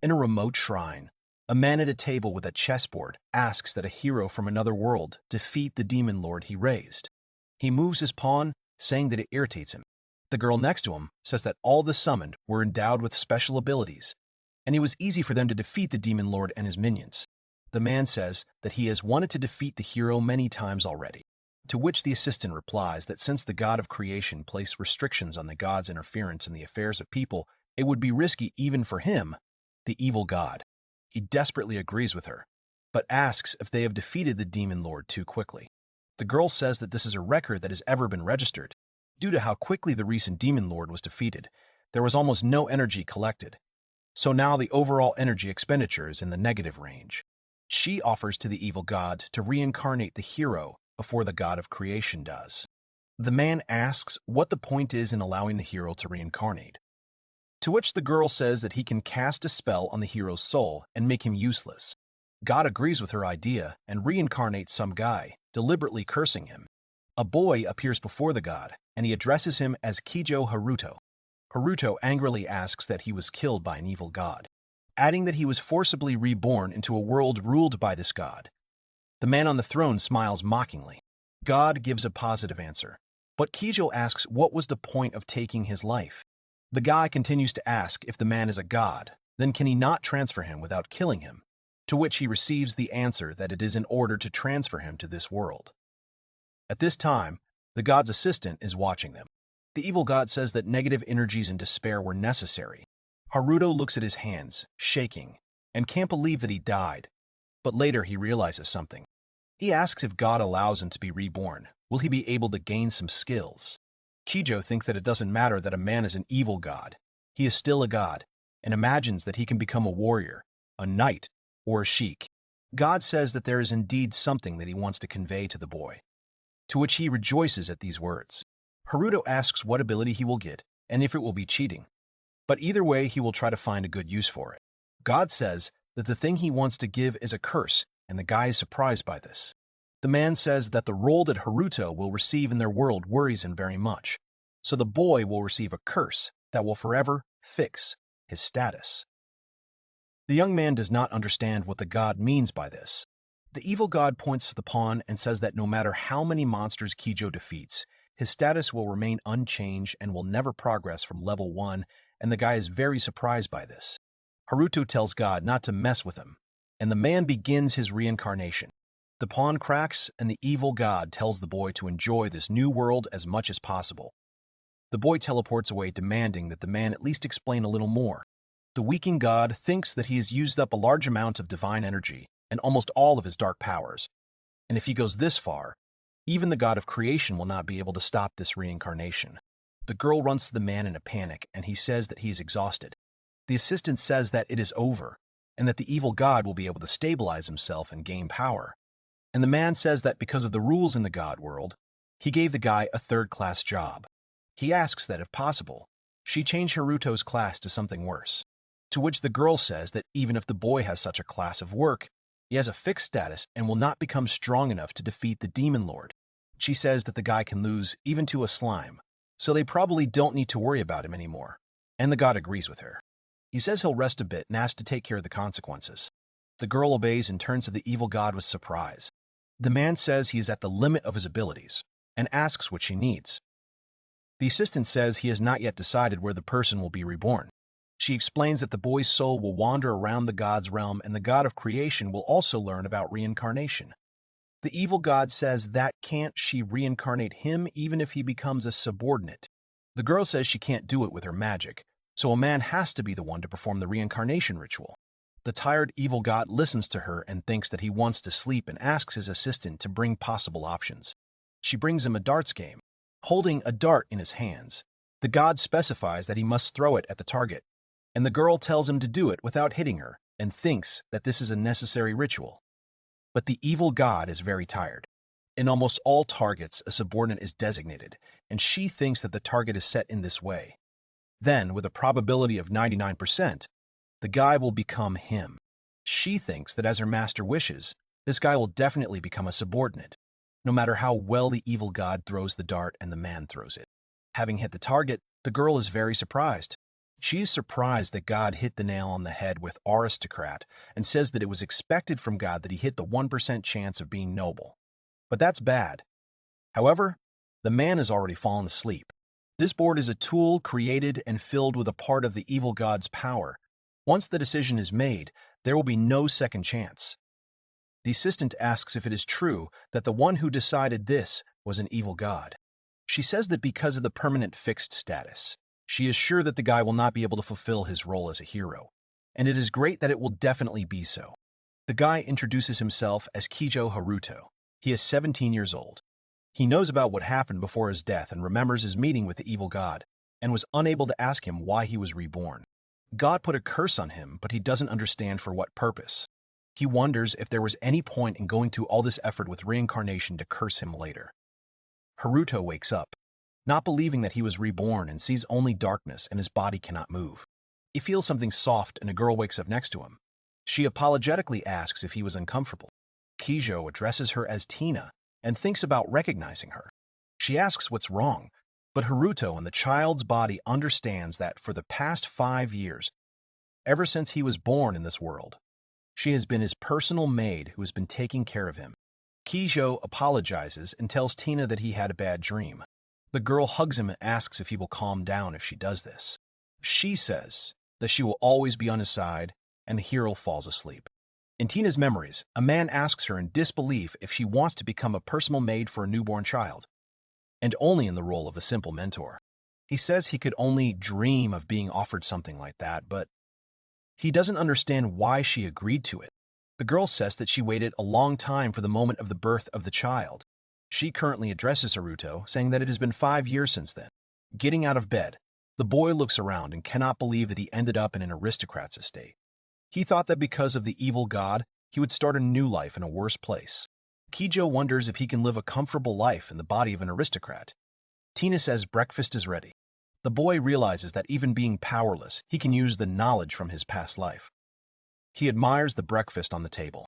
In a remote shrine, a man at a table with a chessboard asks that a hero from another world defeat the demon lord he raised. He moves his pawn, saying that it irritates him. The girl next to him says that all the summoned were endowed with special abilities, and it was easy for them to defeat the demon lord and his minions. The man says that he has wanted to defeat the hero many times already, to which the assistant replies that since the god of creation placed restrictions on the god's interference in the affairs of people, it would be risky even for him, the evil god. He desperately agrees with her, but asks if they have defeated the demon lord too quickly. The girl says that this is a record that has ever been registered. Due to how quickly the recent demon lord was defeated, there was almost no energy collected. So now the overall energy expenditure is in the negative range. She offers to the evil god to reincarnate the hero before the god of creation does. The man asks what the point is in allowing the hero to reincarnate, to which the girl says that he can cast a spell on the hero's soul and make him useless. God agrees with her idea and reincarnates some guy, deliberately cursing him. A boy appears before the god, and he addresses him as Kijo Haruto. Haruto angrily asks that he was killed by an evil god, adding that he was forcibly reborn into a world ruled by this god. The man on the throne smiles mockingly. God gives a positive answer, but Kijo asks what was the point of taking his life. The guy continues to ask if the man is a god, then can he not transfer him without killing him, to which he receives the answer that it is in order to transfer him to this world. At this time, the god's assistant is watching them. The evil god says that negative energies and despair were necessary. Haruto looks at his hands, shaking, and can't believe that he died, but later he realizes something. He asks if God allows him to be reborn, will he be able to gain some skills? Kijo thinks that it doesn't matter that a man is an evil god. He is still a god, and imagines that he can become a warrior, a knight, or a sheik. God says that there is indeed something that he wants to convey to the boy, to which he rejoices at these words. Haruto asks what ability he will get, and if it will be cheating. But either way, he will try to find a good use for it. God says that the thing he wants to give is a curse, and the guy is surprised by this. The man says that the role that Haruto will receive in their world worries him very much, so the boy will receive a curse that will forever fix his status. The young man does not understand what the god means by this. The evil god points to the pawn and says that no matter how many monsters Kijo defeats, his status will remain unchanged and will never progress from level 1, and the guy is very surprised by this. Haruto tells God not to mess with him, and the man begins his reincarnation. The pawn cracks, and the evil god tells the boy to enjoy this new world as much as possible. The boy teleports away, demanding that the man at least explain a little more. The weakened god thinks that he has used up a large amount of divine energy and almost all of his dark powers, and if he goes this far, even the god of creation will not be able to stop this reincarnation. The girl runs to the man in a panic, and he says that he is exhausted. The assistant says that it is over, and that the evil god will be able to stabilize himself and gain power. And the man says that because of the rules in the god world, he gave the guy a third-class job. He asks that, if possible, she change Haruto's class to something worse, to which the girl says that even if the boy has such a class of work, he has a fixed status and will not become strong enough to defeat the demon lord. She says that the guy can lose even to a slime, so they probably don't need to worry about him anymore, and the god agrees with her. He says he'll rest a bit and asks to take care of the consequences. The girl obeys and turns to the evil god with surprise. The man says he is at the limit of his abilities and asks what she needs. The assistant says he has not yet decided where the person will be reborn. She explains that the boy's soul will wander around the god's realm and the god of creation will also learn about reincarnation. The evil god says that can't she reincarnate him even if he becomes a subordinate. The girl says she can't do it with her magic, so a man has to be the one to perform the reincarnation ritual. The tired evil god listens to her and thinks that he wants to sleep and asks his assistant to bring possible options. She brings him a darts game, holding a dart in his hands. The god specifies that he must throw it at the target, and the girl tells him to do it without hitting her and thinks that this is a necessary ritual. But the evil god is very tired. In almost all targets, a subordinate is designated, and she thinks that the target is set in this way. Then, with a probability of 99%, the guy will become him. She thinks that as her master wishes, this guy will definitely become a subordinate, no matter how well the evil god throws the dart and the man throws it. Having hit the target, the girl is very surprised. She is surprised that God hit the nail on the head with aristocrat and says that it was expected from God that he hit the 1% chance of being noble. But that's bad. However, the man has already fallen asleep. This board is a tool created and filled with a part of the evil god's power. Once the decision is made, there will be no second chance. The assistant asks if it is true that the one who decided this was an evil god. She says that because of the permanent fixed status, she is sure that the guy will not be able to fulfill his role as a hero, and it is great that it will definitely be so. The guy introduces himself as Kijo Haruto. He is 17 years old. He knows about what happened before his death and remembers his meeting with the evil god, and was unable to ask him why he was reborn. God put a curse on him, but he doesn't understand for what purpose. He wonders if there was any point in going through all this effort with reincarnation to curse him later. Haruto wakes up, not believing that he was reborn, and sees only darkness and his body cannot move. He feels something soft and a girl wakes up next to him. She apologetically asks if he was uncomfortable. Kijo addresses her as Tina and thinks about recognizing her. She asks what's wrong, but Haruto and the child's body understands that for the past 5 years, ever since he was born in this world, she has been his personal maid who has been taking care of him. Kijo apologizes and tells Tina that he had a bad dream. The girl hugs him and asks if he will calm down if she does this. She says that she will always be on his side, and the hero falls asleep. In Tina's memories, a man asks her in disbelief if she wants to become a personal maid for a newborn child, and only in the role of a simple mentor. He says he could only dream of being offered something like that, but he doesn't understand why she agreed to it. The girl says that she waited a long time for the moment of the birth of the child. She currently addresses Haruto, saying that it has been 5 years since then. Getting out of bed, the boy looks around and cannot believe that he ended up in an aristocrat's estate. He thought that because of the evil god, he would start a new life in a worse place. Kijo wonders if he can live a comfortable life in the body of an aristocrat. Tina says breakfast is ready. The boy realizes that even being powerless, he can use the knowledge from his past life. He admires the breakfast on the table.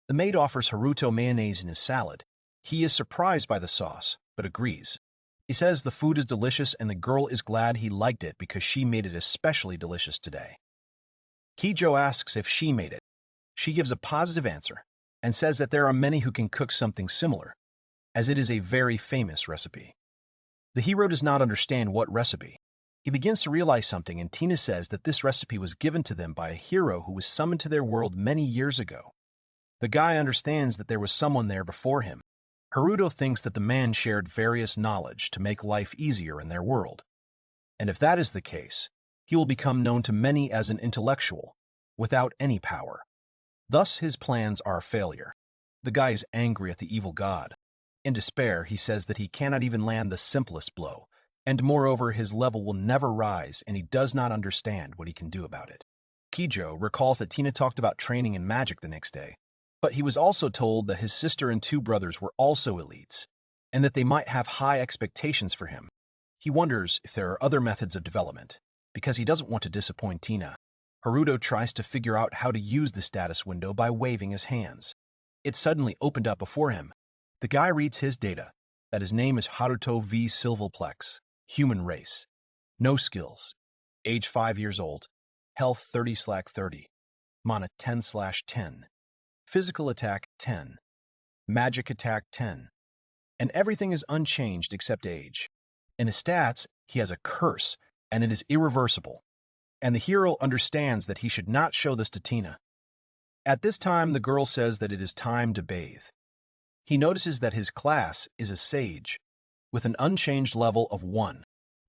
The maid offers Haruto mayonnaise in his salad. He is surprised by the sauce, but agrees. He says the food is delicious and the girl is glad he liked it because she made it especially delicious today. Kijo asks if she made it. She gives a positive answer and says that there are many who can cook something similar, as it is a very famous recipe. The hero does not understand what recipe. He begins to realize something, and Tina says that this recipe was given to them by a hero who was summoned to their world many years ago. The guy understands that there was someone there before him. Haruto thinks that the man shared various knowledge to make life easier in their world. And if that is the case, he will become known to many as an intellectual, without any power. Thus his plans are a failure. The guy is angry at the evil god. In despair, he says that he cannot even land the simplest blow, and moreover his level will never rise and he does not understand what he can do about it. Kijo recalls that Tina talked about training in magic the next day, but he was also told that his sister and 2 brothers were also elites, and that they might have high expectations for him. He wonders if there are other methods of development, because he doesn't want to disappoint Tina. Haruto tries to figure out how to use the status window by waving his hands. It suddenly opened up before him. The guy reads his data, that his name is Haruto V. Silverplex, human race, no skills, age 5 years old, health 30/30, mana 10/10, physical attack 10, magic attack 10, and everything is unchanged except age. In his stats, he has a curse, and it is irreversible, and the hero understands that he should not show this to Tina. At this time, the girl says that it is time to bathe. He notices that his class is a sage, with an unchanged level of 1.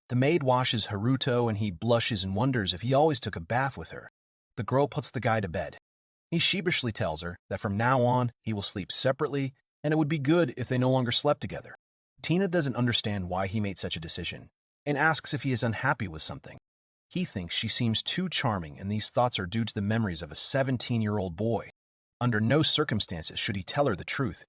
The maid washes Haruto and he blushes and wonders if he always took a bath with her. The girl puts the guy to bed. He sheepishly tells her that from now on he will sleep separately and it would be good if they no longer slept together. Tina doesn't understand why he made such a decision and asks if he is unhappy with something. He thinks she seems too charming and these thoughts are due to the memories of a 17-year-old boy. Under no circumstances should he tell her the truth.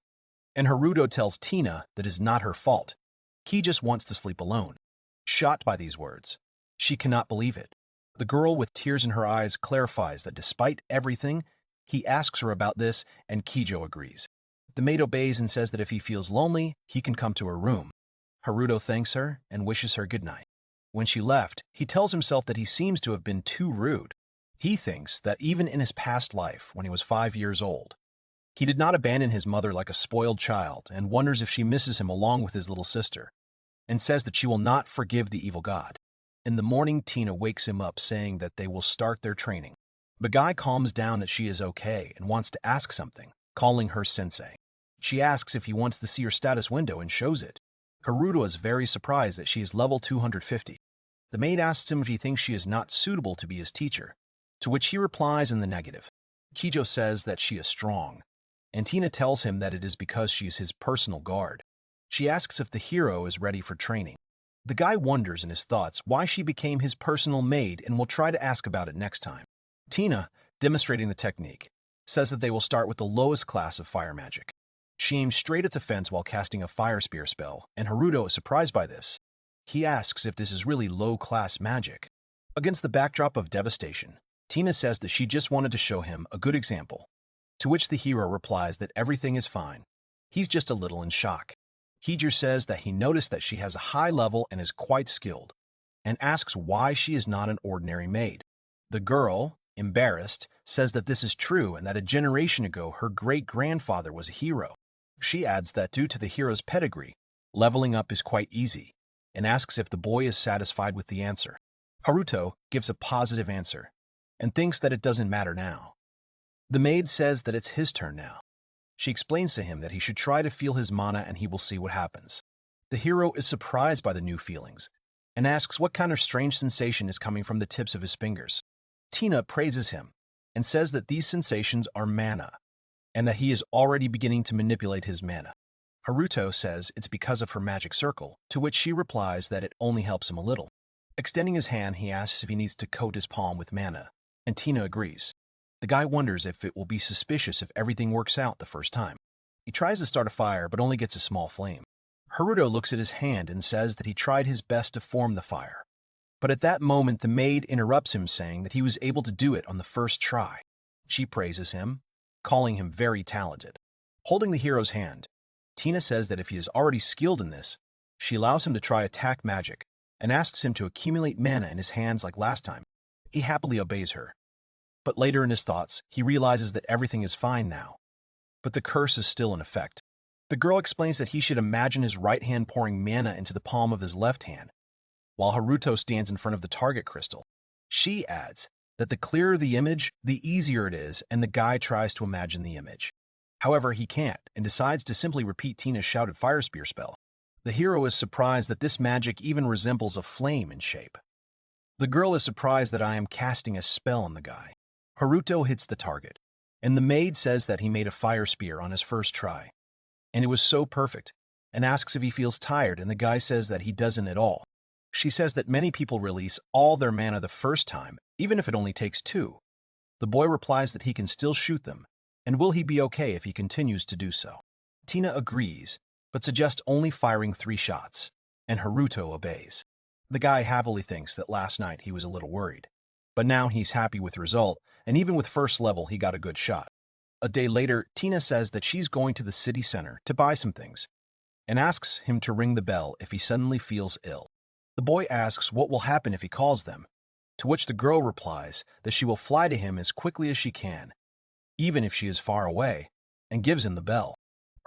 And Haruto tells Tina that it is not her fault. He just wants to sleep alone. Shocked by these words, she cannot believe it. The girl with tears in her eyes clarifies that despite everything, he asks her about this and Kijo agrees. The maid obeys and says that if he feels lonely, he can come to her room. Haruto thanks her and wishes her good night. When she left, he tells himself that he seems to have been too rude. He thinks that even in his past life, when he was 5 years old, he did not abandon his mother like a spoiled child and wonders if she misses him along with his little sister, and says that she will not forgive the evil god. In the morning, Tina wakes him up saying that they will start their training. The guy calms down that she is okay and wants to ask something, calling her sensei. She asks if he wants to see her status window and shows it. Haruto is very surprised that she is level 250. The maid asks him if he thinks she is not suitable to be his teacher, to which he replies in the negative. Kijo says that she is strong, and Tina tells him that it is because she is his personal guard. She asks if the hero is ready for training. The guy wonders in his thoughts why she became his personal maid and will try to ask about it next time. Tina, demonstrating the technique, says that they will start with the lowest class of fire magic. She aims straight at the fence while casting a fire spear spell, and Haruto is surprised by this. He asks if this is really low-class magic. Against the backdrop of devastation, Tina says that she just wanted to show him a good example, to which the hero replies that everything is fine. He's just a little in shock. Kijo says that he noticed that she has a high level and is quite skilled, and asks why she is not an ordinary maid. The girl, embarrassed, says that this is true and that a generation ago her great-grandfather was a hero. She adds that due to the hero's pedigree, leveling up is quite easy, and asks if the boy is satisfied with the answer. Haruto gives a positive answer, and thinks that it doesn't matter now. The maid says that it's his turn now. She explains to him that he should try to feel his mana and he will see what happens. The hero is surprised by the new feelings, and asks what kind of strange sensation is coming from the tips of his fingers. Tina praises him, and says that these sensations are mana, and that he is already beginning to manipulate his mana. Haruto says it's because of her magic circle, to which she replies that it only helps him a little. Extending his hand, he asks if he needs to coat his palm with mana, and Tina agrees. The guy wonders if it will be suspicious if everything works out the first time. He tries to start a fire, but only gets a small flame. Haruto looks at his hand and says that he tried his best to form the fire. But at that moment, the maid interrupts him, saying that he was able to do it on the first try. She praises him, calling him very talented. Holding the hero's hand, Tina says that if he is already skilled in this, she allows him to try attack magic and asks him to accumulate mana in his hands like last time. He happily obeys her. But later in his thoughts, he realizes that everything is fine now. But the curse is still in effect. The girl explains that he should imagine his right hand pouring mana into the palm of his left hand, while Haruto stands in front of the target crystal. She adds that the clearer the image, the easier it is, and the guy tries to imagine the image. However, he can't, and decides to simply repeat Tina's shouted fire spear spell. The hero is surprised that this magic even resembles a flame in shape. The girl is surprised that I am casting a spell on the guy. Haruto hits the target, and the maid says that he made a fire spear on his first try, and it was so perfect, and asks if he feels tired, and the guy says that he doesn't at all. She says that many people release all their mana the first time, even if it only takes 2. The boy replies that he can still shoot them, and will he be okay if he continues to do so. Tina agrees, but suggests only firing 3 shots, and Haruto obeys. The guy happily thinks that last night he was a little worried, but now he's happy with the result, and even with first level he got a good shot. A day later, Tina says that she's going to the city center to buy some things, and asks him to ring the bell if he suddenly feels ill. The boy asks what will happen if he calls them, to which the girl replies that she will fly to him as quickly as she can, even if she is far away, and gives him the bell.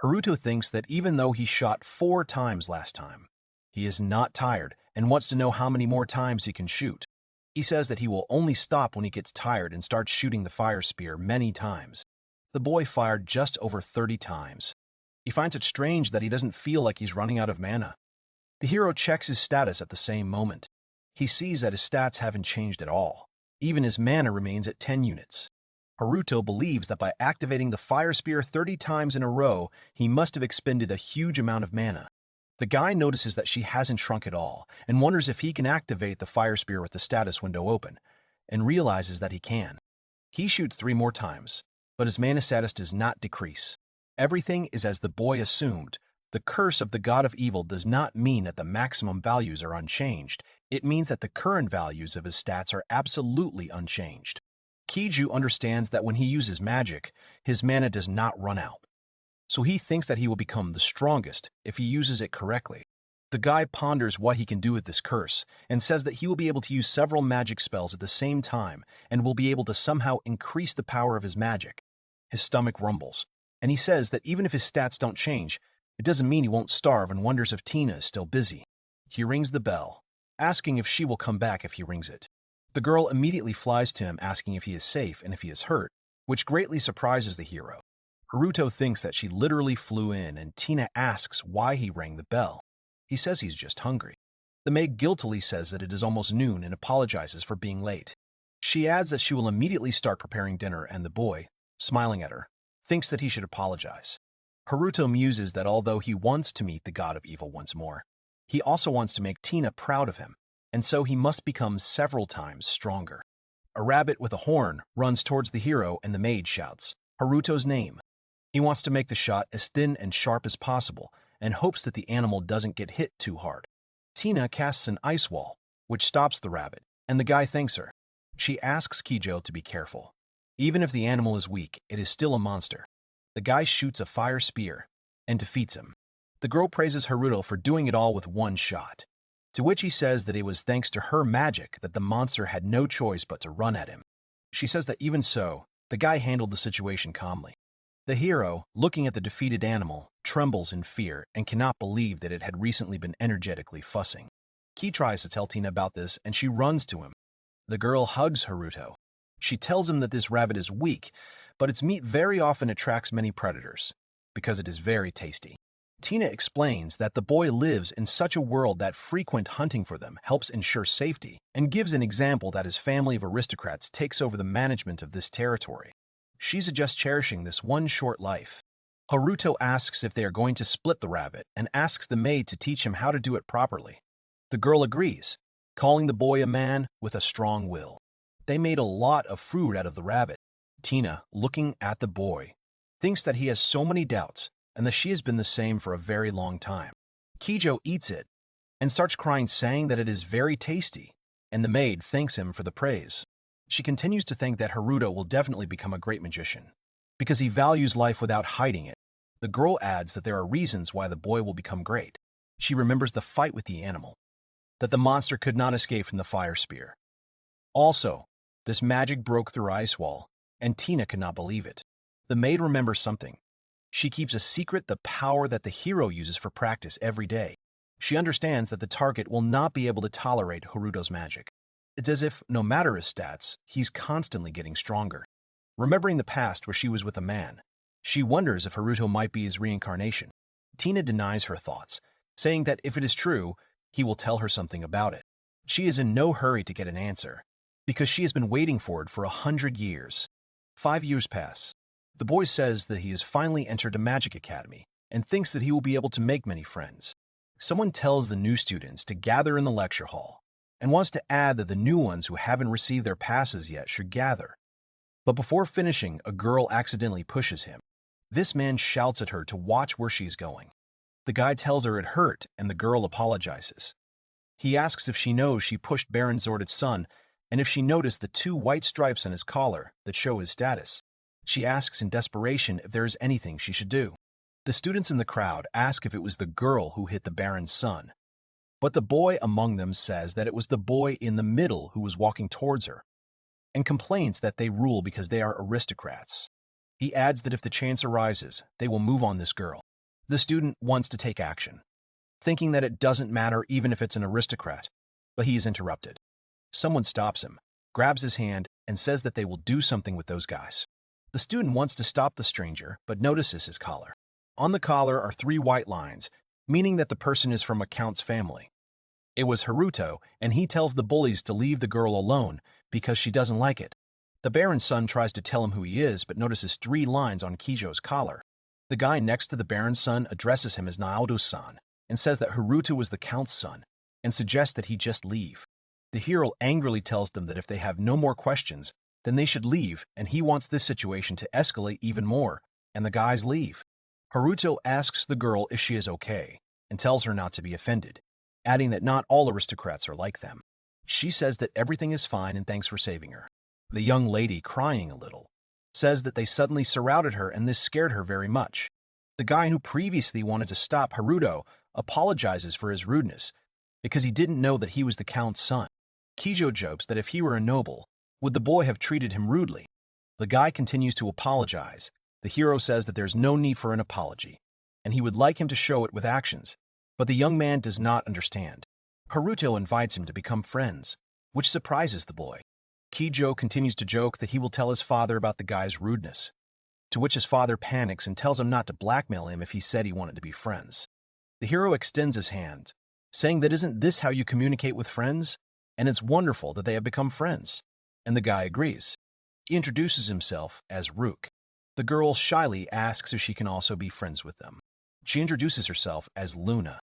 Haruto thinks that even though he shot 4 times last time, he is not tired and wants to know how many more times he can shoot. He says that he will only stop when he gets tired and starts shooting the fire spear many times. The boy fired just over 30 times. He finds it strange that he doesn't feel like he's running out of mana. The hero checks his status at the same moment. He sees that his stats haven't changed at all. Even his mana remains at 10 units. Haruto believes that by activating the fire spear 30 times in a row, he must have expended a huge amount of mana. The guy notices that she hasn't shrunk at all, and wonders if he can activate the fire spear with the status window open, and realizes that he can. He shoots 3 more times, but his mana status does not decrease. Everything is as the boy assumed. The curse of the god of evil does not mean that the maximum values are unchanged. It means that the current values of his stats are absolutely unchanged. Kijo understands that when he uses magic, his mana does not run out. So he thinks that he will become the strongest if he uses it correctly. The guy ponders what he can do with this curse and says that he will be able to use several magic spells at the same time and will be able to somehow increase the power of his magic. His stomach rumbles, and he says that even if his stats don't change, it doesn't mean he won't starve and wonders if Tina is still busy. He rings the bell, asking if she will come back if he rings it. The girl immediately flies to him asking if he is safe and if he is hurt, which greatly surprises the hero. Haruto thinks that she literally flew in, and Tina asks why he rang the bell. He says he's just hungry. The maid guiltily says that it is almost noon and apologizes for being late. She adds that she will immediately start preparing dinner, and the boy, smiling at her, thinks that he should apologize. Haruto muses that although he wants to meet the god of evil once more, he also wants to make Tina proud of him, and so he must become several times stronger. A rabbit with a horn runs towards the hero, and the maid shouts Haruto's name. He wants to make the shot as thin and sharp as possible and hopes that the animal doesn't get hit too hard. Tina casts an ice wall, which stops the rabbit, and the guy thanks her. She asks Kijo to be careful. Even if the animal is weak, it is still a monster. The guy shoots a fire spear and defeats him. The girl praises Haruto for doing it all with one shot, to which he says that it was thanks to her magic that the monster had no choice but to run at him. She says that even so, the guy handled the situation calmly. The hero, looking at the defeated animal, trembles in fear and cannot believe that it had recently been energetically fussing. Ki tries to tell Tina about this, and she runs to him. The girl hugs Haruto. She tells him that this rabbit is weak, but its meat very often attracts many predators, because it is very tasty. Tina explains that the boy lives in such a world that frequent hunting for them helps ensure safety, and gives an example that his family of aristocrats takes over the management of this territory. She suggests cherishing this one short life. Haruto asks if they are going to split the rabbit and asks the maid to teach him how to do it properly. The girl agrees, calling the boy a man with a strong will. They made a lot of food out of the rabbit. Tina, looking at the boy, thinks that he has so many doubts and that she has been the same for a very long time. Kijo eats it and starts crying, saying that it is very tasty, and the maid thanks him for the praise. She continues to think that Haruto will definitely become a great magician, because he values life without hiding it. The girl adds that there are reasons why the boy will become great. She remembers the fight with the animal, that the monster could not escape from the fire spear. Also, this magic broke through ice wall, and Tina could not believe it. The maid remembers something. She keeps a secret the power that the hero uses for practice every day. She understands that the target will not be able to tolerate Haruto's magic. It's as if, no matter his stats, he's constantly getting stronger. Remembering the past where she was with a man, she wonders if Haruto might be his reincarnation. Tina denies her thoughts, saying that if it is true, he will tell her something about it. She is in no hurry to get an answer, because she has been waiting for it for 100 years. 5 years pass. The boy says that he has finally entered a magic academy and thinks that he will be able to make many friends. Someone tells the new students to gather in the lecture hall and wants to add that the new ones who haven't received their passes yet should gather. But before finishing, a girl accidentally pushes him. This man shouts at her to watch where she's going. The guy tells her it hurt, and the girl apologizes. He asks if she knows she pushed Baron Zordit's son, and if she noticed the 2 white stripes on his collar that show his status. She asks in desperation if there is anything she should do. The students in the crowd ask if it was the girl who hit the Baron's son, but the boy among them says that it was the boy in the middle who was walking towards her, and complains that they rule because they are aristocrats. He adds that if the chance arises, they will move on this girl. The student wants to take action, thinking that it doesn't matter even if it's an aristocrat, but he is interrupted. Someone stops him, grabs his hand, and says that they will do something with those guys. The student wants to stop the stranger, but notices his collar. On the collar are 3 white lines, meaning that the person is from a count's family. It was Haruto, and he tells the bullies to leave the girl alone because she doesn't like it. The Baron's son tries to tell him who he is, but notices 3 lines on Kijo's collar. The guy next to the Baron's son addresses him as Naoto-san and says that Haruto was the count's son and suggests that he just leave. The hero angrily tells them that if they have no more questions, then they should leave, and he wants this situation to escalate even more, and the guys leave. Haruto asks the girl if she is okay and tells her not to be offended, adding that not all aristocrats are like them. She says that everything is fine and thanks for saving her. The young lady, crying a little, says that they suddenly surrounded her and this scared her very much. The guy who previously wanted to stop Haruto apologizes for his rudeness because he didn't know that he was the Count's son. Kijo jokes that if he were a noble, would the boy have treated him rudely? The guy continues to apologize. The hero says that there's no need for an apology, and he would like him to show it with actions, but the young man does not understand. Haruto invites him to become friends, which surprises the boy. Kijo continues to joke that he will tell his father about the guy's rudeness, to which his father panics and tells him not to blackmail him if he said he wanted to be friends. The hero extends his hand, saying that isn't this how you communicate with friends? And it's wonderful that they have become friends. And the guy agrees. He introduces himself as Rook. The girl shyly asks if she can also be friends with them. She introduces herself as Luna.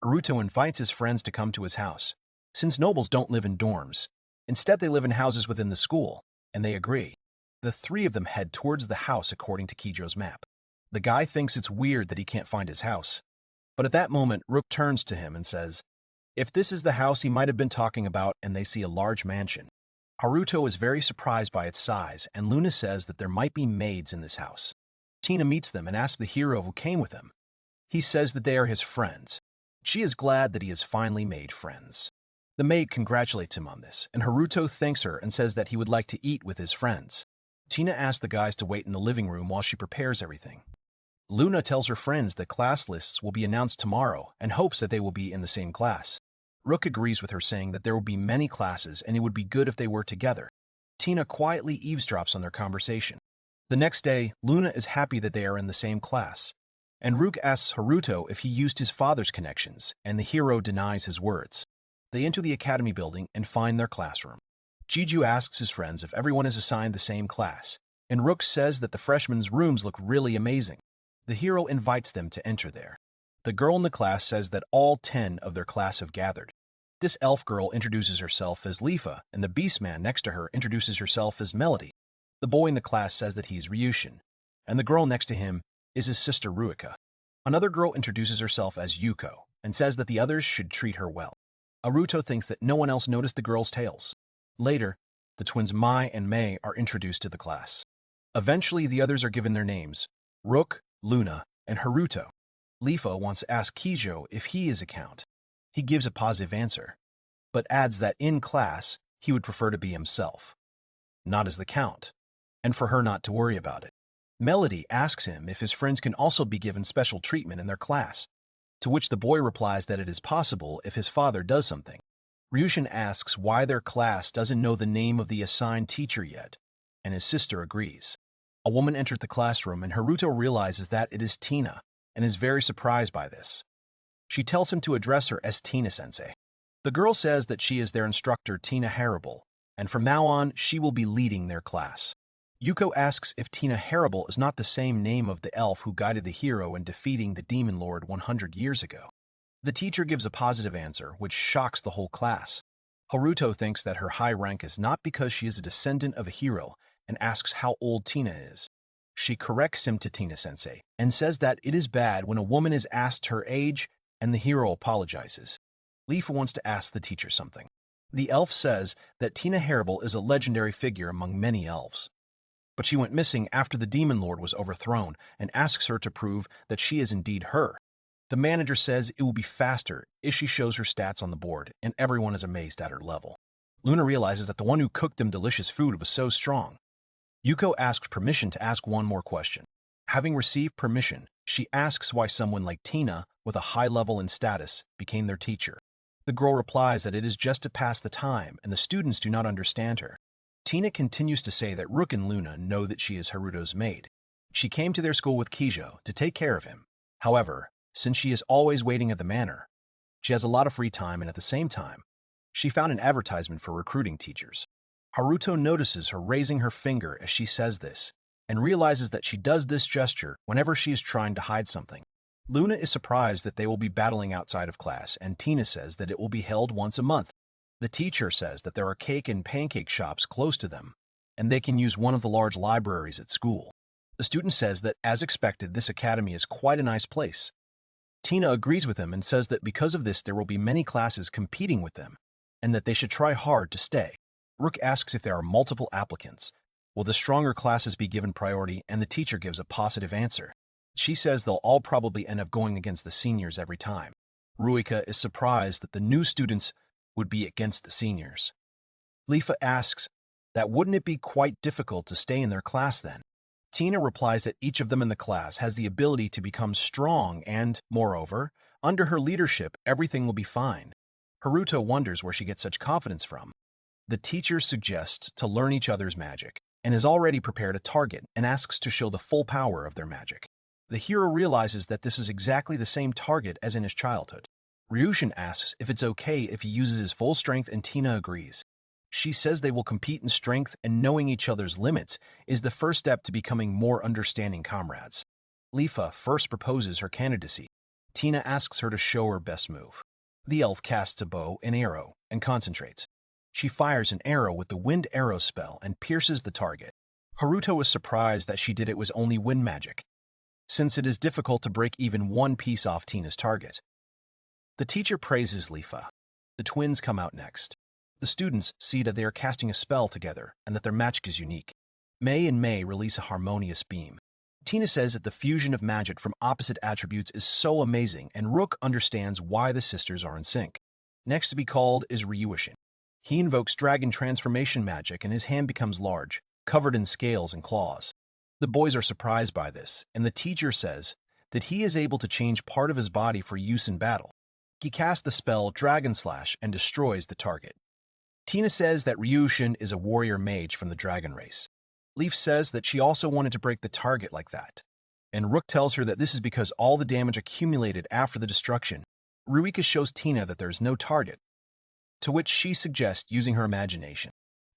Haruto invites his friends to come to his house, since nobles don't live in dorms. Instead, they live in houses within the school, and they agree. The three of them head towards the house according to Kijo's map. The guy thinks it's weird that he can't find his house. But at that moment, Rook turns to him and says, if this is the house he might have been talking about, and they see a large mansion. Haruto is very surprised by its size, and Luna says that there might be maids in this house. Tina meets them and asks the hero who came with him. He says that they are his friends. She is glad that he has finally made friends. The maid congratulates him on this, and Haruto thanks her and says that he would like to eat with his friends. Tina asks the guys to wait in the living room while she prepares everything. Luna tells her friends that class lists will be announced tomorrow and hopes that they will be in the same class. Rook agrees with her, saying that there will be many classes and it would be good if they were together. Tina quietly eavesdrops on their conversation. The next day, Luna is happy that they are in the same class, and Rook asks Haruto if he used his father's connections, and the hero denies his words. They enter the academy building and find their classroom. Jiju asks his friends if everyone is assigned the same class, and Rook says that the freshmen's rooms look really amazing. The hero invites them to enter there. The girl in the class says that all 10 of their class have gathered. This elf girl introduces herself as Lifa, and the beast man next to her introduces herself as Melody. The boy in the class says that he's Ryushin, and the girl next to him is his sister Ruika. Another girl introduces herself as Yuko, and says that the others should treat her well. Haruto thinks that no one else noticed the girls' tails. Later, the twins Mai and Mei are introduced to the class. Eventually, the others are given their names, Rook, Luna, and Haruto. Lifa wants to ask Kijo if he is a count. He gives a positive answer, but adds that in class, he would prefer to be himself, not as the count, and for her not to worry about it. Melody asks him if his friends can also be given special treatment in their class, to which the boy replies that it is possible if his father does something. Ryushin asks why their class doesn't know the name of the assigned teacher yet, and his sister agrees. A woman enters the classroom, and Haruto realizes that it is Tina, and is very surprised by this. She tells him to address her as Tina-sensei. The girl says that she is their instructor, Tina Harable, and from now on, she will be leading their class. Yuko asks if Tina Harable is not the same name of the elf who guided the hero in defeating the Demon Lord 100 years ago. The teacher gives a positive answer, which shocks the whole class. Haruto thinks that her high rank is not because she is a descendant of a hero, and asks how old Tina is. She corrects him to Tina-sensei, and says that it is bad when a woman is asked her age, and the hero apologizes. Lifa wants to ask the teacher something. The elf says that Tina Harable is a legendary figure among many elves, but she went missing after the Demon Lord was overthrown, and asks her to prove that she is indeed her. The manager says it will be faster if she shows her stats on the board, and everyone is amazed at her level. Luna realizes that the one who cooked them delicious food was so strong. Yuko asks permission to ask one more question. Having received permission, she asks why someone like Tina, with a high level in status, became their teacher. The girl replies that it is just to pass the time, and the students do not understand her. Tina continues to say that Rook and Luna know that she is Haruto's maid. She came to their school with Kijo to take care of him. However, since she is always waiting at the manor, she has a lot of free time, and at the same time, she found an advertisement for recruiting teachers. Haruto notices her raising her finger as she says this, and realizes that she does this gesture whenever she is trying to hide something. Luna is surprised that they will be battling outside of class, and Tina says that it will be held once a month. The teacher says that there are cake and pancake shops close to them, and they can use one of the large libraries at school. The student says that, as expected, this academy is quite a nice place. Tina agrees with him and says that because of this there will be many classes competing with them, and that they should try hard to stay. Rook asks if there are multiple applicants. Will the stronger classes be given priority, and the teacher gives a positive answer. She says they'll all probably end up going against the seniors every time. Ruika is surprised that the new students would be against the seniors. Lifa asks that wouldn't it be quite difficult to stay in their class then? Tina replies that each of them in the class has the ability to become strong and, moreover, under her leadership, everything will be fine. Haruto wonders where she gets such confidence from. The teacher suggests to learn each other's magic and has already prepared a target and asks to show the full power of their magic. The hero realizes that this is exactly the same target as in his childhood. Ryushin asks if it's okay if he uses his full strength and Tina agrees. She says they will compete in strength and knowing each other's limits is the first step to becoming more understanding comrades. Lifa first proposes her candidacy. Tina asks her to show her best move. The elf casts a bow and arrow and concentrates. She fires an arrow with the wind arrow spell and pierces the target. Haruto is surprised that she did it was only wind magic, since it is difficult to break even one piece off Tina's target. The teacher praises Lifa. The twins come out next. The students see that they are casting a spell together and that their magic is unique. Mei and Mei release a harmonious beam. Tina says that the fusion of magic from opposite attributes is so amazing, and Rook understands why the sisters are in sync. Next to be called is Ryushin. He invokes dragon transformation magic and his hand becomes large, covered in scales and claws. The boys are surprised by this, and the teacher says that he is able to change part of his body for use in battle. He casts the spell Dragon Slash and destroys the target. Tina says that Ryushin is a warrior mage from the dragon race. Leaf says that she also wanted to break the target like that, and Rook tells her that this is because all the damage accumulated after the destruction. Ruika shows Tina that there is no target, to which she suggests using her imagination.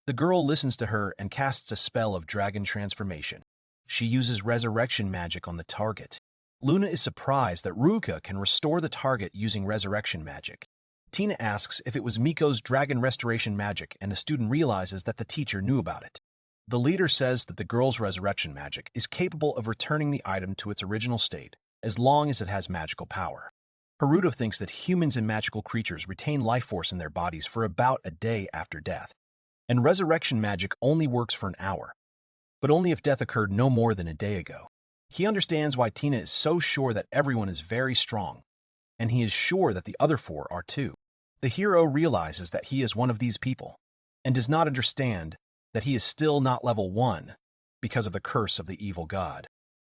The girl listens to her and casts a spell of dragon transformation. She uses resurrection magic on the target. Luna is surprised that Ruika can restore the target using resurrection magic. Tina asks if it was Miko's dragon restoration magic, and a student realizes that the teacher knew about it. The leader says that the girl's resurrection magic is capable of returning the item to its original state as long as it has magical power. Haruto thinks that humans and magical creatures retain life force in their bodies for about a day after death, and resurrection magic only works for an hour, but only if death occurred no more than a day ago. He understands why Tina is so sure that everyone is very strong, and he is sure that the other four are too. The hero realizes that he is one of these people, and does not understand that he is still not level 1 because of the curse of the evil god.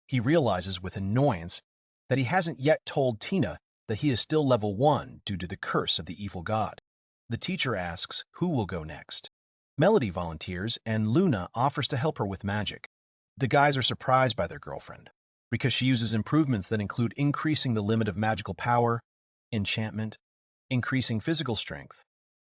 He realizes with annoyance that he hasn't yet told Tina that he is still level 1 due to the curse of the evil god. The teacher asks who will go next. Melody volunteers, and Luna offers to help her with magic. The guys are surprised by their girlfriend, because she uses improvements that include increasing the limit of magical power, enchantment, increasing physical strength,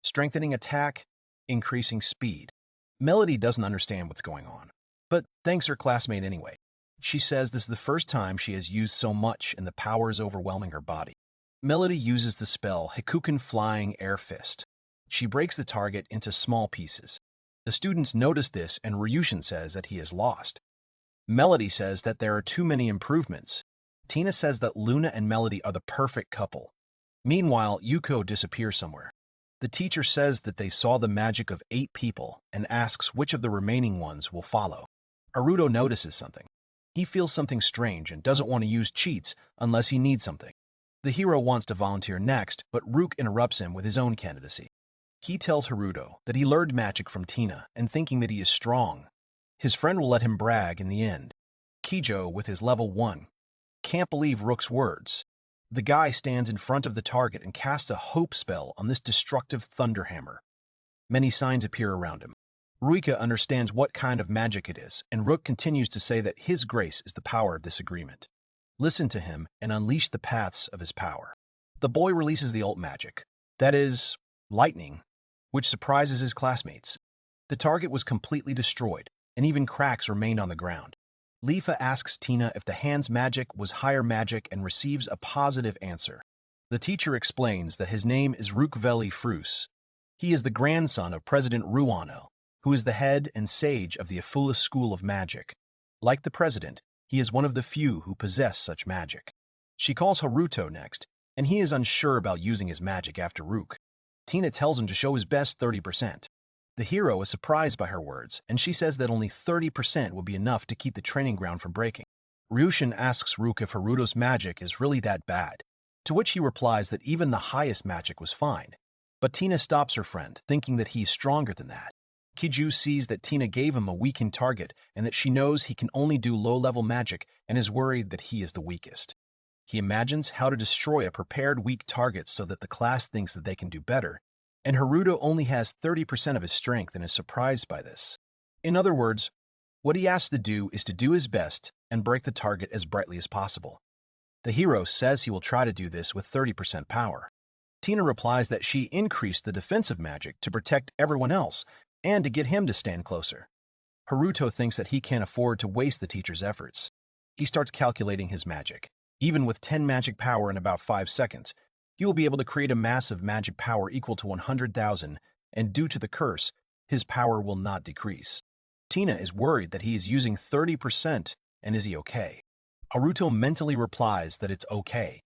strengthening attack, increasing speed. Melody doesn't understand what's going on, but thanks her classmate anyway. She says this is the first time she has used so much and the power is overwhelming her body. Melody uses the spell Hikuken Flying Air Fist. She breaks the target into small pieces. The students notice this, and Ryushin says that he is lost. Melody says that there are too many improvements. Tina says that Luna and Melody are the perfect couple. Meanwhile, Yuko disappears somewhere. The teacher says that they saw the magic of 8 people and asks which of the remaining ones will follow. Haruto notices something. He feels something strange and doesn't want to use cheats unless he needs something. The hero wants to volunteer next, but Rook interrupts him with his own candidacy. He tells Haruto that he learned magic from Tina and thinking that he is strong. His friend will let him brag in the end. Kijo, with his level 1, can't believe Rook's words. The guy stands in front of the target and casts a hope spell on this destructive thunderhammer. Many signs appear around him. Ruika understands what kind of magic it is, and Rook continues to say that his grace is the power of this agreement. Listen to him and unleash the paths of his power. The boy releases the ult magic, that is, lightning, which surprises his classmates. The target was completely destroyed, and even cracks remained on the ground. Lifa asks Tina if the hand's magic was higher magic and receives a positive answer. The teacher explains that his name is Rukveli Frus. He is the grandson of President Ruano, who is the head and sage of the Afula School of Magic. Like the president, he is one of the few who possess such magic. She calls Haruto next, and he is unsure about using his magic after Rook. Tina tells him to show his best 30%. The hero is surprised by her words, and she says that only 30% will be enough to keep the training ground from breaking. Ryushin asks Rook if Haruto's magic is really that bad. To which he replies that even the highest magic was fine. But Tina stops her friend, thinking that he's stronger than that. Kijo sees that Tina gave him a weakened target and that she knows he can only do low-level magic and is worried that he is the weakest. He imagines how to destroy a prepared weak target so that the class thinks that they can do better, and Haruto only has 30% of his strength and is surprised by this. In other words, what he has to do is to do his best and break the target as brightly as possible. The hero says he will try to do this with 30% power. Tina replies that she increased the defensive magic to protect everyone else and to get him to stand closer. Haruto thinks that he can't afford to waste the teacher's efforts. He starts calculating his magic. Even with 10 magic power in about 5 seconds, he will be able to create a massive magic power equal to 100,000, and due to the curse, his power will not decrease. Tina is worried that he is using 30%, and is he okay? Haruto mentally replies that it's okay,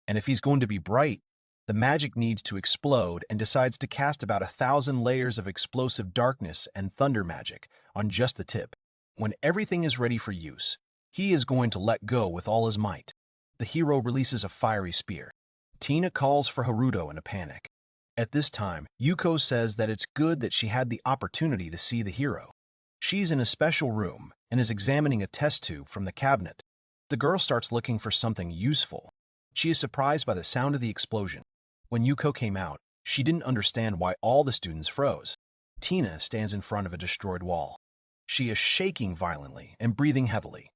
and if he's going to be bright, the magic needs to explode and decides to cast about 1,000 layers of explosive darkness and thunder magic on just the tip. When everything is ready for use, he is going to let go with all his might. The hero releases a fiery spear. Tina calls for Haruto in a panic. At this time, Yuko says that it's good that she had the opportunity to see the hero. She's in a special room and is examining a test tube from the cabinet. The girl starts looking for something useful. She is surprised by the sound of the explosion. When Yuko came out, she didn't understand why all the students froze. Tina stands in front of a destroyed wall. She is shaking violently and breathing heavily.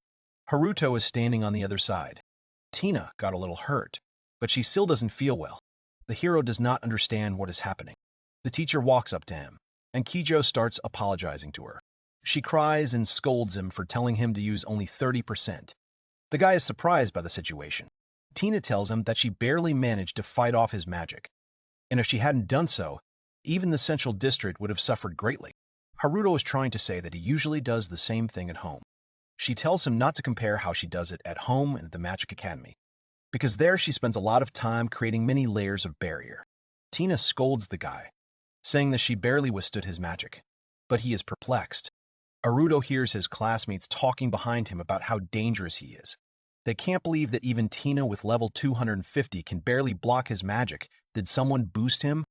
Haruto is standing on the other side. Tina got a little hurt, but she still doesn't feel well. The hero does not understand what is happening. The teacher walks up to him, and Kijo starts apologizing to her. She cries and scolds him for telling him to use only 30%. The guy is surprised by the situation. Tina tells him that she barely managed to fight off his magic, and if she hadn't done so, even the central district would have suffered greatly. Haruto is trying to say that he usually does the same thing at home. She tells him not to compare how she does it at home and at the Magic Academy, because there she spends a lot of time creating many layers of barrier. Tina scolds the guy, saying that she barely withstood his magic, but he is perplexed. Haruto hears his classmates talking behind him about how dangerous he is. They can't believe that even Tina with level 250 can barely block his magic. Did someone boost him?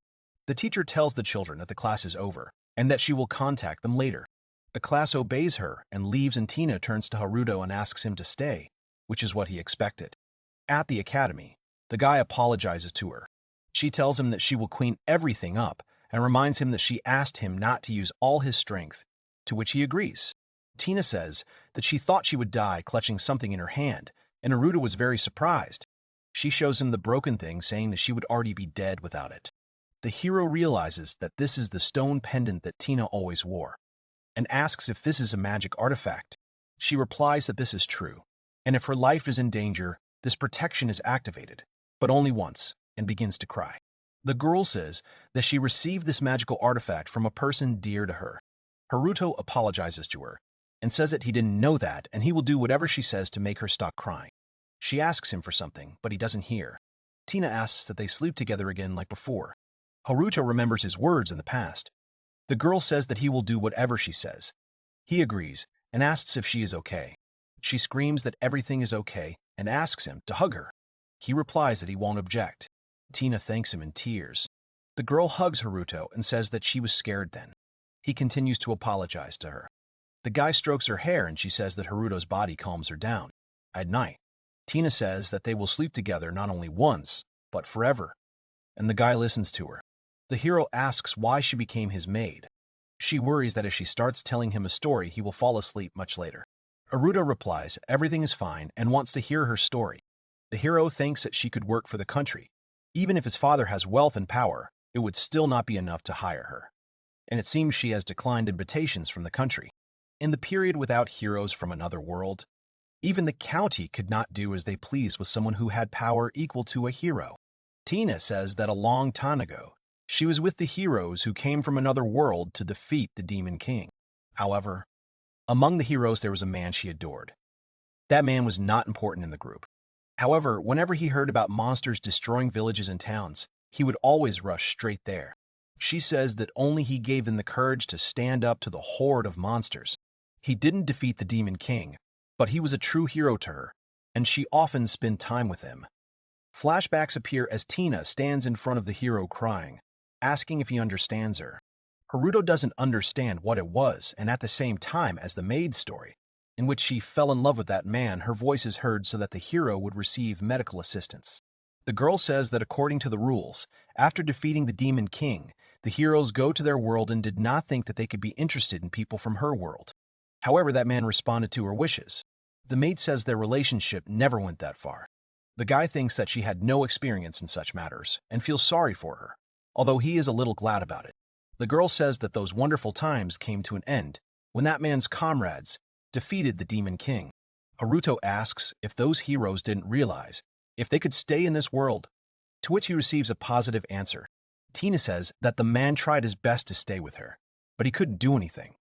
The teacher tells the children that the class is over and that she will contact them later. The class obeys her and leaves, and Tina turns to Haruto and asks him to stay, which is what he expected. At the academy, the guy apologizes to her. She tells him that she will clean everything up and reminds him that she asked him not to use all his strength, to which he agrees. Tina says that she thought she would die clutching something in her hand, and Haruto was very surprised. She shows him the broken thing, saying that she would already be dead without it. The hero realizes that this is the stone pendant that Tina always wore, and asks if this is a magic artifact. She replies that this is true, and if her life is in danger, this protection is activated, but only once, and begins to cry. The girl says that she received this magical artifact from a person dear to her. Haruto apologizes to her, and says that he didn't know that, and he will do whatever she says to make her stop crying. She asks him for something, but he doesn't hear. Tina asks that they sleep together again like before. Haruto remembers his words in the past. The girl says that he will do whatever she says. He agrees, and asks if she is okay. She screams that everything is okay, and asks him to hug her. He replies that he won't object. Tina thanks him in tears. The girl hugs Haruto and says that she was scared then. He continues to apologize to her. The guy strokes her hair, and she says that Haruto's body calms her down. At night, Tina says that they will sleep together not only once, but forever, and the guy listens to her. The hero asks why she became his maid. She worries that if she starts telling him a story, he will fall asleep much later. Haruto replies everything is fine and wants to hear her story. The hero thinks that she could work for the country. Even if his father has wealth and power, it would still not be enough to hire her. And it seems she has declined invitations from the country. In the period without heroes from another world, even the county could not do as they pleased with someone who had power equal to a hero. Tina says that a long time ago, she was with the heroes who came from another world to defeat the Demon King. However, among the heroes there was a man she adored. That man was not important in the group. However, whenever he heard about monsters destroying villages and towns, he would always rush straight there. She says that only he gave them the courage to stand up to the horde of monsters. He didn't defeat the Demon King, but he was a true hero to her, and she often spent time with him. Flashbacks appear as Tina stands in front of the hero crying, asking if he understands her. Haruto doesn't understand what it was, and at the same time as the maid's story, in which she fell in love with that man, her voice is heard so that the hero would receive medical assistance. The girl says that according to the rules, after defeating the Demon King, the heroes go to their world and did not think that they could be interested in people from her world. However, that man responded to her wishes. The maid says their relationship never went that far. The guy thinks that she had no experience in such matters and feels sorry for her, although he is a little glad about it. The girl says that those wonderful times came to an end when that man's comrades defeated the Demon King. Haruto asks if those heroes didn't realize if they could stay in this world, to which he receives a positive answer. Tina says that the man tried his best to stay with her, but he couldn't do anything.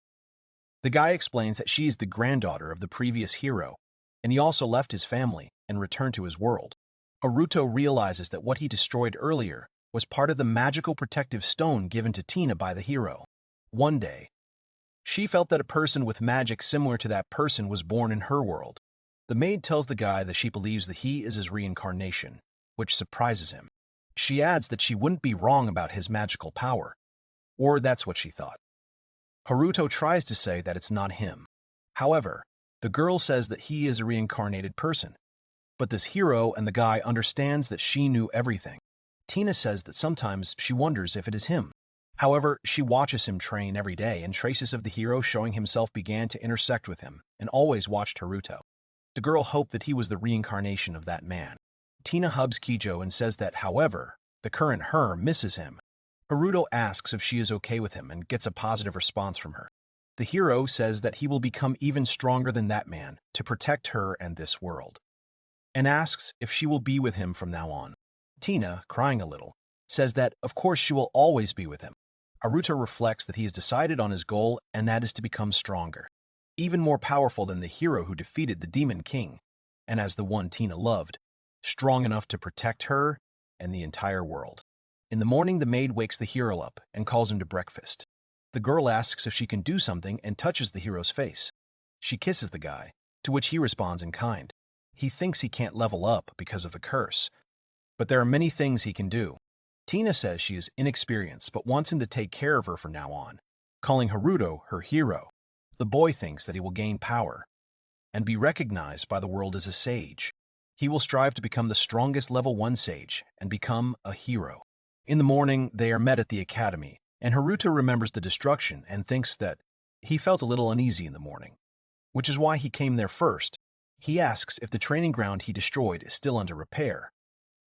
The guy explains that she is the granddaughter of the previous hero, and he also left his family and returned to his world. Haruto realizes that what he destroyed earlier was part of the magical protective stone given to Tina by the hero. One day, she felt that a person with magic similar to that person was born in her world. The maid tells the guy that she believes that he is his reincarnation, which surprises him. She adds that she wouldn't be wrong about his magical power, or that's what she thought. Haruto tries to say that it's not him. However, the girl says that he is a reincarnated person, but this hero and the guy understands that she knew everything. Tina says that sometimes she wonders if it is him. However, she watches him train every day, and traces of the hero showing himself began to intersect with him and always watched Haruto. The girl hoped that he was the reincarnation of that man. Tina hugs Kijo and says that, however, the current her misses him. Haruto asks if she is okay with him and gets a positive response from her. The hero says that he will become even stronger than that man to protect her and this world, and asks if she will be with him from now on. Tina, crying a little, says that of course she will always be with him. Haruto reflects that he has decided on his goal, and that is to become stronger, even more powerful than the hero who defeated the Demon King, and as the one Tina loved, strong enough to protect her and the entire world. In the morning, the maid wakes the hero up and calls him to breakfast. The girl asks if she can do something and touches the hero's face. She kisses the guy, to which he responds in kind. He thinks he can't level up because of the curse, but there are many things he can do. Tina says she is inexperienced but wants him to take care of her from now on, calling Haruto her hero. The boy thinks that he will gain power and be recognized by the world as a sage. He will strive to become the strongest level 1 sage and become a hero. In the morning, they are met at the academy, and Haruto remembers the destruction and thinks that he felt a little uneasy in the morning, which is why he came there first. He asks if the training ground he destroyed is still under repair,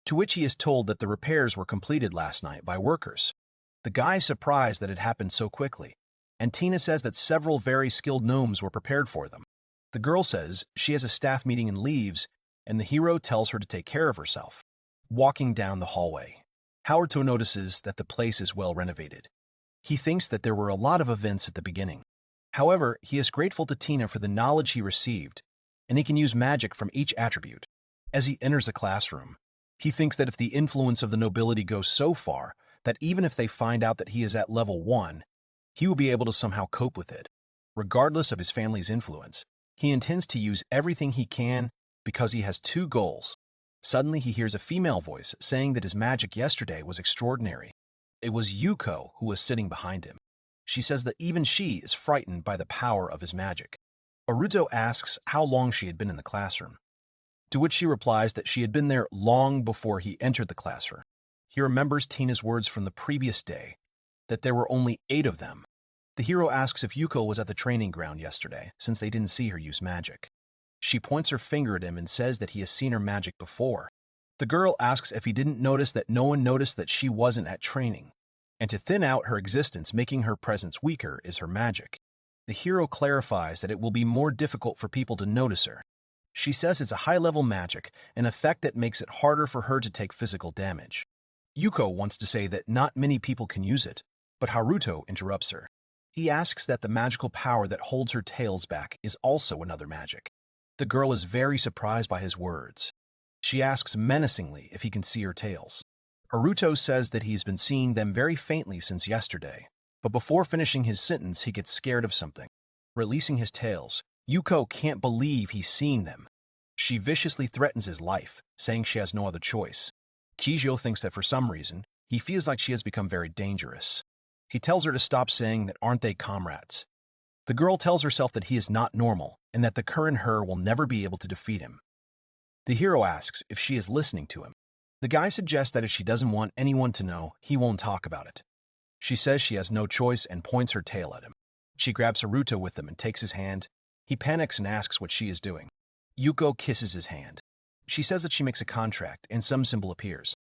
to which he is told that the repairs were completed last night by workers. The guy is surprised that it happened so quickly, and Tina says that several very skilled gnomes were prepared for them. The girl says she has a staff meeting and leaves, and the hero tells her to take care of herself. Walking down the hallway, Haruto notices that the place is well renovated. He thinks that there were a lot of events at the beginning. However, he is grateful to Tina for the knowledge he received, and he can use magic from each attribute. As he enters a classroom, he thinks that if the influence of the nobility goes so far that even if they find out that he is at level 1, he will be able to somehow cope with it. Regardless of his family's influence, he intends to use everything he can because he has 2 goals. Suddenly, he hears a female voice saying that his magic yesterday was extraordinary. It was Yuko who was sitting behind him. She says that even she is frightened by the power of his magic. Haruto asks how long she had been in the classroom, to which she replies that she had been there long before he entered the classroom. He remembers Tina's words from the previous day, that there were only 8 of them. The hero asks if Yuko was at the training ground yesterday, since they didn't see her use magic. She points her finger at him and says that he has seen her magic before. The girl asks if he didn't notice that no one noticed that she wasn't at training, and to thin out her existence, making her presence weaker, is her magic. The hero clarifies that it will be more difficult for people to notice her. She says it's a high-level magic, an effect that makes it harder for her to take physical damage. Yuko wants to say that not many people can use it, but Haruto interrupts her. He asks that the magical power that holds her tails back is also another magic. The girl is very surprised by his words. She asks menacingly if he can see her tails. Haruto says that he's been seeing them very faintly since yesterday, but before finishing his sentence, he gets scared of something. Releasing his tails, Yuko can't believe he's seeing them. She viciously threatens his life, saying she has no other choice. Kijo thinks that for some reason, he feels like she has become very dangerous. He tells her to stop saying that aren't they comrades. The girl tells herself that he is not normal and that the current her will never be able to defeat him. The hero asks if she is listening to him. The guy suggests that if she doesn't want anyone to know, he won't talk about it. She says she has no choice and points her tail at him. She grabs Haruto with them and takes his hand. He panics and asks what she is doing. Yuko kisses his hand. She says that she makes a contract and some symbol appears.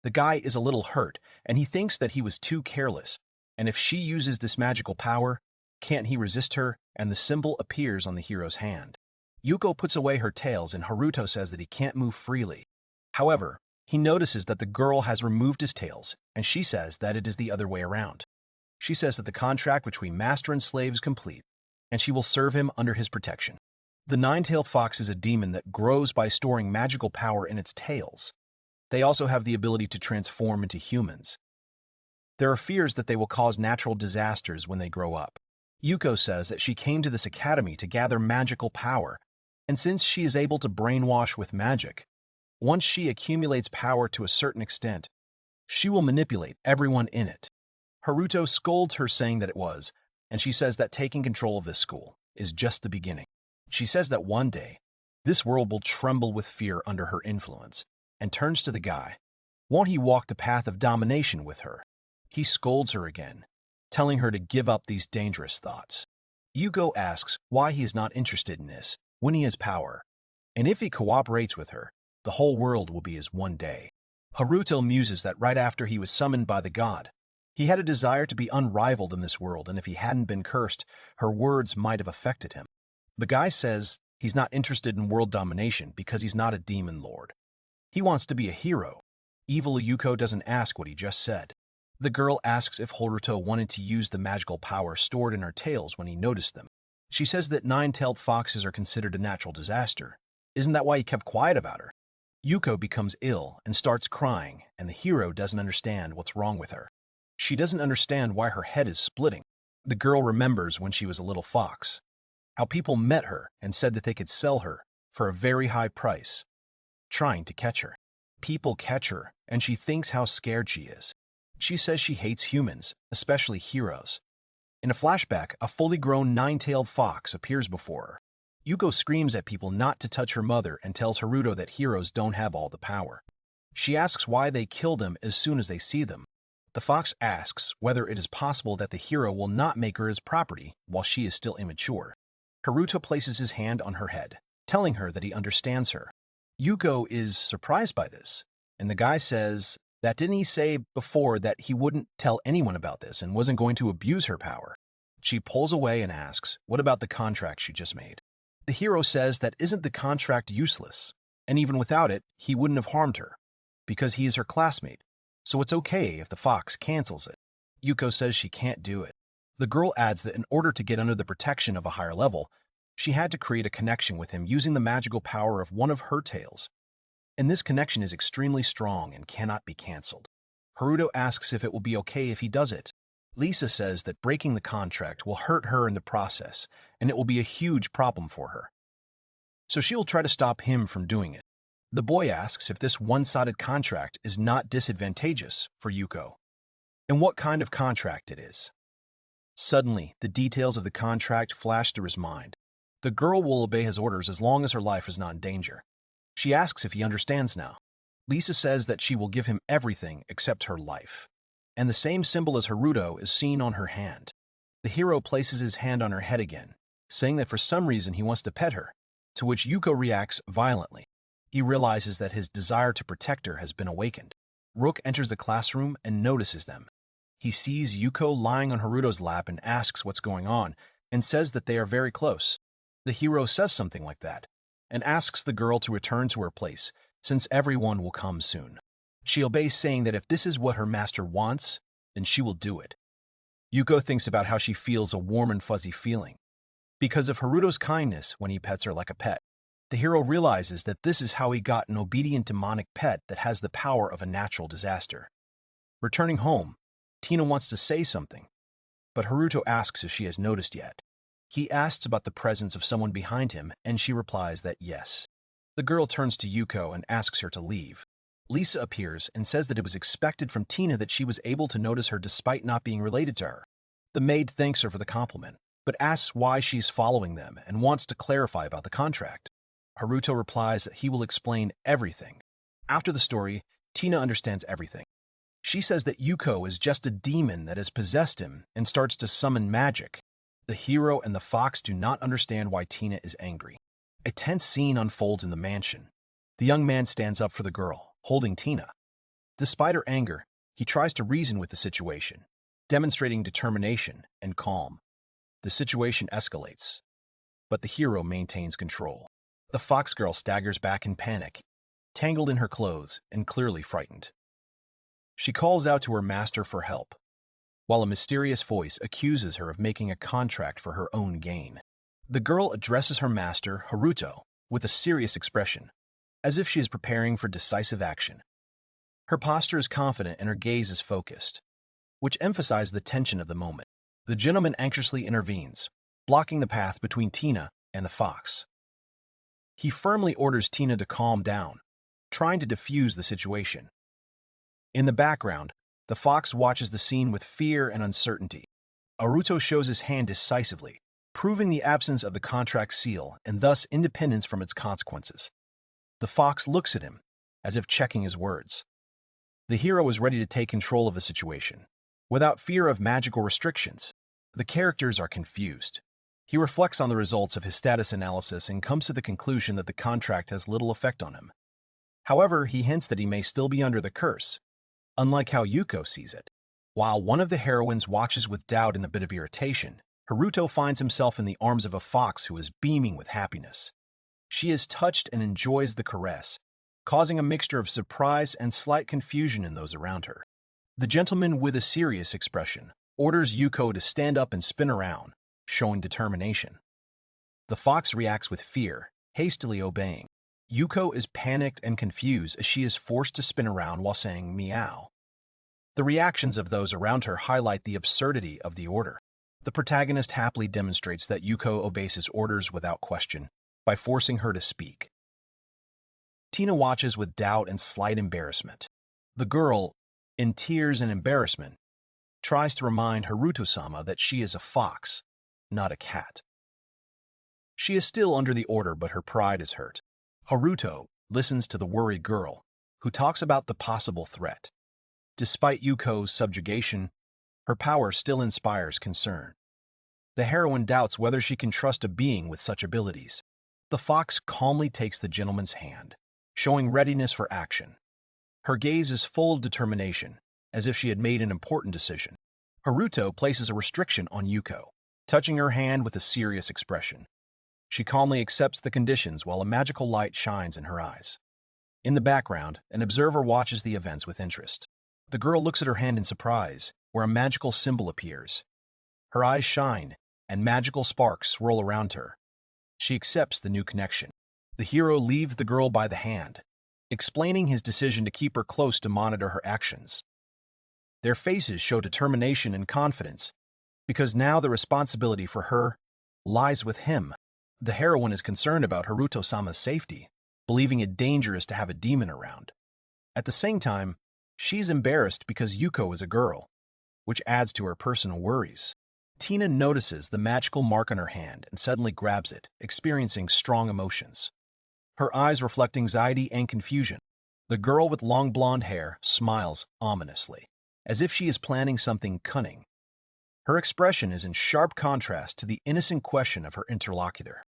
The guy is a little hurt and he thinks that he was too careless, and if she uses this magical power, can't he resist her, and the symbol appears on the hero's hand. Yuko puts away her tails and Haruto says that he can't move freely. However, he notices that the girl has removed his tails, and she says that it is the other way around. She says that the contract between master and slave is complete, and she will serve him under his protection. The nine-tailed fox is a demon that grows by storing magical power in its tails. They also have the ability to transform into humans. There are fears that they will cause natural disasters when they grow up. Yuko says that she came to this academy to gather magical power, and since she is able to brainwash with magic, once she accumulates power to a certain extent, she will manipulate everyone in it. Haruto scolds her saying that it was, and she says that taking control of this school is just the beginning. She says that one day, this world will tremble with fear under her influence, and turns to the guy. Won't he walk the path of domination with her? He scolds her again, telling her to give up these dangerous thoughts. Yuko asks why he is not interested in this when he has power, and if he cooperates with her, the whole world will be his one day. Haruto muses that right after he was summoned by the god, he had a desire to be unrivaled in this world, and if he hadn't been cursed, her words might have affected him. The guy says he's not interested in world domination because he's not a demon lord. He wants to be a hero. Evil Yuko doesn't ask what he just said. The girl asks if Haruto wanted to use the magical power stored in her tails when he noticed them. She says that nine-tailed foxes are considered a natural disaster. Isn't that why he kept quiet about her? Yuko becomes ill and starts crying, and the hero doesn't understand what's wrong with her. She doesn't understand why her head is splitting. The girl remembers when she was a little fox, how people met her and said that they could sell her for a very high price, trying to catch her. People catch her, and she thinks how scared she is. She says she hates humans, especially heroes. In a flashback, a fully grown nine-tailed fox appears before her. Yuko screams at people not to touch her mother and tells Haruto that heroes don't have all the power. She asks why they kill them as soon as they see them. The fox asks whether it is possible that the hero will not make her his property while she is still immature. Haruto places his hand on her head, telling her that he understands her. Yuko is surprised by this, and the guy says that didn't he say before that he wouldn't tell anyone about this and wasn't going to abuse her power? She pulls away and asks, what about the contract she just made? The hero says that isn't the contract useless, and even without it, he wouldn't have harmed her, because he is her classmate, so it's okay if the fox cancels it. Yuko says she can't do it. The girl adds that in order to get under the protection of a higher level, she had to create a connection with him using the magical power of one of her tails. And this connection is extremely strong and cannot be canceled. Haruto asks if it will be okay if he does it. Lisa says that breaking the contract will hurt her in the process, and it will be a huge problem for her. So she will try to stop him from doing it. The boy asks if this one-sided contract is not disadvantageous for Yuko, and what kind of contract it is. Suddenly, the details of the contract flash through his mind. The girl will obey his orders as long as her life is not in danger. She asks if he understands now. Lisa says that she will give him everything except her life. And the same symbol as Haruto is seen on her hand. The hero places his hand on her head again, saying that for some reason he wants to pet her, to which Yuko reacts violently. He realizes that his desire to protect her has been awakened. Rook enters the classroom and notices them. He sees Yuko lying on Haruto's lap and asks what's going on, and says that they are very close. The hero says something like that, and asks the girl to return to her place, since everyone will come soon. She obeys, saying that if this is what her master wants, then she will do it. Yuko thinks about how she feels a warm and fuzzy feeling, because of Haruto's kindness when he pets her like a pet. The hero realizes that this is how he got an obedient demonic pet that has the power of a natural disaster. Returning home, Tina wants to say something, but Haruto asks if she has noticed yet. He asks about the presence of someone behind him, and she replies that yes. The girl turns to Yuko and asks her to leave. Lisa appears and says that it was expected from Tina that she was able to notice her despite not being related to her. The maid thanks her for the compliment, but asks why she's following them and wants to clarify about the contract. Haruto replies that he will explain everything. After the story, Tina understands everything. She says that Yuko is just a demon that has possessed him and starts to summon magic. The hero and the fox do not understand why Tina is angry. A tense scene unfolds in the mansion. The young man stands up for the girl, holding Tina. Despite her anger, he tries to reason with the situation, demonstrating determination and calm. The situation escalates, but the hero maintains control. The fox girl staggers back in panic, tangled in her clothes and clearly frightened. She calls out to her master for help, while a mysterious voice accuses her of making a contract for her own gain. The girl addresses her master, Haruto, with a serious expression, as if she is preparing for decisive action. Her posture is confident and her gaze is focused, which emphasizes the tension of the moment. The gentleman anxiously intervenes, blocking the path between Tina and the fox. He firmly orders Tina to calm down, trying to defuse the situation. In the background, the fox watches the scene with fear and uncertainty. Haruto shows his hand decisively, proving the absence of the contract seal and thus independence from its consequences. The fox looks at him, as if checking his words. The hero is ready to take control of the situation, without fear of magical restrictions. The characters are confused. He reflects on the results of his status analysis and comes to the conclusion that the contract has little effect on him. However, he hints that he may still be under the curse, unlike how Yuko sees it. While one of the heroines watches with doubt and a bit of irritation, Haruto finds himself in the arms of a fox who is beaming with happiness. She is touched and enjoys the caress, causing a mixture of surprise and slight confusion in those around her. The gentleman, with a serious expression, orders Yuko to stand up and spin around, showing determination. The fox reacts with fear, hastily obeying. Yuko is panicked and confused as she is forced to spin around while saying meow. The reactions of those around her highlight the absurdity of the order. The protagonist happily demonstrates that Yuko obeys his orders without question by forcing her to speak. Tina watches with doubt and slight embarrassment. The girl, in tears and embarrassment, tries to remind Haruto-sama that she is a fox, not a cat. She is still under the order, but her pride is hurt. Haruto listens to the worried girl, who talks about the possible threat. Despite Yuko's subjugation, her power still inspires concern. The heroine doubts whether she can trust a being with such abilities. The fox calmly takes the gentleman's hand, showing readiness for action. Her gaze is full of determination, as if she had made an important decision. Haruto places a restriction on Yuko, touching her hand with a serious expression. She calmly accepts the conditions while a magical light shines in her eyes. In the background, an observer watches the events with interest. The girl looks at her hand in surprise, where a magical symbol appears. Her eyes shine, and magical sparks swirl around her. She accepts the new connection. The hero leaves the girl by the hand, explaining his decision to keep her close to monitor her actions. Their faces show determination and confidence, because now the responsibility for her lies with him. The heroine is concerned about Haruto-sama's safety, believing it dangerous to have a demon around. At the same time, she's embarrassed because Yuko is a girl, which adds to her personal worries. Tina notices the magical mark on her hand and suddenly grabs it, experiencing strong emotions. Her eyes reflect anxiety and confusion. The girl with long blonde hair smiles ominously, as if she is planning something cunning. Her expression is in sharp contrast to the innocent question of her interlocutor.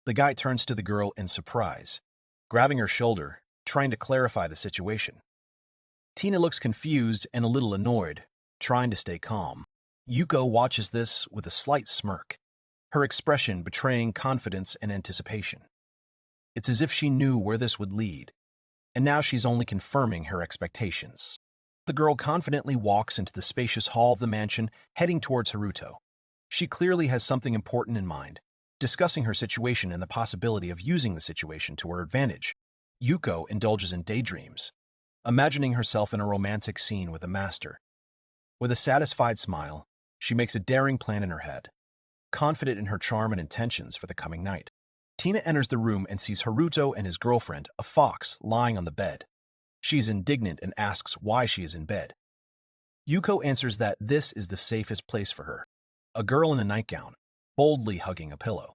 The guy turns to the girl in surprise, grabbing her shoulder, trying to clarify the situation. Tina looks confused and a little annoyed, trying to stay calm. Yuko watches this with a slight smirk, her expression betraying confidence and anticipation. It's as if she knew where this would lead, and now she's only confirming her expectations. The girl confidently walks into the spacious hall of the mansion, heading towards Haruto. She clearly has something important in mind, discussing her situation and the possibility of using the situation to her advantage. Yuko indulges in daydreams, imagining herself in a romantic scene with a master. With a satisfied smile, she makes a daring plan in her head, confident in her charm and intentions for the coming night. Tina enters the room and sees Haruto and his girlfriend, a fox, lying on the bed. She's indignant and asks why she is in bed. Yuko answers that this is the safest place for her. A girl in a nightgown, boldly hugging a pillow.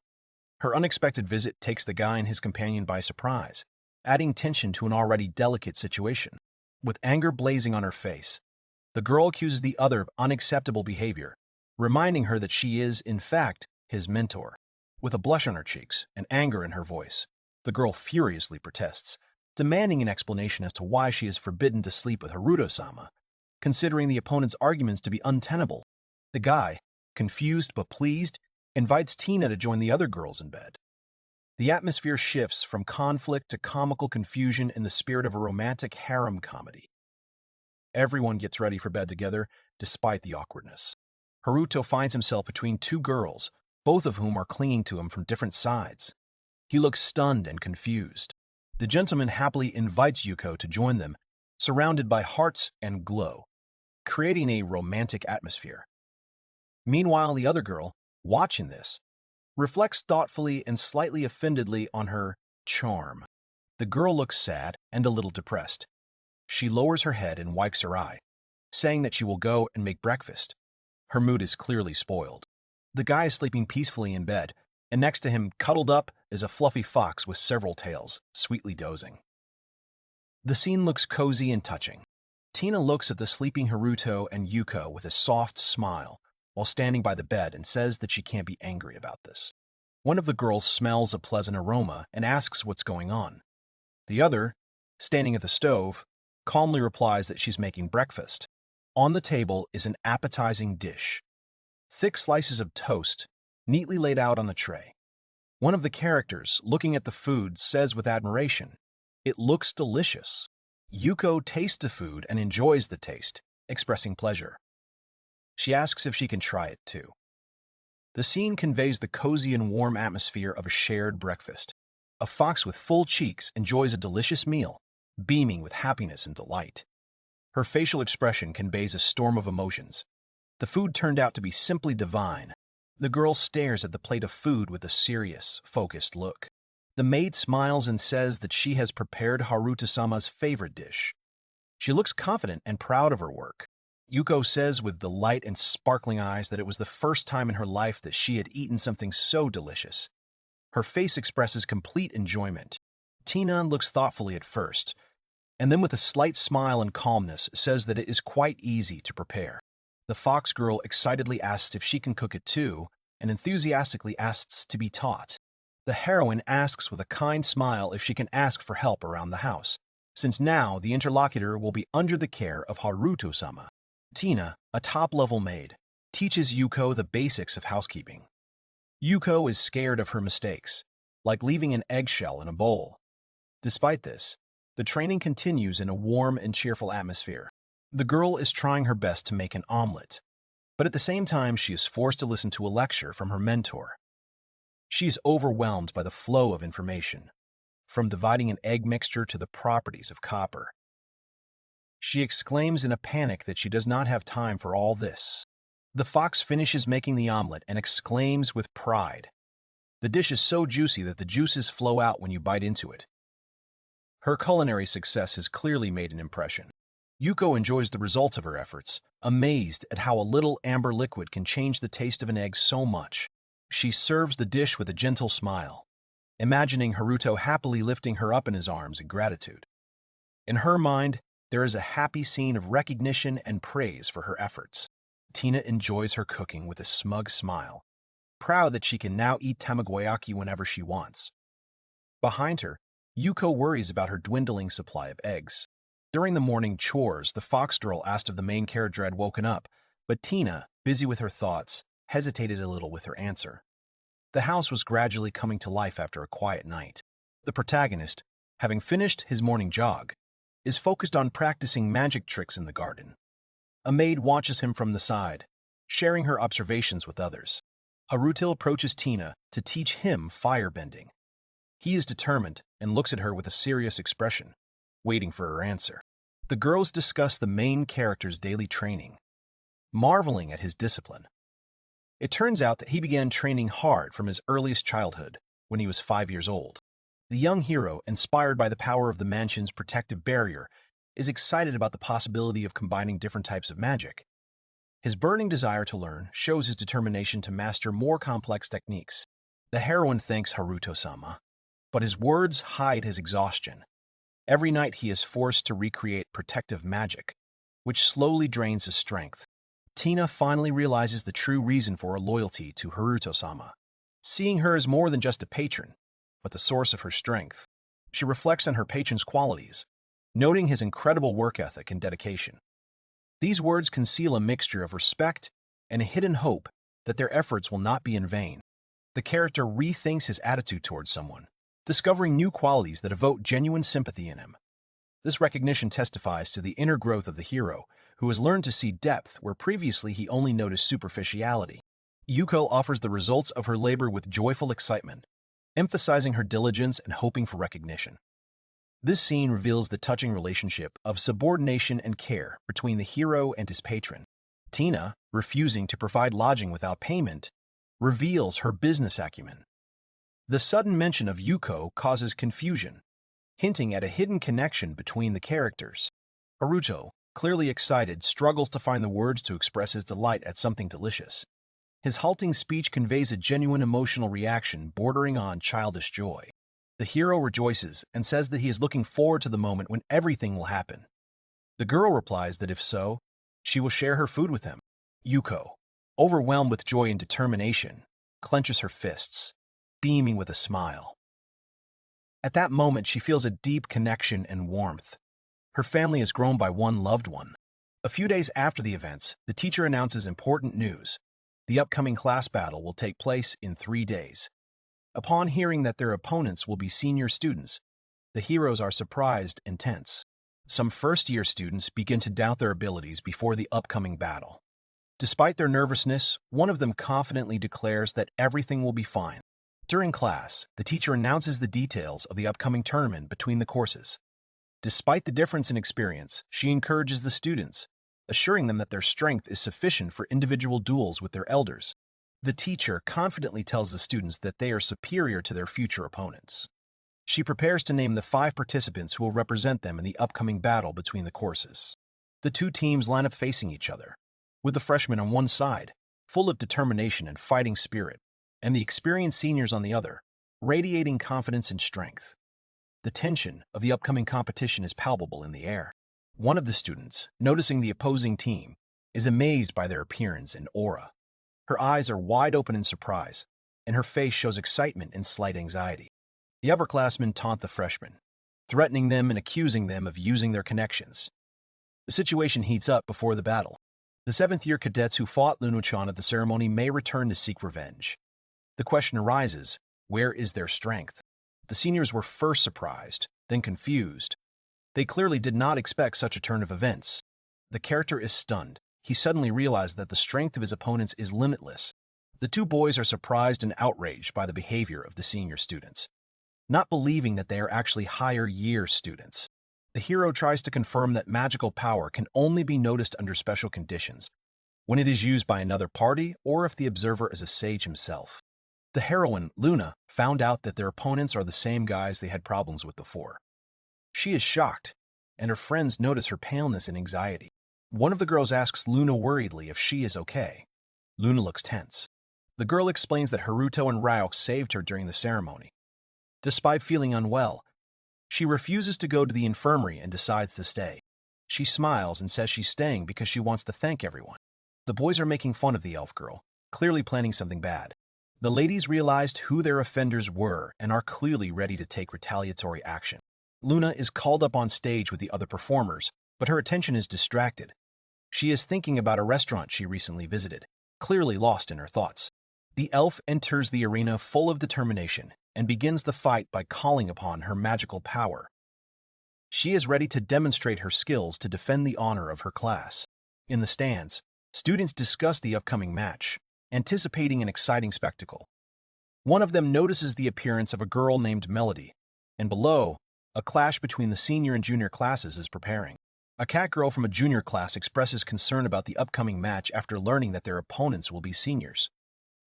Her unexpected visit takes the guy and his companion by surprise, adding tension to an already delicate situation. With anger blazing on her face, the girl accuses the other of unacceptable behavior, reminding her that she is, in fact, his mentor. With a blush on her cheeks and anger in her voice, the girl furiously protests, demanding an explanation as to why she is forbidden to sleep with Haruto-sama, considering the opponent's arguments to be untenable. The guy, confused but pleased, invites Tina to join the other girls in bed. The atmosphere shifts from conflict to comical confusion in the spirit of a romantic harem comedy. Everyone gets ready for bed together, despite the awkwardness. Haruto finds himself between two girls, both of whom are clinging to him from different sides. He looks stunned and confused. The gentleman happily invites Yuko to join them, surrounded by hearts and glow, creating a romantic atmosphere. Meanwhile, the other girl, watching this, reflects thoughtfully and slightly offendedly on her charm. The girl looks sad and a little depressed. She lowers her head and wipes her eye, saying that she will go and make breakfast. Her mood is clearly spoiled. The guy is sleeping peacefully in bed, and next to him, cuddled up, is a fluffy fox with several tails, sweetly dozing. The scene looks cozy and touching. Tina looks at the sleeping Haruto and Yuko with a soft smile while standing by the bed and says that she can't be angry about this. One of the girls smells a pleasant aroma and asks what's going on. The other, standing at the stove, calmly replies that she's making breakfast. On the table is an appetizing dish. Thick slices of toast, neatly laid out on the tray. One of the characters, looking at the food, says with admiration, "It looks delicious." Yuko tastes the food and enjoys the taste, expressing pleasure. She asks if she can try it too. The scene conveys the cozy and warm atmosphere of a shared breakfast. A fox with full cheeks enjoys a delicious meal, beaming with happiness and delight. Her facial expression conveys a storm of emotions. The food turned out to be simply divine. The girl stares at the plate of food with a serious, focused look. The maid smiles and says that she has prepared Haruto-sama's favorite dish. She looks confident and proud of her work. Yuko says with delight and sparkling eyes that it was the first time in her life that she had eaten something so delicious. Her face expresses complete enjoyment. Tina looks thoughtfully at first, and then with a slight smile and calmness says that it is quite easy to prepare. The fox girl excitedly asks if she can cook it too, and enthusiastically asks to be taught. The heroine asks with a kind smile if she can ask for help around the house, since now the interlocutor will be under the care of Haruto-sama. Tina, a top-level maid, teaches Yuko the basics of housekeeping. Yuko is scared of her mistakes, like leaving an eggshell in a bowl. Despite this, the training continues in a warm and cheerful atmosphere. The girl is trying her best to make an omelet, but at the same time she is forced to listen to a lecture from her mentor. She is overwhelmed by the flow of information, from dividing an egg mixture to the properties of copper. She exclaims in a panic that she does not have time for all this. The fox finishes making the omelet and exclaims with pride. The dish is so juicy that the juices flow out when you bite into it. Her culinary success has clearly made an impression. Yuko enjoys the results of her efforts, amazed at how a little amber liquid can change the taste of an egg so much. She serves the dish with a gentle smile, imagining Haruto happily lifting her up in his arms in gratitude. In her mind, there is a happy scene of recognition and praise for her efforts. Tina enjoys her cooking with a smug smile, proud that she can now eat tamagoyaki whenever she wants. Behind her, Yuko worries about her dwindling supply of eggs. During the morning chores, the fox girl asked if the main character had woken up, but Tina, busy with her thoughts, hesitated a little with her answer. The house was gradually coming to life after a quiet night. The protagonist, having finished his morning jog, is focused on practicing magic tricks in the garden. A maid watches him from the side, sharing her observations with others. Haruto approaches Tina to teach him firebending. He is determined and looks at her with a serious expression, waiting for her answer. The girls discuss the main character's daily training, marveling at his discipline. It turns out that he began training hard from his earliest childhood, when he was 5 years old. The young hero, inspired by the power of the mansion's protective barrier, is excited about the possibility of combining different types of magic. His burning desire to learn shows his determination to master more complex techniques. The heroine thanks Haruto-sama, but his words hide his exhaustion. Every night he is forced to recreate protective magic, which slowly drains his strength. Tina finally realizes the true reason for her loyalty to Haruto-sama, seeing her as more than just a patron, but the source of her strength. She reflects on her patron's qualities, noting his incredible work ethic and dedication. These words conceal a mixture of respect and a hidden hope that their efforts will not be in vain. The character rethinks his attitude towards someone, discovering new qualities that evoke genuine sympathy in him. This recognition testifies to the inner growth of the hero, who has learned to see depth where previously he only noticed superficiality. Yuko offers the results of her labor with joyful excitement, emphasizing her diligence and hoping for recognition. This scene reveals the touching relationship of subordination and care between the hero and his patron. Tina, refusing to provide lodging without payment, reveals her business acumen. The sudden mention of Yuko causes confusion, hinting at a hidden connection between the characters. Haruto, clearly excited, struggles to find the words to express his delight at something delicious. His halting speech conveys a genuine emotional reaction bordering on childish joy. The hero rejoices and says that he is looking forward to the moment when everything will happen. The girl replies that if so, she will share her food with him. Yuko, overwhelmed with joy and determination, clenches her fists, beaming with a smile. At that moment, she feels a deep connection and warmth. Her family has grown by one loved one. A few days after the events, the teacher announces important news. The upcoming class battle will take place in 3 days. Upon hearing that their opponents will be senior students, the heroes are surprised and tense. Some first-year students begin to doubt their abilities before the upcoming battle. Despite their nervousness, one of them confidently declares that everything will be fine. During class, the teacher announces the details of the upcoming tournament between the courses. Despite the difference in experience, she encourages the students, assuring them that their strength is sufficient for individual duels with their elders. The teacher confidently tells the students that they are superior to their future opponents. She prepares to name the 5 participants who will represent them in the upcoming battle between the courses. The 2 teams line up facing each other, with the freshmen on one side, full of determination and fighting spirit, and the experienced seniors on the other, radiating confidence and strength. The tension of the upcoming competition is palpable in the air. One of the students, noticing the opposing team, is amazed by their appearance and aura. Her eyes are wide open in surprise, and her face shows excitement and slight anxiety. The upperclassmen taunt the freshmen, threatening them and accusing them of using their connections. The situation heats up before the battle. The 7th-year cadets who fought Lunu-chan at the ceremony may return to seek revenge. The question arises, where is their strength? The seniors were first surprised, then confused. They clearly did not expect such a turn of events. The character is stunned. He suddenly realized that the strength of his opponents is limitless. The 2 boys are surprised and outraged by the behavior of the senior students, not believing that they are actually higher-year students. The hero tries to confirm that magical power can only be noticed under special conditions, when it is used by another party or if the observer is a sage himself. The heroine, Luna, found out that their opponents are the same guys they had problems with before. She is shocked, and her friends notice her paleness and anxiety. One of the girls asks Luna worriedly if she is okay. Luna looks tense. The girl explains that Haruto and Ryuk saved her during the ceremony. Despite feeling unwell, she refuses to go to the infirmary and decides to stay. She smiles and says she's staying because she wants to thank everyone. The boys are making fun of the elf girl, clearly planning something bad. The ladies realized who their offenders were and are clearly ready to take retaliatory action. Luna is called up on stage with the other performers, but her attention is distracted. She is thinking about a restaurant she recently visited, clearly lost in her thoughts. The elf enters the arena full of determination and begins the fight by calling upon her magical power. She is ready to demonstrate her skills to defend the honor of her class. In the stands, students discuss the upcoming match, anticipating an exciting spectacle. One of them notices the appearance of a girl named Melody, and below, a clash between the senior and junior classes is preparing. A cat girl from a junior class expresses concern about the upcoming match after learning that their opponents will be seniors.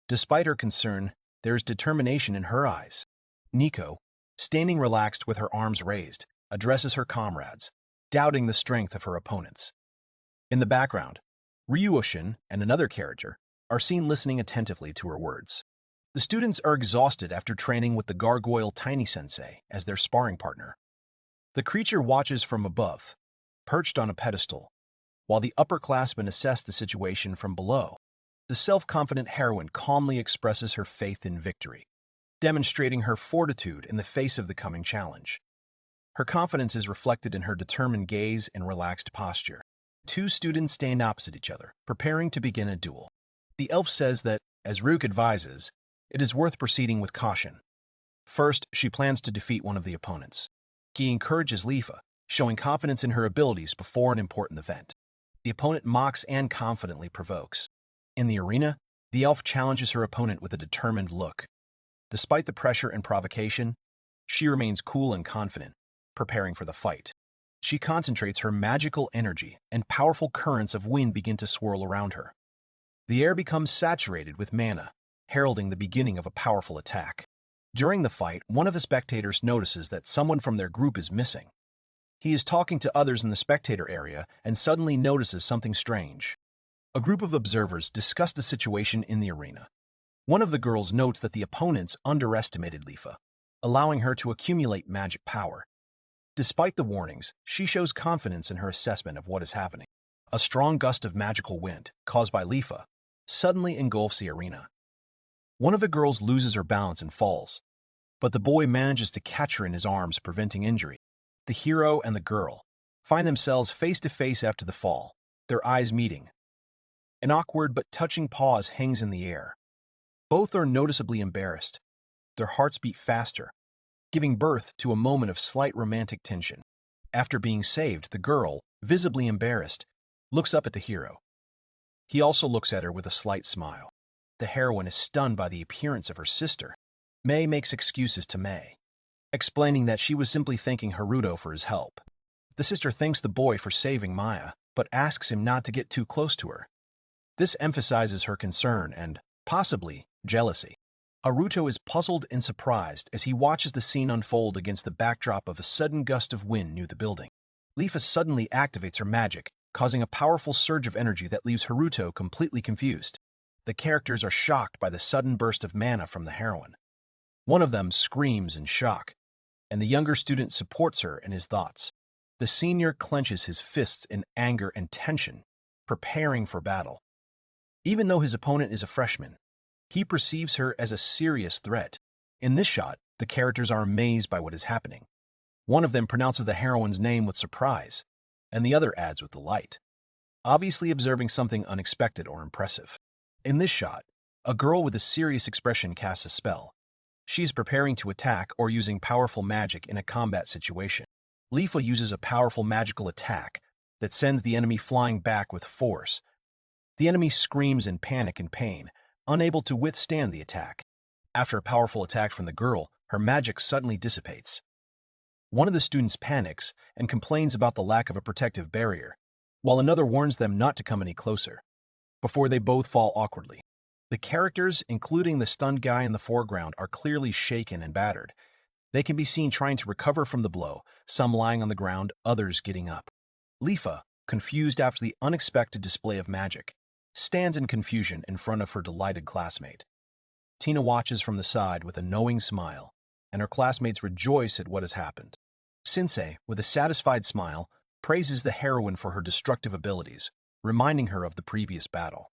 Despite her concern, there is determination in her eyes. Nico, standing relaxed with her arms raised, addresses her comrades, doubting the strength of her opponents. In the background, Ryuoshin and another character are seen listening attentively to her words. The students are exhausted after training with the gargoyle Tiny Sensei as their sparring partner. The creature watches from above, perched on a pedestal, while the upperclassmen assess the situation from below. The self-confident heroine calmly expresses her faith in victory, demonstrating her fortitude in the face of the coming challenge. Her confidence is reflected in her determined gaze and relaxed posture. Two students stand opposite each other, preparing to begin a duel. The elf says that, as Rook advises, it is worth proceeding with caution. First, she plans to defeat one of the opponents. He encourages Lifa, showing confidence in her abilities before an important event. The opponent mocks and confidently provokes. In the arena, the elf challenges her opponent with a determined look. Despite the pressure and provocation, she remains cool and confident, preparing for the fight. She concentrates her magical energy, and powerful currents of wind begin to swirl around her. The air becomes saturated with mana, heralding the beginning of a powerful attack. During the fight, one of the spectators notices that someone from their group is missing. He is talking to others in the spectator area and suddenly notices something strange. A group of observers discuss the situation in the arena. One of the girls notes that the opponents underestimated Lifa, allowing her to accumulate magic power. Despite the warnings, she shows confidence in her assessment of what is happening. A strong gust of magical wind, caused by Lifa, suddenly engulfs the arena. One of the girls loses her balance and falls, but the boy manages to catch her in his arms, preventing injury. The hero and the girl find themselves face to face after the fall, their eyes meeting. An awkward but touching pause hangs in the air. Both are noticeably embarrassed. Their hearts beat faster, giving birth to a moment of slight romantic tension. After being saved, the girl, visibly embarrassed, looks up at the hero. He also looks at her with a slight smile. The heroine is stunned by the appearance of her sister. Mei makes excuses to Mei, explaining that she was simply thanking Haruto for his help. The sister thanks the boy for saving Maya, but asks him not to get too close to her. This emphasizes her concern and, possibly, jealousy. Haruto is puzzled and surprised as he watches the scene unfold against the backdrop of a sudden gust of wind near the building. Lifa suddenly activates her magic, causing a powerful surge of energy that leaves Haruto completely confused. The characters are shocked by the sudden burst of mana from the heroine. One of them screams in shock, and the younger student supports her in his thoughts. The senior clenches his fists in anger and tension, preparing for battle. Even though his opponent is a freshman, he perceives her as a serious threat. In this shot, the characters are amazed by what is happening. One of them pronounces the heroine's name with surprise, and the other adds with delight, obviously observing something unexpected or impressive. In this shot, a girl with a serious expression casts a spell. She is preparing to attack or using powerful magic in a combat situation. Lifa uses a powerful magical attack that sends the enemy flying back with force. The enemy screams in panic and pain, unable to withstand the attack. After a powerful attack from the girl, her magic suddenly dissipates. One of the students panics and complains about the lack of a protective barrier, while another warns them not to come any closer, before they both fall awkwardly. The characters, including the stunned guy in the foreground, are clearly shaken and battered. They can be seen trying to recover from the blow, some lying on the ground, others getting up. Lifa, confused after the unexpected display of magic, stands in confusion in front of her delighted classmate. Tina watches from the side with a knowing smile, and her classmates rejoice at what has happened. Sensei, with a satisfied smile, praises the heroine for her destructive abilities, reminding her of the previous battle.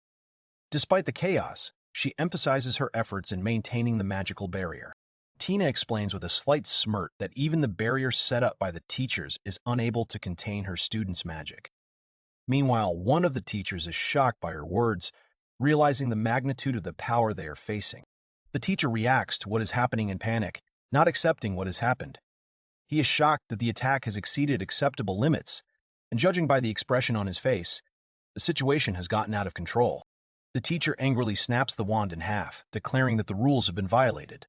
Despite the chaos, she emphasizes her efforts in maintaining the magical barrier. Tina explains with a slight smirk that even the barrier set up by the teachers is unable to contain her students' magic. Meanwhile, one of the teachers is shocked by her words, realizing the magnitude of the power they are facing. The teacher reacts to what is happening in panic, not accepting what has happened. He is shocked that the attack has exceeded acceptable limits, and judging by the expression on his face, the situation has gotten out of control. The teacher angrily snaps the wand in half, declaring that the rules have been violated.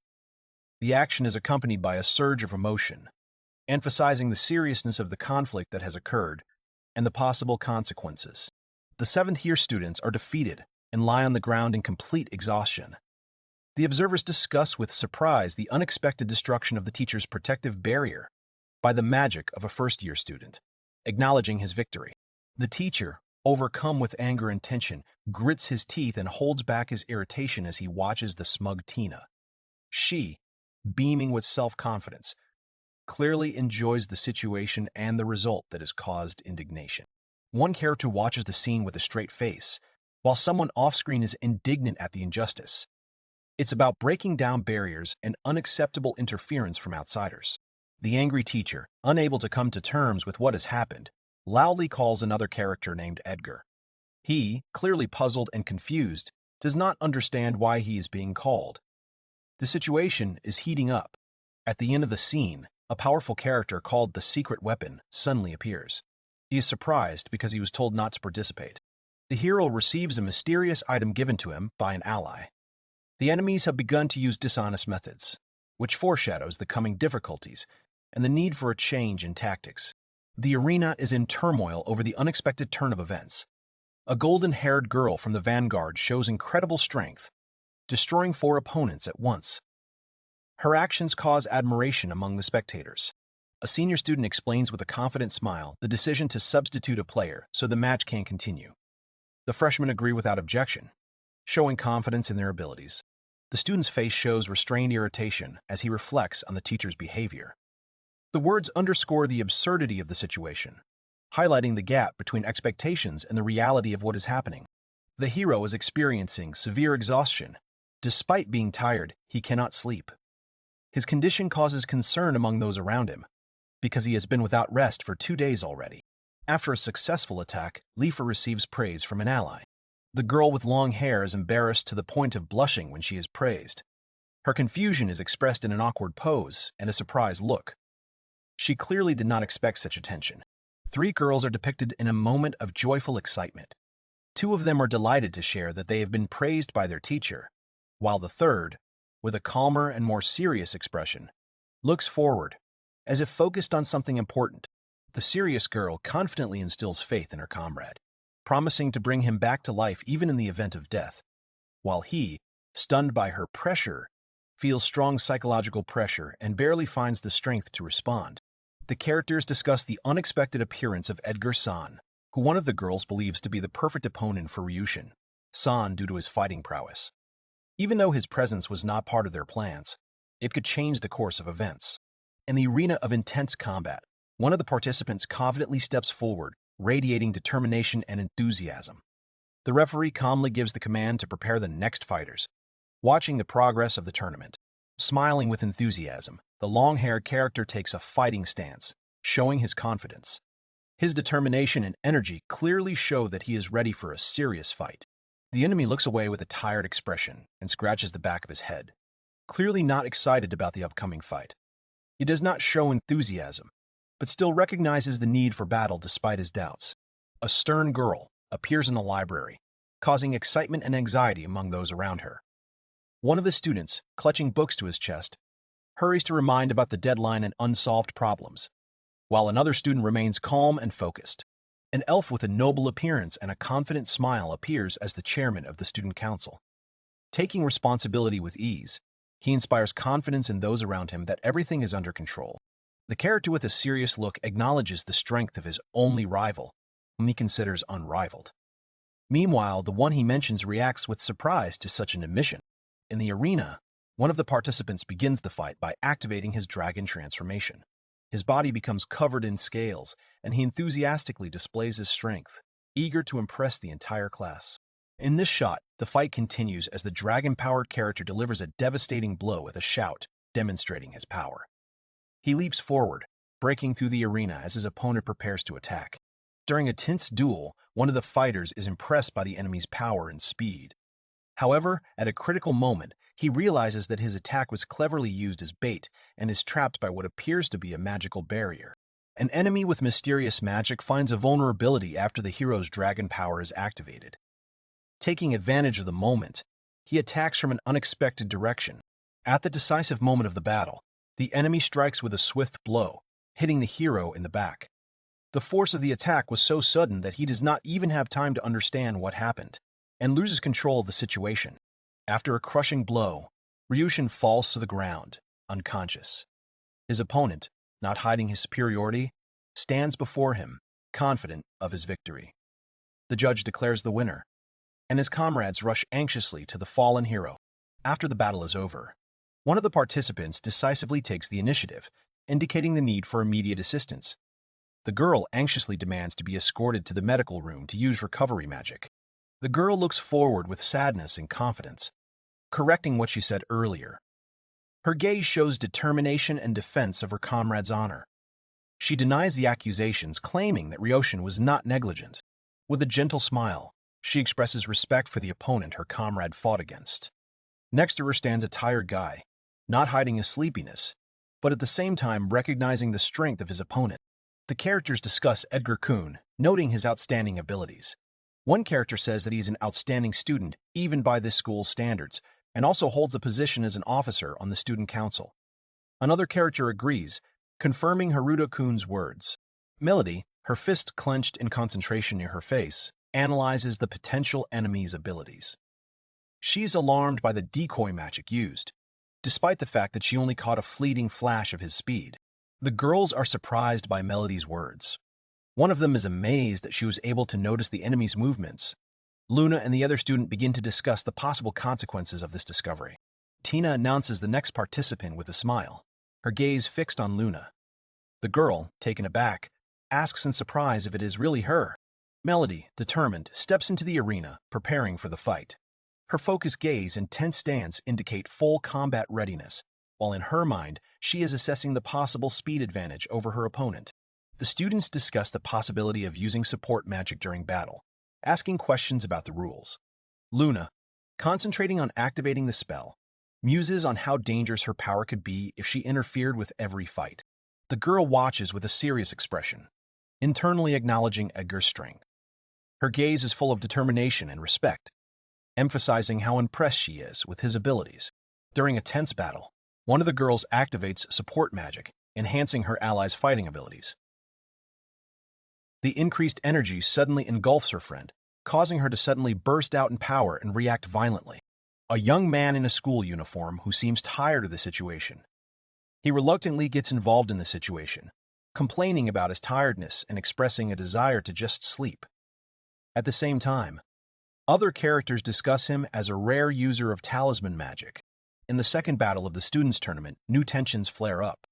The action is accompanied by a surge of emotion, emphasizing the seriousness of the conflict that has occurred and the possible consequences. The seventh-year students are defeated and lie on the ground in complete exhaustion. The observers discuss with surprise the unexpected destruction of the teacher's protective barrier by the magic of a first-year student, acknowledging his victory. The teacher, overcome with anger and tension, grits his teeth and holds back his irritation as he watches the smug Tina. She, beaming with self-confidence, clearly enjoys the situation and the result that has caused indignation. One character watches the scene with a straight face, while someone off-screen is indignant at the injustice. It's about breaking down barriers and unacceptable interference from outsiders. The angry teacher, unable to come to terms with what has happened, loudly calls another character named Edgar. He, clearly puzzled and confused, does not understand why he is being called. The situation is heating up. At the end of the scene, a powerful character called the Secret Weapon suddenly appears. He is surprised because he was told not to participate. The hero receives a mysterious item given to him by an ally. The enemies have begun to use dishonest methods, which foreshadows the coming difficulties and the need for a change in tactics. The arena is in turmoil over the unexpected turn of events. A golden-haired girl from the vanguard shows incredible strength, destroying 4 opponents at once. Her actions cause admiration among the spectators. A senior student explains with a confident smile the decision to substitute a player so the match can continue. The freshmen agree without objection, showing confidence in their abilities. The student's face shows restrained irritation as he reflects on the teacher's behavior. The words underscore the absurdity of the situation, highlighting the gap between expectations and the reality of what is happening. The hero is experiencing severe exhaustion. Despite being tired, he cannot sleep. His condition causes concern among those around him, because he has been without rest for 2 days already. After a successful attack, Leifa receives praise from an ally. The girl with long hair is embarrassed to the point of blushing when she is praised. Her confusion is expressed in an awkward pose and a surprised look. She clearly did not expect such attention. 3 girls are depicted in a moment of joyful excitement. 2 of them are delighted to share that they have been praised by their teacher, while the third, with a calmer and more serious expression, looks forward, as if focused on something important. The serious girl confidently instills faith in her comrade, promising to bring him back to life even in the event of death, while he, stunned by her pressure, feels strong psychological pressure and barely finds the strength to respond. The characters discuss the unexpected appearance of Edgar-san, who one of the girls believes to be the perfect opponent for Ryushin-san due to his fighting prowess. Even though his presence was not part of their plans, it could change the course of events. In the arena of intense combat, one of the participants confidently steps forward, radiating determination and enthusiasm. The referee calmly gives the command to prepare the next fighters, watching the progress of the tournament. Smiling with enthusiasm, the long-haired character takes a fighting stance, showing his confidence. His determination and energy clearly show that he is ready for a serious fight. The enemy looks away with a tired expression and scratches the back of his head, clearly not excited about the upcoming fight. He does not show enthusiasm, but still recognizes the need for battle despite his doubts. A stern girl appears in the library, causing excitement and anxiety among those around her. One of the students, clutching books to his chest, hurries to remind about the deadline and unsolved problems, while another student remains calm and focused. An elf with a noble appearance and a confident smile appears as the chairman of the student council. Taking responsibility with ease, he inspires confidence in those around him that everything is under control. The character with a serious look acknowledges the strength of his only rival, whom he considers unrivaled. Meanwhile, the one he mentions reacts with surprise to such an admission. In the arena, one of the participants begins the fight by activating his dragon transformation. His body becomes covered in scales, and he enthusiastically displays his strength, eager to impress the entire class. In this shot, the fight continues as the dragon-powered character delivers a devastating blow with a shout, demonstrating his power. He leaps forward, breaking through the arena as his opponent prepares to attack. During a tense duel, one of the fighters is impressed by the enemy's power and speed. However, at a critical moment, he realizes that his attack was cleverly used as bait and is trapped by what appears to be a magical barrier. An enemy with mysterious magic finds a vulnerability after the hero's dragon power is activated. Taking advantage of the moment, he attacks from an unexpected direction. At the decisive moment of the battle, the enemy strikes with a swift blow, hitting the hero in the back. The force of the attack was so sudden that he does not even have time to understand what happened, and loses control of the situation. After a crushing blow, Ryushin falls to the ground, unconscious. His opponent, not hiding his superiority, stands before him, confident of his victory. The judge declares the winner, and his comrades rush anxiously to the fallen hero. After the battle is over, one of the participants decisively takes the initiative, indicating the need for immediate assistance. The girl anxiously demands to be escorted to the medical room to use recovery magic. The girl looks forward with sadness and confidence, correcting what she said earlier. Her gaze shows determination and defense of her comrade's honor. She denies the accusations, claiming that Ryoshin was not negligent. With a gentle smile, she expresses respect for the opponent her comrade fought against. Next to her stands a tired guy, not hiding his sleepiness, but at the same time recognizing the strength of his opponent. The characters discuss Edgar Kuhn, noting his outstanding abilities. One character says that he is an outstanding student, even by this school's standards, and also holds a position as an officer on the student council. Another character agrees, confirming Haruto Kuhn's words. Melody, her fist clenched in concentration near her face, analyzes the potential enemy's abilities. She is alarmed by the decoy magic used, despite the fact that she only caught a fleeting flash of his speed. The girls are surprised by Melody's words. One of them is amazed that she was able to notice the enemy's movements. Luna and the other student begin to discuss the possible consequences of this discovery. Tina announces the next participant with a smile, her gaze fixed on Luna. The girl, taken aback, asks in surprise if it is really her. Melody, determined, steps into the arena, preparing for the fight. Her focused gaze and tense stance indicate full combat readiness, while in her mind, she is assessing the possible speed advantage over her opponent. The students discuss the possibility of using support magic during battle, asking questions about the rules. Luna, concentrating on activating the spell, muses on how dangerous her power could be if she interfered with every fight. The girl watches with a serious expression, internally acknowledging Edgar's strength. Her gaze is full of determination and respect, emphasizing how impressed she is with his abilities. During a tense battle, one of the girls activates support magic, enhancing her ally's fighting abilities. The increased energy suddenly engulfs her friend, causing her to suddenly burst out in power and react violently. A young man in a school uniform who seems tired of the situation. He reluctantly gets involved in the situation, complaining about his tiredness and expressing a desire to just sleep. At the same time, other characters discuss him as a rare user of talisman magic. In the second battle of the students' tournament, new tensions flare up.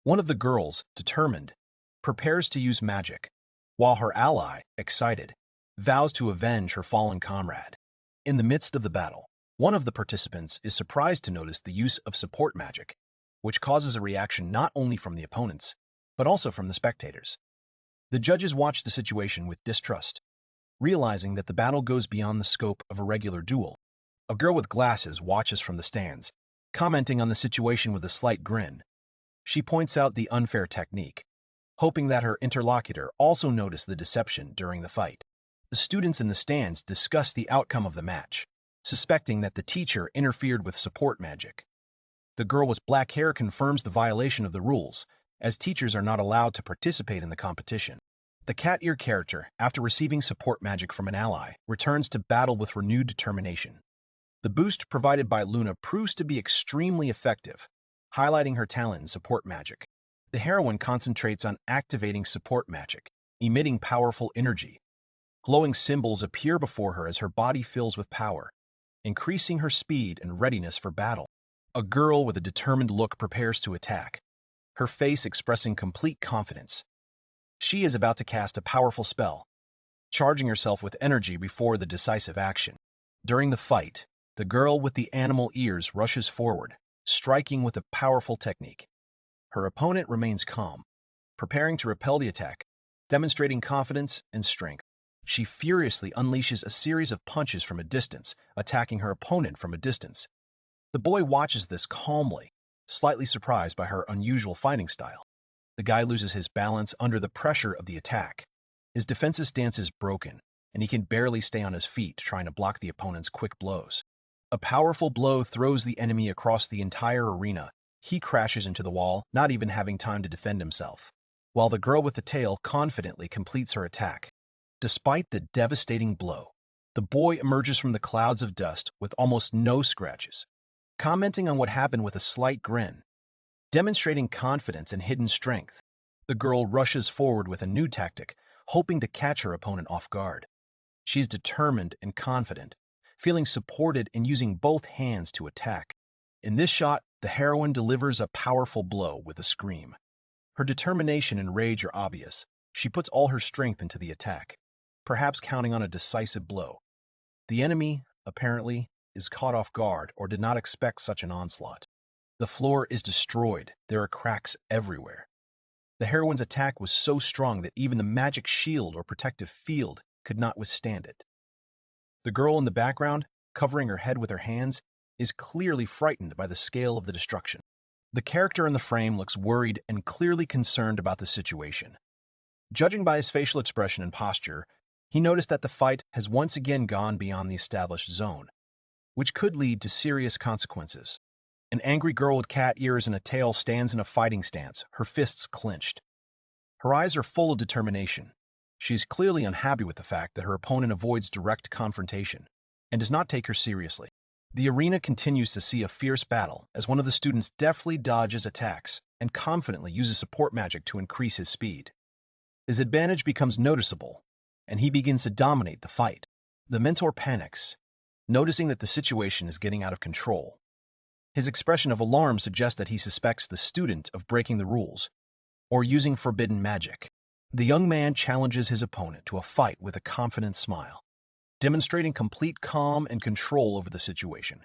One of the girls, determined, prepares to use magic, while her ally, excited, vows to avenge her fallen comrade. In the midst of the battle, one of the participants is surprised to notice the use of support magic, which causes a reaction not only from the opponents, but also from the spectators. The judges watch the situation with distrust, realizing that the battle goes beyond the scope of a regular duel. A girl with glasses watches from the stands, commenting on the situation with a slight grin. She points out the unfair technique, hoping that her interlocutor also noticed the deception during the fight. The students in the stands discuss the outcome of the match, suspecting that the teacher interfered with support magic. The girl with black hair confirms the violation of the rules, as teachers are not allowed to participate in the competition. The cat ear character, after receiving support magic from an ally, returns to battle with renewed determination. The boost provided by Luna proves to be extremely effective, highlighting her talent in support magic. The heroine concentrates on activating support magic, emitting powerful energy. Glowing symbols appear before her as her body fills with power, increasing her speed and readiness for battle. A girl with a determined look prepares to attack, her face expressing complete confidence. She is about to cast a powerful spell, charging herself with energy before the decisive action. During the fight, the girl with the animal ears rushes forward, striking with a powerful technique. Her opponent remains calm, preparing to repel the attack, demonstrating confidence and strength. She furiously unleashes a series of punches from a distance, attacking her opponent from a distance. The boy watches this calmly, slightly surprised by her unusual fighting style. The guy loses his balance under the pressure of the attack. His defensive stance is broken, and he can barely stay on his feet trying to block the opponent's quick blows. A powerful blow throws the enemy across the entire arena. He crashes into the wall, not even having time to defend himself, while the girl with the tail confidently completes her attack. Despite the devastating blow, the boy emerges from the clouds of dust with almost no scratches. commenting on what happened with a slight grin. Demonstrating confidence and hidden strength, the girl rushes forward with a new tactic, hoping to catch her opponent off guard. She's determined and confident, feeling supported and using both hands to attack. In this shot, the heroine delivers a powerful blow with a scream. Her determination and rage are obvious. She puts all her strength into the attack, perhaps counting on a decisive blow. The enemy, apparently, is caught off guard or did not expect such an onslaught. The floor is destroyed. There are cracks everywhere. The heroine's attack was so strong that even the magic shield or protective field could not withstand it. The girl in the background, covering her head with her hands, is clearly frightened by the scale of the destruction. The character in the frame looks worried and clearly concerned about the situation. Judging by his facial expression and posture, he noticed that the fight has once again gone beyond the established zone, which could lead to serious consequences. An angry girl with cat ears and a tail stands in a fighting stance, her fists clenched. Her eyes are full of determination. She is clearly unhappy with the fact that her opponent avoids direct confrontation and does not take her seriously. The arena continues to see a fierce battle as one of the students deftly dodges attacks and confidently uses support magic to increase his speed. His advantage becomes noticeable, and he begins to dominate the fight. The mentor panics, noticing that the situation is getting out of control. His expression of alarm suggests that he suspects the student of breaking the rules or using forbidden magic. The young man challenges his opponent to a fight with a confident smile, demonstrating complete calm and control over the situation.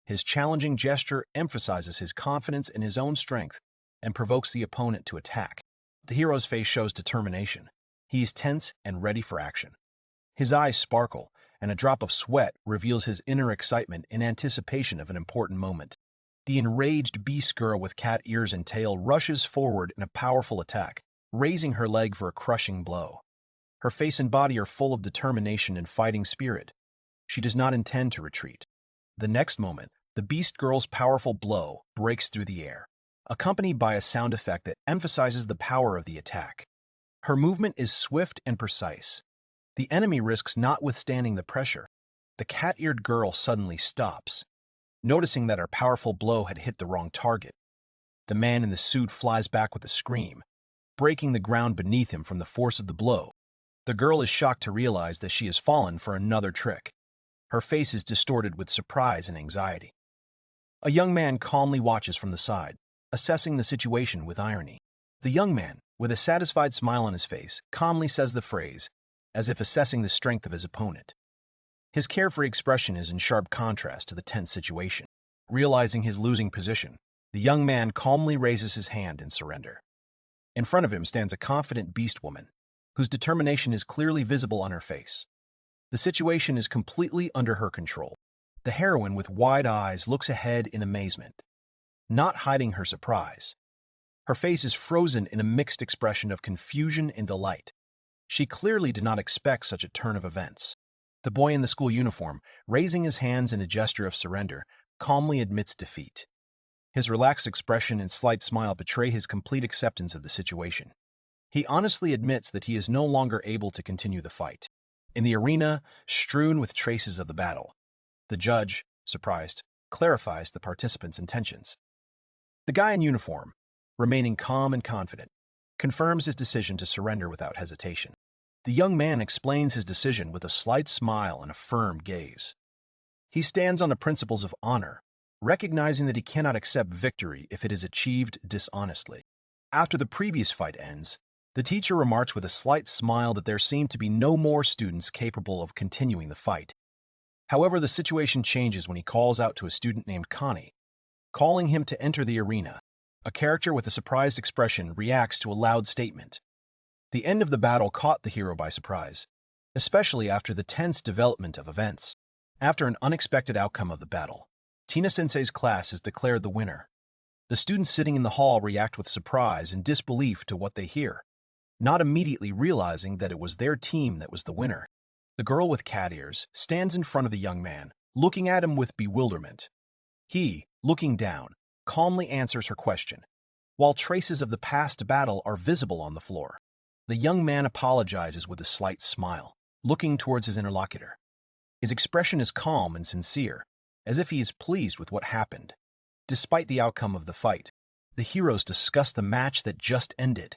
His challenging gesture emphasizes his confidence in his own strength and provokes the opponent to attack. The hero's face shows determination. He is tense and ready for action. His eyes sparkle, and a drop of sweat reveals his inner excitement in anticipation of an important moment. The enraged beast girl with cat ears and tail rushes forward in a powerful attack, raising her leg for a crushing blow. Her face and body are full of determination and fighting spirit. She does not intend to retreat. The next moment, the beast girl's powerful blow breaks through the air, accompanied by a sound effect that emphasizes the power of the attack. Her movement is swift and precise. The enemy risks not withstanding the pressure. The cat-eared girl suddenly stops, noticing that her powerful blow had hit the wrong target. The man in the suit flies back with a scream, breaking the ground beneath him from the force of the blow. The girl is shocked to realize that she has fallen for another trick. Her face is distorted with surprise and anxiety. A young man calmly watches from the side, assessing the situation with irony. The young man, with a satisfied smile on his face, calmly says the phrase, as if assessing the strength of his opponent. His carefree expression is in sharp contrast to the tense situation. Realizing his losing position, the young man calmly raises his hand in surrender. In front of him stands a confident beast woman, whose determination is clearly visible on her face. The situation is completely under her control. The heroine with wide eyes looks ahead in amazement, not hiding her surprise. Her face is frozen in a mixed expression of confusion and delight. She clearly did not expect such a turn of events. The boy in the school uniform, raising his hands in a gesture of surrender, calmly admits defeat. His relaxed expression and slight smile betray his complete acceptance of the situation. He honestly admits that he is no longer able to continue the fight. In the arena, strewn with traces of the battle, the judge, surprised, clarifies the participants' intentions. The guy in uniform, remaining calm and confident, confirms his decision to surrender without hesitation. The young man explains his decision with a slight smile and a firm gaze. He stands on the principles of honor, recognizing that he cannot accept victory if it is achieved dishonestly. After the previous fight ends, the teacher remarks with a slight smile that there seem to be no more students capable of continuing the fight. However, the situation changes when he calls out to a student named Connie, calling him to enter the arena. A character with a surprised expression reacts to a loud statement. The end of the battle caught the hero by surprise, especially after the tense development of events. After an unexpected outcome of the battle, Tina-sensei's class is declared the winner. The students sitting in the hall react with surprise and disbelief to what they hear, not immediately realizing that it was their team that was the winner. The girl with cat ears stands in front of the young man, looking at him with bewilderment. He, looking down, calmly answers her question, while traces of the past battle are visible on the floor. The young man apologizes with a slight smile, looking towards his interlocutor. His expression is calm and sincere, as if he is pleased with what happened. Despite the outcome of the fight, the heroes discuss the match that just ended.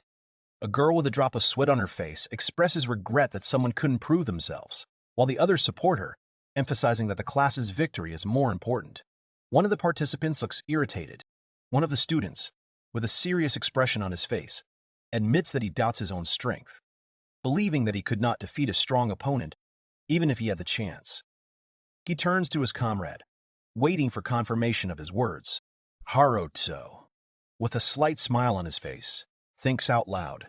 A girl with a drop of sweat on her face expresses regret that someone couldn't prove themselves, while the others support her, emphasizing that the class's victory is more important. One of the participants looks irritated. One of the students, with a serious expression on his face, admits that he doubts his own strength, believing that he could not defeat a strong opponent, even if he had the chance. He turns to his comrade, waiting for confirmation of his words. Haruto, with a slight smile on his face, thinks out loud,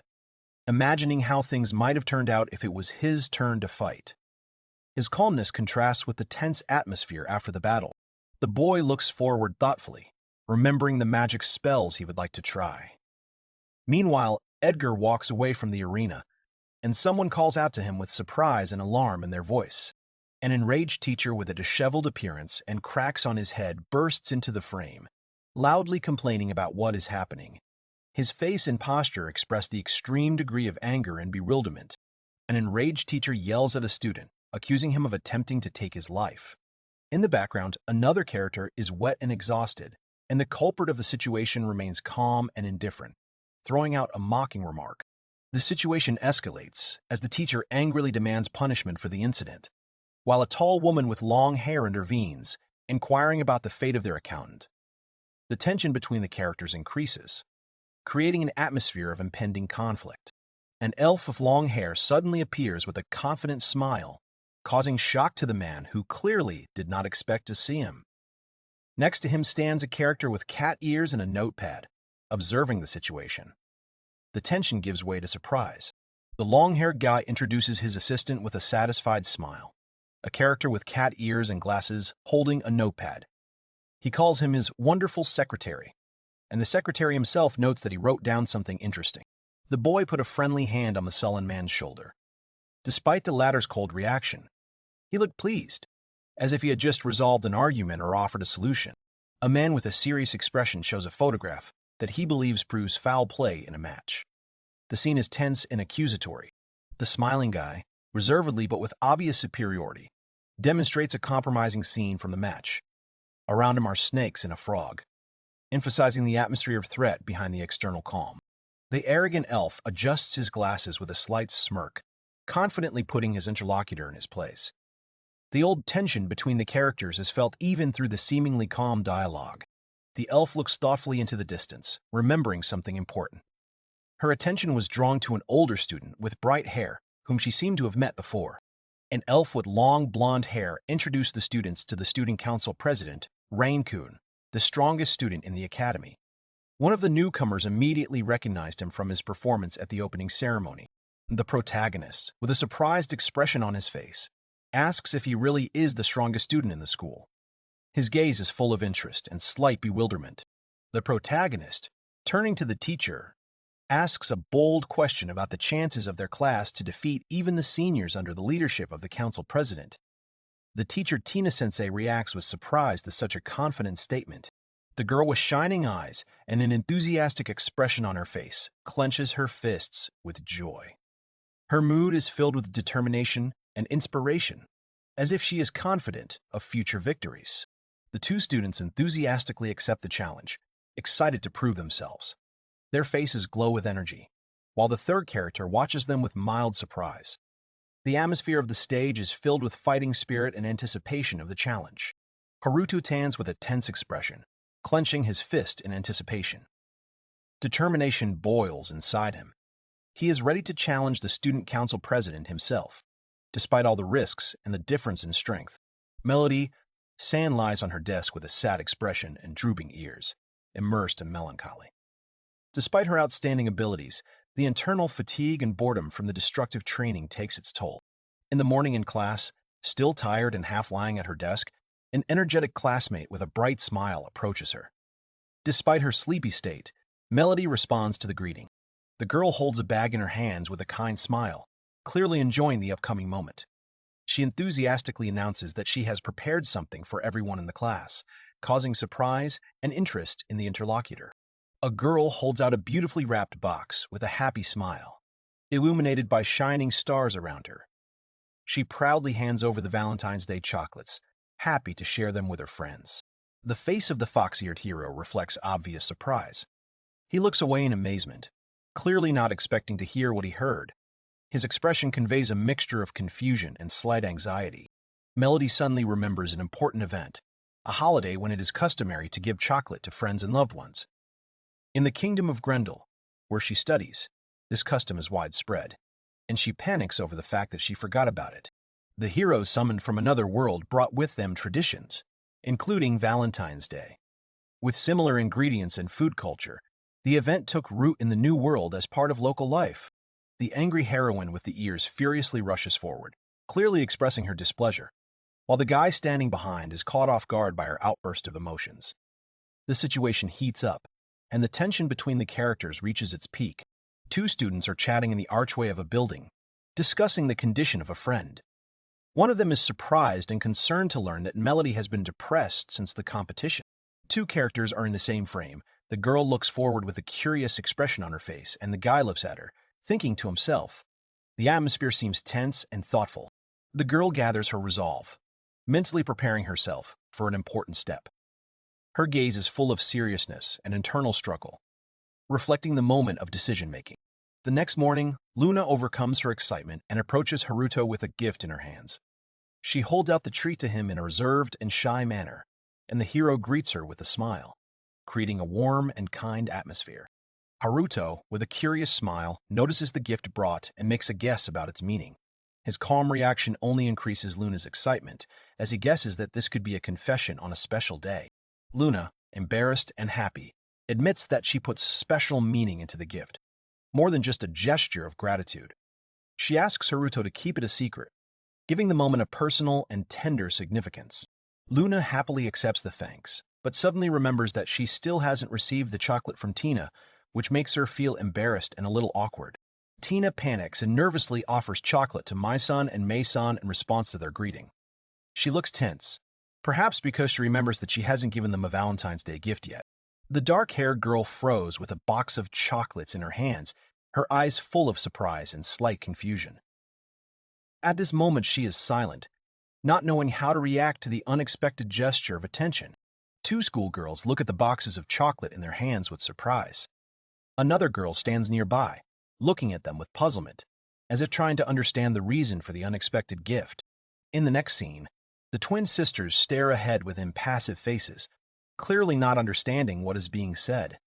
imagining how things might have turned out if it was his turn to fight. His calmness contrasts with the tense atmosphere after the battle. The boy looks forward thoughtfully, remembering the magic spells he would like to try. Meanwhile, Edgar walks away from the arena, and someone calls out to him with surprise and alarm in their voice. An enraged teacher with a disheveled appearance and cracks on his head bursts into the frame, loudly complaining about what is happening. His face and posture express the extreme degree of anger and bewilderment. An enraged teacher yells at a student, accusing him of attempting to take his life. In the background, another character is wet and exhausted, and the culprit of the situation remains calm and indifferent, throwing out a mocking remark. The situation escalates as the teacher angrily demands punishment for the incident, while a tall woman with long hair intervenes, inquiring about the fate of their accountant. The tension between the characters increases, creating an atmosphere of impending conflict. An elf with long hair suddenly appears with a confident smile, causing shock to the man who clearly did not expect to see him. Next to him stands a character with cat ears and a notepad, observing the situation. The tension gives way to surprise. The long-haired guy introduces his assistant with a satisfied smile, a character with cat ears and glasses holding a notepad. He calls him his wonderful secretary, and the secretary himself notes that he wrote down something interesting. The boy put a friendly hand on the sullen man's shoulder. Despite the latter's cold reaction, he looked pleased, as if he had just resolved an argument or offered a solution. A man with a serious expression shows a photograph that he believes proves foul play in a match. The scene is tense and accusatory. The smiling guy, reservedly but with obvious superiority, demonstrates a compromising scene from the match. Around him are snakes and a frog, emphasizing the atmosphere of threat behind the external calm. The arrogant elf adjusts his glasses with a slight smirk, confidently putting his interlocutor in his place. The old tension between the characters is felt even through the seemingly calm dialogue. The elf looks thoughtfully into the distance, remembering something important. Her attention was drawn to an older student with bright hair, whom she seemed to have met before. An elf with long blonde hair introduced the students to the student council president, Rainkun, the strongest student in the academy. One of the newcomers immediately recognized him from his performance at the opening ceremony. The protagonist, with a surprised expression on his face, asks if he really is the strongest student in the school. His gaze is full of interest and slight bewilderment. The protagonist, turning to the teacher, asks a bold question about the chances of their class to defeat even the seniors under the leadership of the council president. The teacher Tina-sensei reacts with surprise to such a confident statement. The girl with shining eyes and an enthusiastic expression on her face clenches her fists with joy. Her mood is filled with determination and inspiration, as if she is confident of future victories. The two students enthusiastically accept the challenge, excited to prove themselves. Their faces glow with energy, while the third character watches them with mild surprise. The atmosphere of the stage is filled with fighting spirit and anticipation of the challenge. Haruto stands with a tense expression, clenching his fist in anticipation. Determination boils inside him. He is ready to challenge the student council president himself, despite all the risks and the difference in strength. Melody, San lies on her desk with a sad expression and drooping ears, immersed in melancholy. Despite her outstanding abilities, the internal fatigue and boredom from the destructive training takes its toll. In the morning in class, still tired and half lying at her desk, an energetic classmate with a bright smile approaches her. Despite her sleepy state, Melody responds to the greeting. The girl holds a bag in her hands with a kind smile, clearly enjoying the upcoming moment. She enthusiastically announces that she has prepared something for everyone in the class, causing surprise and interest in the interlocutor. A girl holds out a beautifully wrapped box with a happy smile, illuminated by shining stars around her. She proudly hands over the Valentine's Day chocolates, happy to share them with her friends. The face of the fox-eared hero reflects obvious surprise. He looks away in amazement, clearly not expecting to hear what he heard. His expression conveys a mixture of confusion and slight anxiety. Melody suddenly remembers an important event, a holiday when it is customary to give chocolate to friends and loved ones. In the kingdom of Grendel, where she studies, this custom is widespread, and she panics over the fact that she forgot about it. The heroes summoned from another world brought with them traditions, including Valentine's Day. With similar ingredients and food culture, the event took root in the new world as part of local life. The angry heroine with the ears furiously rushes forward, clearly expressing her displeasure, while the guy standing behind is caught off guard by her outburst of emotions. The situation heats up, and the tension between the characters reaches its peak. Two students are chatting in the archway of a building, discussing the condition of a friend. One of them is surprised and concerned to learn that Melody has been depressed since the competition. Two characters are in the same frame. The girl looks forward with a curious expression on her face, and the guy looks at her, thinking to himself. The atmosphere seems tense and thoughtful. The girl gathers her resolve, mentally preparing herself for an important step. Her gaze is full of seriousness and internal struggle, reflecting the moment of decision-making. The next morning, Luna overcomes her excitement and approaches Haruto with a gift in her hands. She holds out the treat to him in a reserved and shy manner, and the hero greets her with a smile, creating a warm and kind atmosphere. Haruto, with a curious smile, notices the gift brought and makes a guess about its meaning. His calm reaction only increases Luna's excitement, as he guesses that this could be a confession on a special day. Luna, embarrassed and happy, admits that she puts special meaning into the gift, more than just a gesture of gratitude. She asks Haruto to keep it a secret, giving the moment a personal and tender significance. Luna happily accepts the thanks, but suddenly remembers that she still hasn't received the chocolate from Tina, which makes her feel embarrassed and a little awkward. Tina panics and nervously offers chocolate to Mai-san and Mei-san in response to their greeting. She looks tense, perhaps because she remembers that she hasn't given them a Valentine's Day gift yet. The dark-haired girl froze with a box of chocolates in her hands, her eyes full of surprise and slight confusion. At this moment, she is silent, not knowing how to react to the unexpected gesture of attention. Two schoolgirls look at the boxes of chocolate in their hands with surprise. Another girl stands nearby, looking at them with puzzlement, as if trying to understand the reason for the unexpected gift. In the next scene, the twin sisters stare ahead with impassive faces, clearly not understanding what is being said.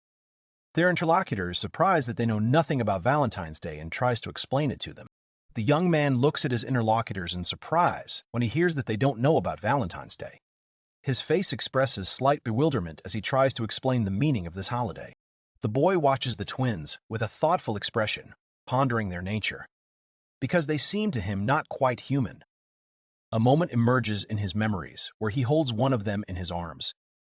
Their interlocutor is surprised that they know nothing about Valentine's Day and tries to explain it to them. The young man looks at his interlocutors in surprise when he hears that they don't know about Valentine's Day. His face expresses slight bewilderment as he tries to explain the meaning of this holiday. The boy watches the twins with a thoughtful expression, pondering their nature, because they seem to him not quite human. A moment emerges in his memories where he holds one of them in his arms,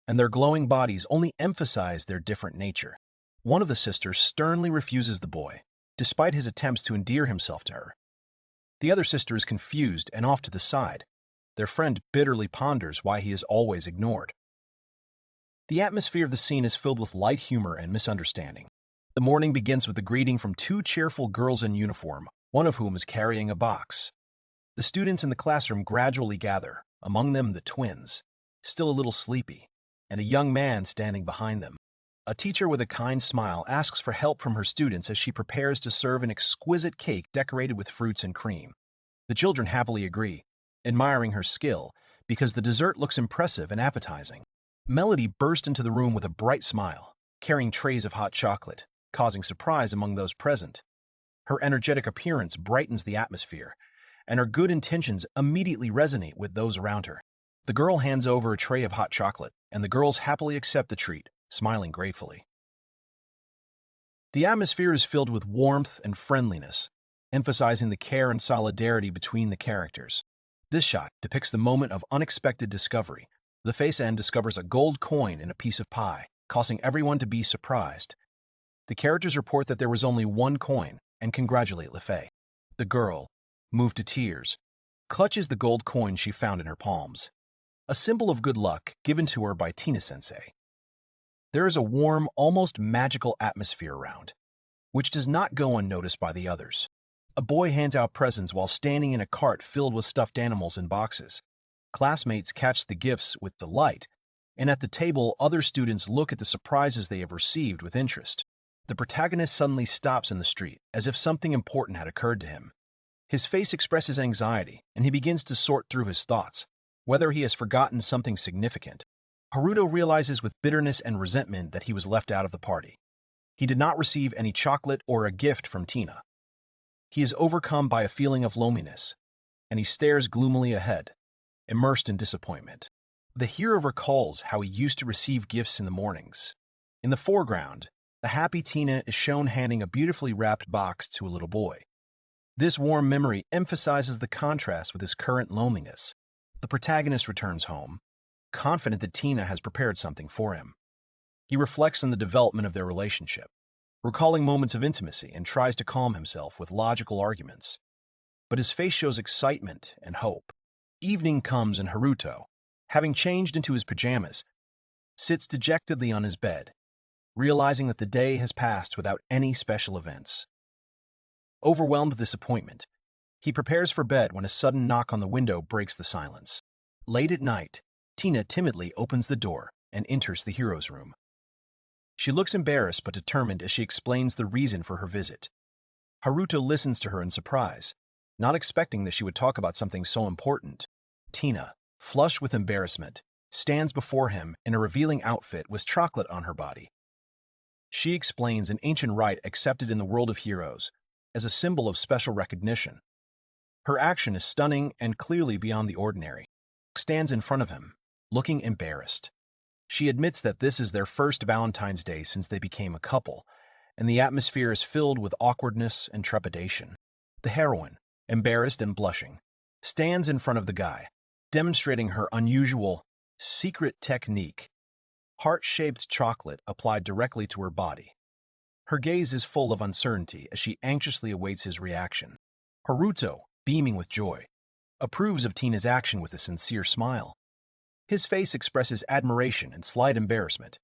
and their glowing bodies only emphasize their different nature. One of the sisters sternly refuses the boy, despite his attempts to endear himself to her. The other sister is confused and off to the side. Their friend bitterly ponders why he is always ignored. The atmosphere of the scene is filled with light humor and misunderstanding. The morning begins with a greeting from two cheerful girls in uniform, one of whom is carrying a box. The students in the classroom gradually gather, among them the twins, still a little sleepy, and a young man standing behind them. A teacher with a kind smile asks for help from her students as she prepares to serve an exquisite cake decorated with fruits and cream. The children happily agree, admiring her skill, because the dessert looks impressive and appetizing. Melody burst into the room with a bright smile, carrying trays of hot chocolate, causing surprise among those present. Her energetic appearance brightens the atmosphere, and her good intentions immediately resonate with those around her. The girl hands over a tray of hot chocolate, and the girls happily accept the treat, smiling gratefully. The atmosphere is filled with warmth and friendliness, emphasizing the care and solidarity between the characters. This shot depicts the moment of unexpected discovery. The face end discovers a gold coin in a piece of pie, causing everyone to be surprised. The characters report that there was only one coin and congratulate LeFay. The girl, moved to tears, clutches the gold coin she found in her palms, a symbol of good luck given to her by Tina-sensei. There is a warm, almost magical atmosphere around, which does not go unnoticed by the others. A boy hands out presents while standing in a cart filled with stuffed animals in boxes, Classmates catch the gifts with delight, and at the table, other students look at the surprises they have received with interest. The protagonist suddenly stops in the street, as if something important had occurred to him. His face expresses anxiety, and he begins to sort through his thoughts, whether he has forgotten something significant. Haruto realizes with bitterness and resentment that he was left out of the party. He did not receive any chocolate or a gift from Tina. He is overcome by a feeling of loneliness, and he stares gloomily ahead, immersed in disappointment. The hero recalls how he used to receive gifts in the mornings. In the foreground, the happy Tina is shown handing a beautifully wrapped box to a little boy. This warm memory emphasizes the contrast with his current loneliness. The protagonist returns home, confident that Tina has prepared something for him. He reflects on the development of their relationship, recalling moments of intimacy, and tries to calm himself with logical arguments. But his face shows excitement and hope. Evening comes and Haruto, having changed into his pajamas, sits dejectedly on his bed, realizing that the day has passed without any special events. Overwhelmed with disappointment, he prepares for bed when a sudden knock on the window breaks the silence. Late at night, Tina timidly opens the door and enters the hero's room. She looks embarrassed but determined as she explains the reason for her visit. Haruto listens to her in surprise, not expecting that she would talk about something so important. Tina, flushed with embarrassment, stands before him in a revealing outfit with chocolate on her body. She explains an ancient rite accepted in the world of heroes as a symbol of special recognition. Her action is stunning and clearly beyond the ordinary. Stands in front of him, looking embarrassed. She admits that this is their first Valentine's Day since they became a couple, and the atmosphere is filled with awkwardness and trepidation. The heroine, embarrassed and blushing, stands in front of the guy, demonstrating her unusual, secret technique, heart-shaped chocolate applied directly to her body. Her gaze is full of uncertainty as she anxiously awaits his reaction. Haruto, beaming with joy, approves of Tina's action with a sincere smile. His face expresses admiration and slight embarrassment,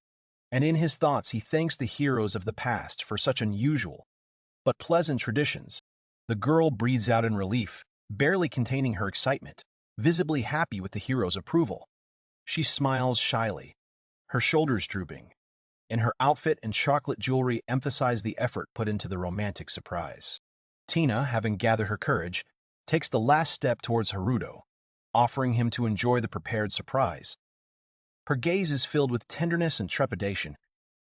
and in his thoughts he thanks the heroes of the past for such unusual but pleasant traditions. The girl breathes out in relief, barely containing her excitement, visibly happy with the hero's approval. She smiles shyly, her shoulders drooping, and her outfit and chocolate jewelry emphasize the effort put into the romantic surprise. Tina, having gathered her courage, takes the last step towards Haruto, offering him to enjoy the prepared surprise. Her gaze is filled with tenderness and trepidation,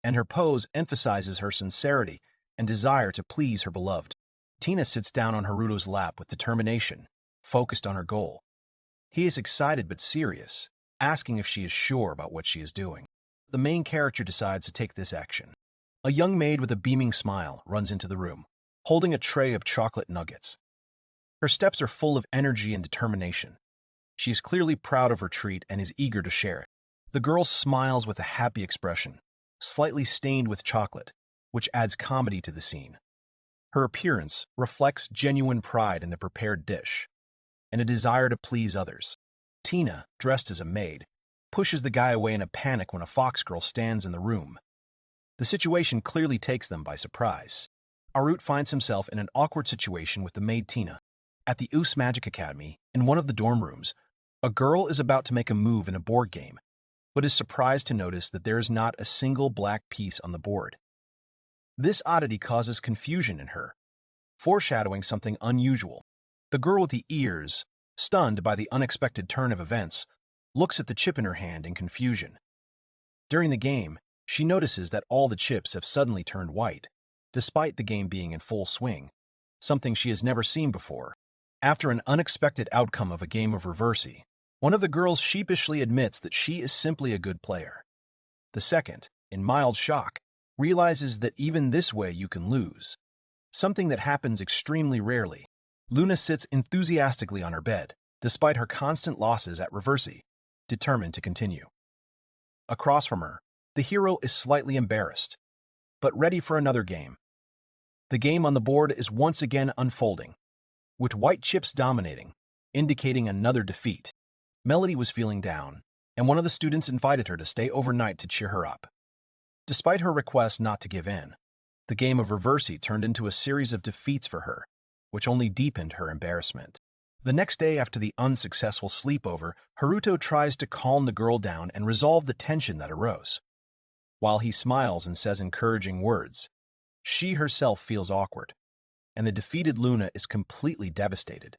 and her pose emphasizes her sincerity and desire to please her beloved. Tina sits down on Haruto's lap with determination, focused on her goal. He is excited but serious, asking if she is sure about what she is doing. The main character decides to take this action. A young maid with a beaming smile runs into the room, holding a tray of chocolate nuggets. Her steps are full of energy and determination. She is clearly proud of her treat and is eager to share it. The girl smiles with a happy expression, slightly stained with chocolate, which adds comedy to the scene. Her appearance reflects genuine pride in the prepared dish and a desire to please others. Tina, dressed as a maid, pushes the guy away in a panic when a fox girl stands in the room. The situation clearly takes them by surprise. Arut finds himself in an awkward situation with the maid Tina. At the Oos Magic Academy, in one of the dorm rooms, a girl is about to make a move in a board game, but is surprised to notice that there is not a single black piece on the board. This oddity causes confusion in her, foreshadowing something unusual. The girl with the ears, stunned by the unexpected turn of events, looks at the chip in her hand in confusion. During the game, she notices that all the chips have suddenly turned white, despite the game being in full swing, something she has never seen before. After an unexpected outcome of a game of Reversi, one of the girls sheepishly admits that she is simply a good player. The second, in mild shock, realizes that even this way you can lose, something that happens extremely rarely. Luna sits enthusiastically on her bed, despite her constant losses at Reversi, determined to continue. Across from her, the hero is slightly embarrassed, but ready for another game. The game on the board is once again unfolding, with white chips dominating, indicating another defeat. Melody was feeling down, and one of the students invited her to stay overnight to cheer her up. Despite her request not to give in, the game of Reversi turned into a series of defeats for her, which only deepened her embarrassment. The next day after the unsuccessful sleepover, Haruto tries to calm the girl down and resolve the tension that arose. While he smiles and says encouraging words, she herself feels awkward, and the defeated Luna is completely devastated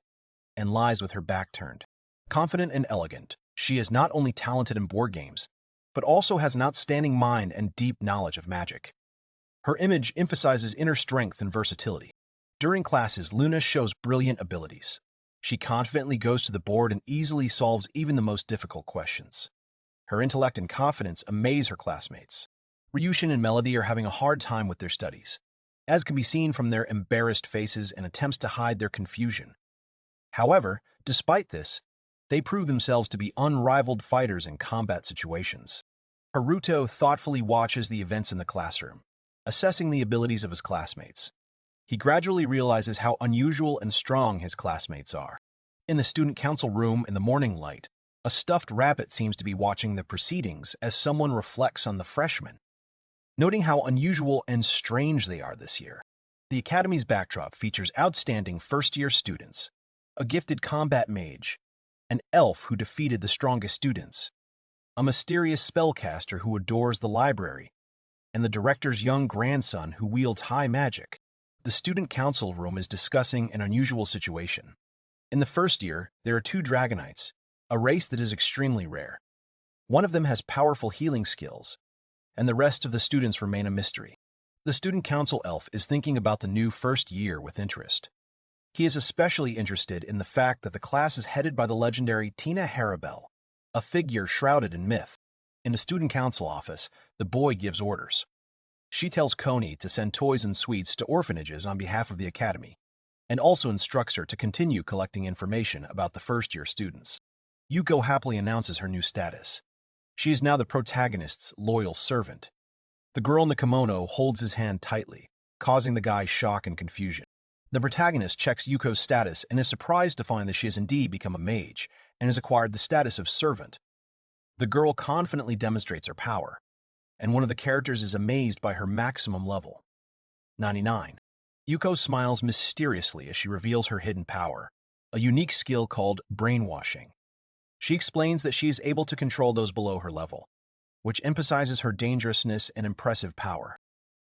and lies with her back turned. Confident and elegant, she is not only talented in board games, but also has an outstanding mind and deep knowledge of magic. Her image emphasizes inner strength and versatility. During classes, Luna shows brilliant abilities. She confidently goes to the board and easily solves even the most difficult questions. Her intellect and confidence amaze her classmates. Ryushin and Melody are having a hard time with their studies, as can be seen from their embarrassed faces and attempts to hide their confusion. However, despite this, they prove themselves to be unrivaled fighters in combat situations. Haruto thoughtfully watches the events in the classroom, assessing the abilities of his classmates. He gradually realizes how unusual and strong his classmates are. In the student council room in the morning light, a stuffed rabbit seems to be watching the proceedings as someone reflects on the freshmen, noting how unusual and strange they are this year. The Academy's backdrop features outstanding first-year students, a gifted combat mage, an elf who defeated the strongest students, a mysterious spellcaster who adores the library, and the director's young grandson who wields high magic. The student council room is discussing an unusual situation. In the first year, there are two Dragonites, a race that is extremely rare. One of them has powerful healing skills, and the rest of the students remain a mystery. The student council elf is thinking about the new first year with interest. He is especially interested in the fact that the class is headed by the legendary Tina Harabel, a figure shrouded in myth. In the student council office, the boy gives orders. She tells Koni to send toys and sweets to orphanages on behalf of the Academy, and also instructs her to continue collecting information about the first-year students. Yuko happily announces her new status. She is now the protagonist's loyal servant. The girl in the kimono holds his hand tightly, causing the guy shock and confusion. The protagonist checks Yuko's status and is surprised to find that she has indeed become a mage and has acquired the status of servant. The girl confidently demonstrates her power, and one of the characters is amazed by her maximum level. 99. Yuko smiles mysteriously as she reveals her hidden power, a unique skill called brainwashing. She explains that she is able to control those below her level, which emphasizes her dangerousness and impressive power.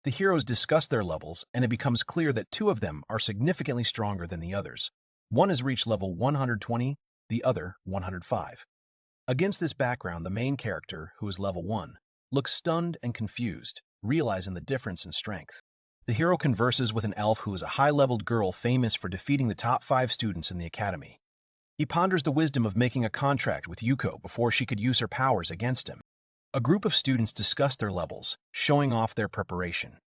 The heroes discuss their levels, and it becomes clear that two of them are significantly stronger than the others. One has reached level 120, the other 105. Against this background, the main character, who is level 1, looks stunned and confused, realizing the difference in strength. The hero converses with an elf who is a high-leveled girl famous for defeating the top 5 students in the academy. He ponders the wisdom of making a contract with Yuko before she could use her powers against him. A group of students discuss their levels, showing off their preparation.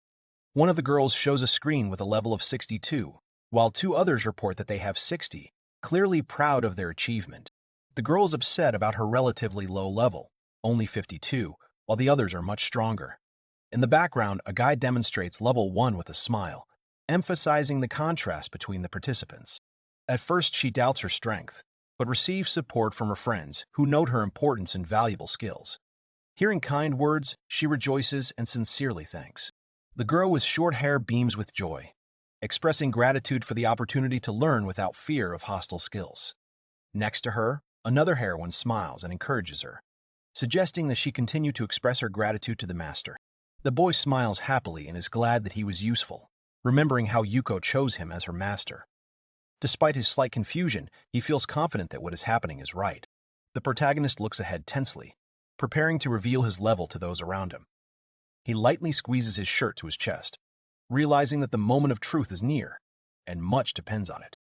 One of the girls shows a screen with a level of 62, while 2 others report that they have 60, clearly proud of their achievement. The girl is upset about her relatively low level, only 52, while the others are much stronger. In the background, a guy demonstrates level 1 with a smile, emphasizing the contrast between the participants. At first, she doubts her strength, but receives support from her friends who note her importance and valuable skills. Hearing kind words, she rejoices and sincerely thanks. The girl with short hair beams with joy, expressing gratitude for the opportunity to learn without fear of hostile skills. Next to her, another heroine smiles and encourages her, suggesting that she continue to express her gratitude to the master. The boy smiles happily and is glad that he was useful, remembering how Yuko chose him as her master. Despite his slight confusion, he feels confident that what is happening is right. The protagonist looks ahead tensely, preparing to reveal his level to those around him. He lightly squeezes his shirt to his chest, realizing that the moment of truth is near, and much depends on it.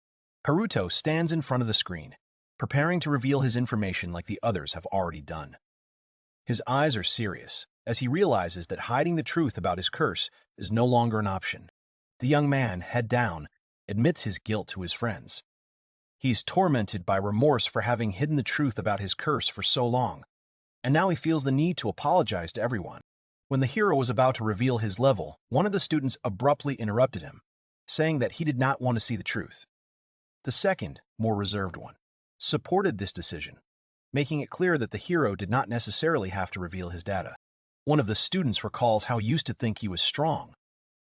Haruto stands in front of the screen, preparing to reveal his information like the others have already done. His eyes are serious, as he realizes that hiding the truth about his curse is no longer an option. The young man, head down, admits his guilt to his friends. He's tormented by remorse for having hidden the truth about his curse for so long, and now he feels the need to apologize to everyone. When the hero was about to reveal his level, one of the students abruptly interrupted him, saying that he did not want to see the truth. The second, more reserved one, supported this decision, making it clear that the hero did not necessarily have to reveal his data. One of the students recalls how he used to think he was strong,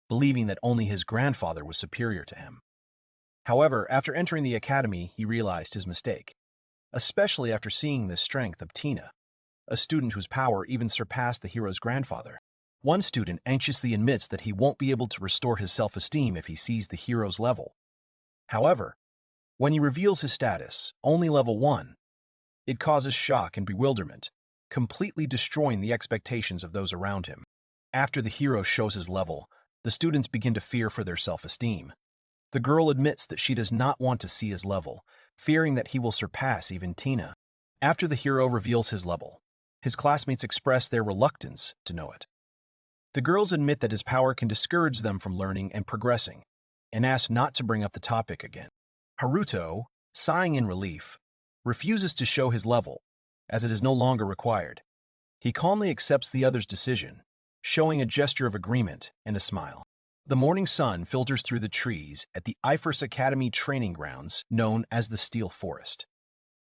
believing that only his grandfather was superior to him. However, after entering the academy, he realized his mistake, especially after seeing the strength of Tina, a student whose power even surpassed the hero's grandfather. One student anxiously admits that he won't be able to restore his self-esteem if he sees the hero's level. However, when he reveals his status, only level 1, it causes shock and bewilderment, completely destroying the expectations of those around him. After the hero shows his level, the students begin to fear for their self-esteem. The girl admits that she does not want to see his level, fearing that he will surpass even Tina. After the hero reveals his level, his classmates express their reluctance to know it. The girls admit that his power can discourage them from learning and progressing, and ask not to bring up the topic again. Haruto, sighing in relief, refuses to show his level, as it is no longer required. He calmly accepts the other's decision, showing a gesture of agreement and a smile. The morning sun filters through the trees at the Ifers Academy training grounds known as the Steel Forest.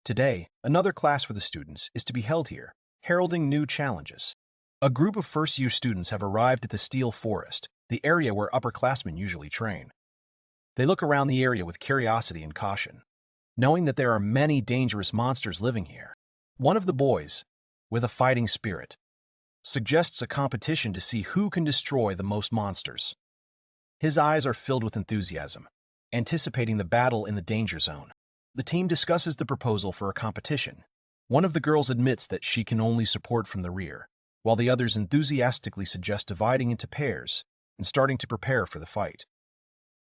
Today, another class for the students is to be held here, heralding new challenges. A group of first-year students have arrived at the Steel Forest, the area where upperclassmen usually train. They look around the area with curiosity and caution, knowing that there are many dangerous monsters living here. One of the boys, with a fighting spirit, suggests a competition to see who can destroy the most monsters. His eyes are filled with enthusiasm, anticipating the battle in the danger zone. The team discusses the proposal for a competition. One of the girls admits that she can only support from the rear, while the others enthusiastically suggest dividing into pairs and starting to prepare for the fight.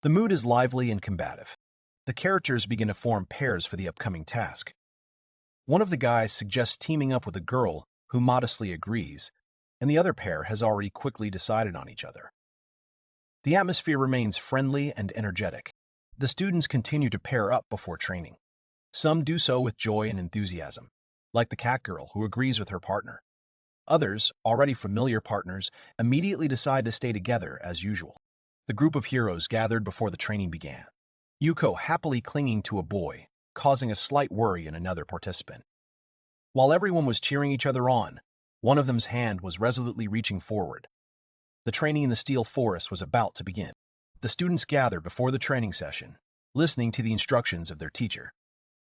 The mood is lively and combative. The characters begin to form pairs for the upcoming task. One of the guys suggests teaming up with a girl who modestly agrees, and the other pair has already quickly decided on each other. The atmosphere remains friendly and energetic. The students continue to pair up before training. Some do so with joy and enthusiasm, like the cat girl who agrees with her partner. Others, already familiar partners, immediately decide to stay together as usual. The group of heroes gathered before the training began, Yuko happily clinging to a boy, causing a slight worry in another participant. While everyone was cheering each other on, one of them's hand was resolutely reaching forward. The training in the Steel Forest was about to begin. The students gather before the training session, listening to the instructions of their teacher.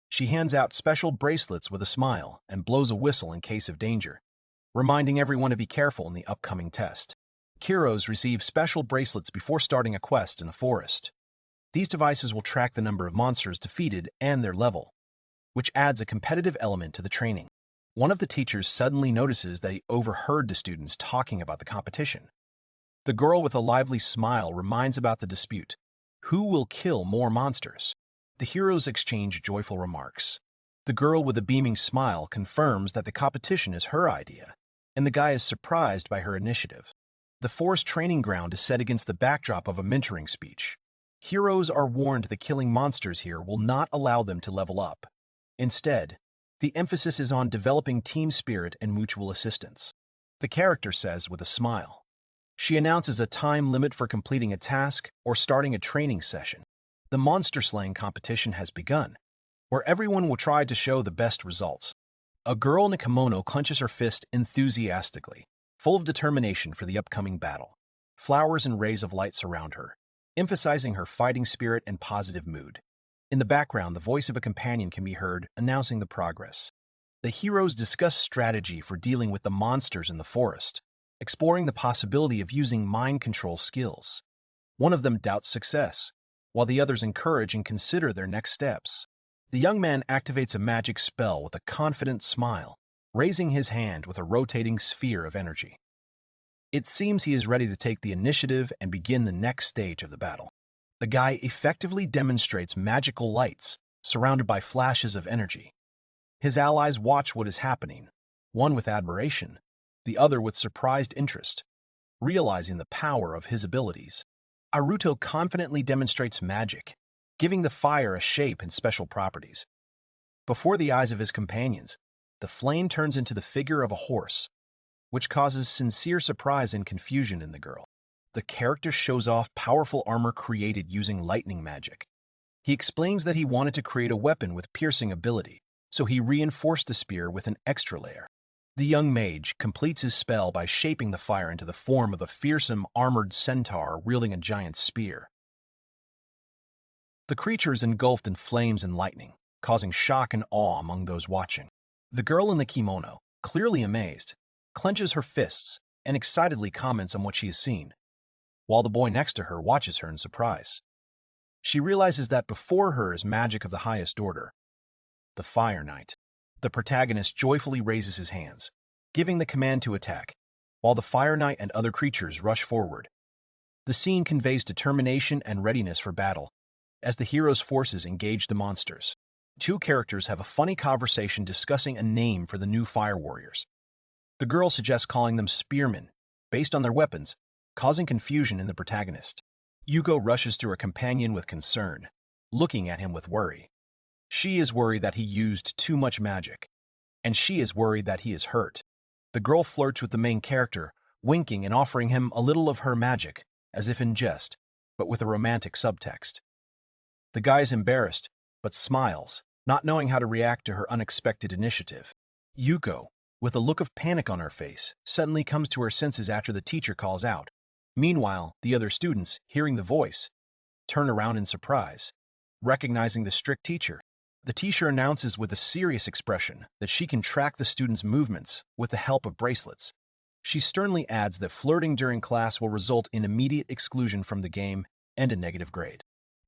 She hands out special bracelets with a smile and blows a whistle in case of danger, reminding everyone to be careful in the upcoming test. Heroes receive special bracelets before starting a quest in a forest. These devices will track the number of monsters defeated and their level, which adds a competitive element to the training. One of the teachers suddenly notices that he overheard the students talking about the competition. The girl with a lively smile reminds about the dispute. Who will kill more monsters? The heroes exchange joyful remarks. The girl with a beaming smile confirms that the competition is her idea, and the guy is surprised by her initiative. The forest training ground is set against the backdrop of a mentoring speech. Heroes are warned that killing monsters here will not allow them to level up. Instead, the emphasis is on developing team spirit and mutual assistance. The character says with a smile. She announces a time limit for completing a task or starting a training session. The monster slaying competition has begun, where everyone will try to show the best results. A girl in a kimono clenches her fist enthusiastically, full of determination for the upcoming battle. Flowers and rays of light surround her, emphasizing her fighting spirit and positive mood. In the background, the voice of a companion can be heard, announcing the progress. The heroes discuss strategy for dealing with the monsters in the forest, exploring the possibility of using mind control skills. One of them doubts success, while the others encourage and consider their next steps. The young man activates a magic spell with a confident smile, raising his hand with a rotating sphere of energy. It seems he is ready to take the initiative and begin the next stage of the battle. The guy effectively demonstrates magical lights, surrounded by flashes of energy. His allies watch what is happening, one with admiration, the other with surprised interest, realizing the power of his abilities. Haruto confidently demonstrates magic, giving the fire a shape and special properties. Before the eyes of his companions, the flame turns into the figure of a horse, which causes sincere surprise and confusion in the girl. The character shows off powerful armor created using lightning magic. He explains that he wanted to create a weapon with piercing ability, so he reinforced the spear with an extra layer. The young mage completes his spell by shaping the fire into the form of a fearsome armored centaur wielding a giant spear. The creature is engulfed in flames and lightning, causing shock and awe among those watching. The girl in the kimono, clearly amazed, clenches her fists and excitedly comments on what she has seen, while the boy next to her watches her in surprise. She realizes that before her is magic of the highest order, the Fire Knight. The protagonist joyfully raises his hands, giving the command to attack, while the Fire Knight and other creatures rush forward. The scene conveys determination and readiness for battle, as the hero's forces engage the monsters. Two characters have a funny conversation discussing a name for the new fire warriors. The girl suggests calling them spearmen, based on their weapons, causing confusion in the protagonist. Yuko rushes to her companion with concern, looking at him with worry. She is worried that he used too much magic, and she is worried that he is hurt. The girl flirts with the main character, winking and offering him a little of her magic, as if in jest, but with a romantic subtext. The guy is embarrassed, but smiles, not knowing how to react to her unexpected initiative. Yuko, with a look of panic on her face, suddenly comes to her senses after the teacher calls out. Meanwhile, the other students, hearing the voice, turn around in surprise, recognizing the strict teacher. The teacher announces with a serious expression that she can track the students' movements with the help of bracelets. She sternly adds that flirting during class will result in immediate exclusion from the game and a negative grade.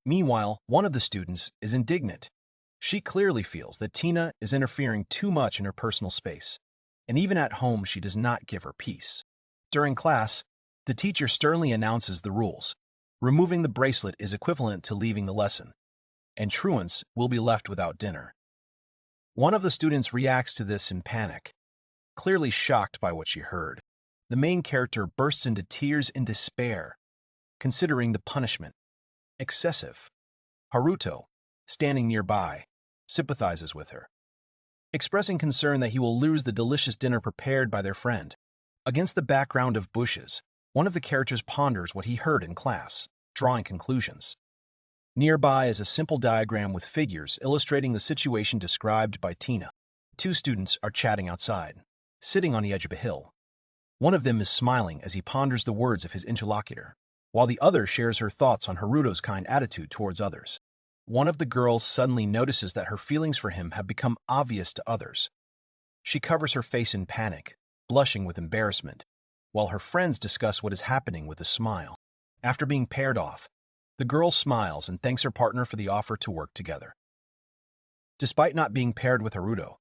Meanwhile, one of the students is indignant. She clearly feels that Tina is interfering too much in her personal space, and even at home she does not give her peace. During class, the teacher sternly announces the rules. Removing the bracelet is equivalent to leaving the lesson, and truants will be left without dinner. One of the students reacts to this in panic, clearly shocked by what she heard. The main character bursts into tears in despair, considering the punishment excessive. Haruto, standing nearby, sympathizes with her, expressing concern that he will lose the delicious dinner prepared by their friend. Against the background of bushes, one of the characters ponders what he heard in class, drawing conclusions. Nearby is a simple diagram with figures illustrating the situation described by Tina. Two students are chatting outside, sitting on the edge of a hill. One of them is smiling as he ponders the words of his interlocutor, while the other shares her thoughts on Haruto's kind attitude towards others. One of the girls suddenly notices that her feelings for him have become obvious to others. She covers her face in panic, blushing with embarrassment, while her friends discuss what is happening with a smile. After being paired off, the girl smiles and thanks her partner for the offer to work together. Despite not being paired with Haruto,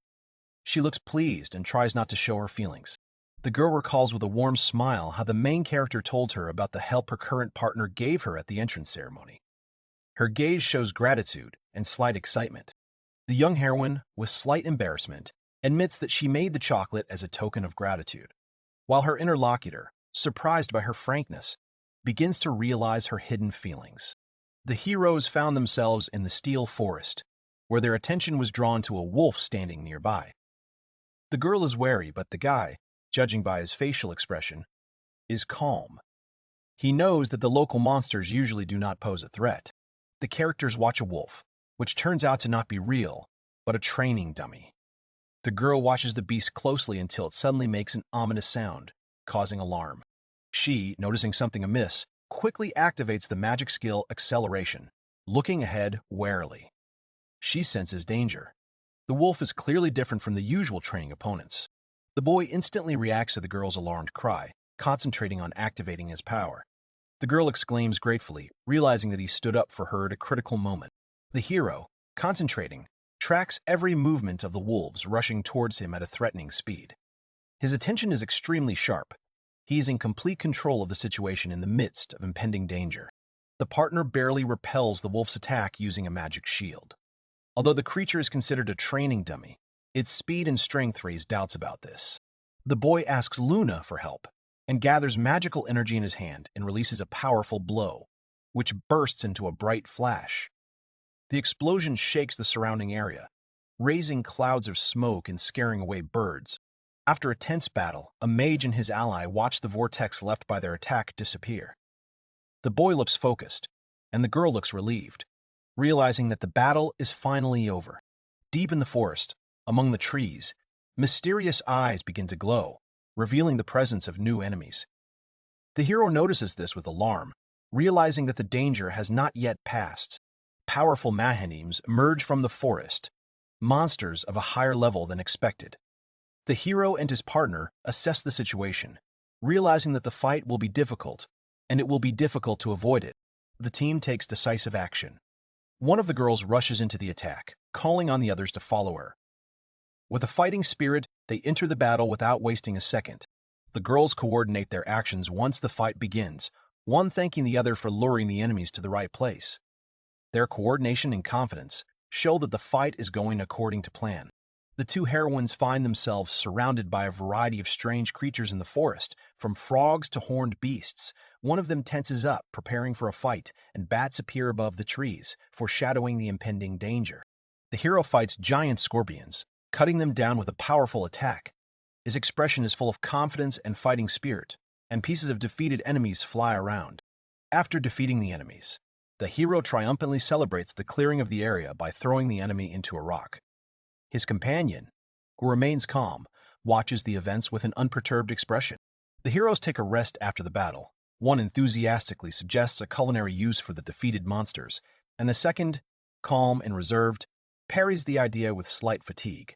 she looks pleased and tries not to show her feelings. The girl recalls with a warm smile how the main character told her about the help her current partner gave her at the entrance ceremony. Her gaze shows gratitude and slight excitement. The young heroine, with slight embarrassment, admits that she made the chocolate as a token of gratitude, while her interlocutor, surprised by her frankness, begins to realize her hidden feelings. The heroes found themselves in the steel forest, where their attention was drawn to a wolf standing nearby. The girl is wary, but the guy, judging by his facial expression, is calm. He knows that the local monsters usually do not pose a threat. The characters watch a wolf, which turns out to not be real, but a training dummy. The girl watches the beast closely until it suddenly makes an ominous sound, causing alarm. She, noticing something amiss, quickly activates the magic skill Acceleration, looking ahead warily. She senses danger. The wolf is clearly different from the usual training opponents. The boy instantly reacts to the girl's alarmed cry, concentrating on activating his power. The girl exclaims gratefully, realizing that he stood up for her at a critical moment. The hero, concentrating, tracks every movement of the wolves rushing towards him at a threatening speed. His attention is extremely sharp. He is in complete control of the situation in the midst of impending danger. The partner barely repels the wolf's attack using a magic shield. Although the creature is considered a training dummy, its speed and strength raise doubts about this. The boy asks Luna for help and gathers magical energy in his hand and releases a powerful blow, which bursts into a bright flash. The explosion shakes the surrounding area, raising clouds of smoke and scaring away birds. After a tense battle, a mage and his ally watch the vortex left by their attack disappear. The boy looks focused, and the girl looks relieved, realizing that the battle is finally over. Deep in the forest, among the trees, mysterious eyes begin to glow, revealing the presence of new enemies. The hero notices this with alarm, realizing that the danger has not yet passed. Powerful Mahanims emerge from the forest, monsters of a higher level than expected. The hero and his partner assess the situation, realizing that the fight will be difficult, and it will be difficult to avoid it. The team takes decisive action. One of the girls rushes into the attack, calling on the others to follow her. With a fighting spirit, they enter the battle without wasting a second. The girls coordinate their actions once the fight begins, one thanking the other for luring the enemies to the right place. Their coordination and confidence show that the fight is going according to plan. The two heroines find themselves surrounded by a variety of strange creatures in the forest, from frogs to horned beasts. One of them tenses up, preparing for a fight, and bats appear above the trees, foreshadowing the impending danger. The hero fights giant scorpions, cutting them down with a powerful attack. His expression is full of confidence and fighting spirit, and pieces of defeated enemies fly around. After defeating the enemies, the hero triumphantly celebrates the clearing of the area by throwing the enemy into a rock. His companion, who remains calm, watches the events with an unperturbed expression. The heroes take a rest after the battle. One enthusiastically suggests a culinary use for the defeated monsters, and the second, calm and reserved, parries the idea with slight fatigue,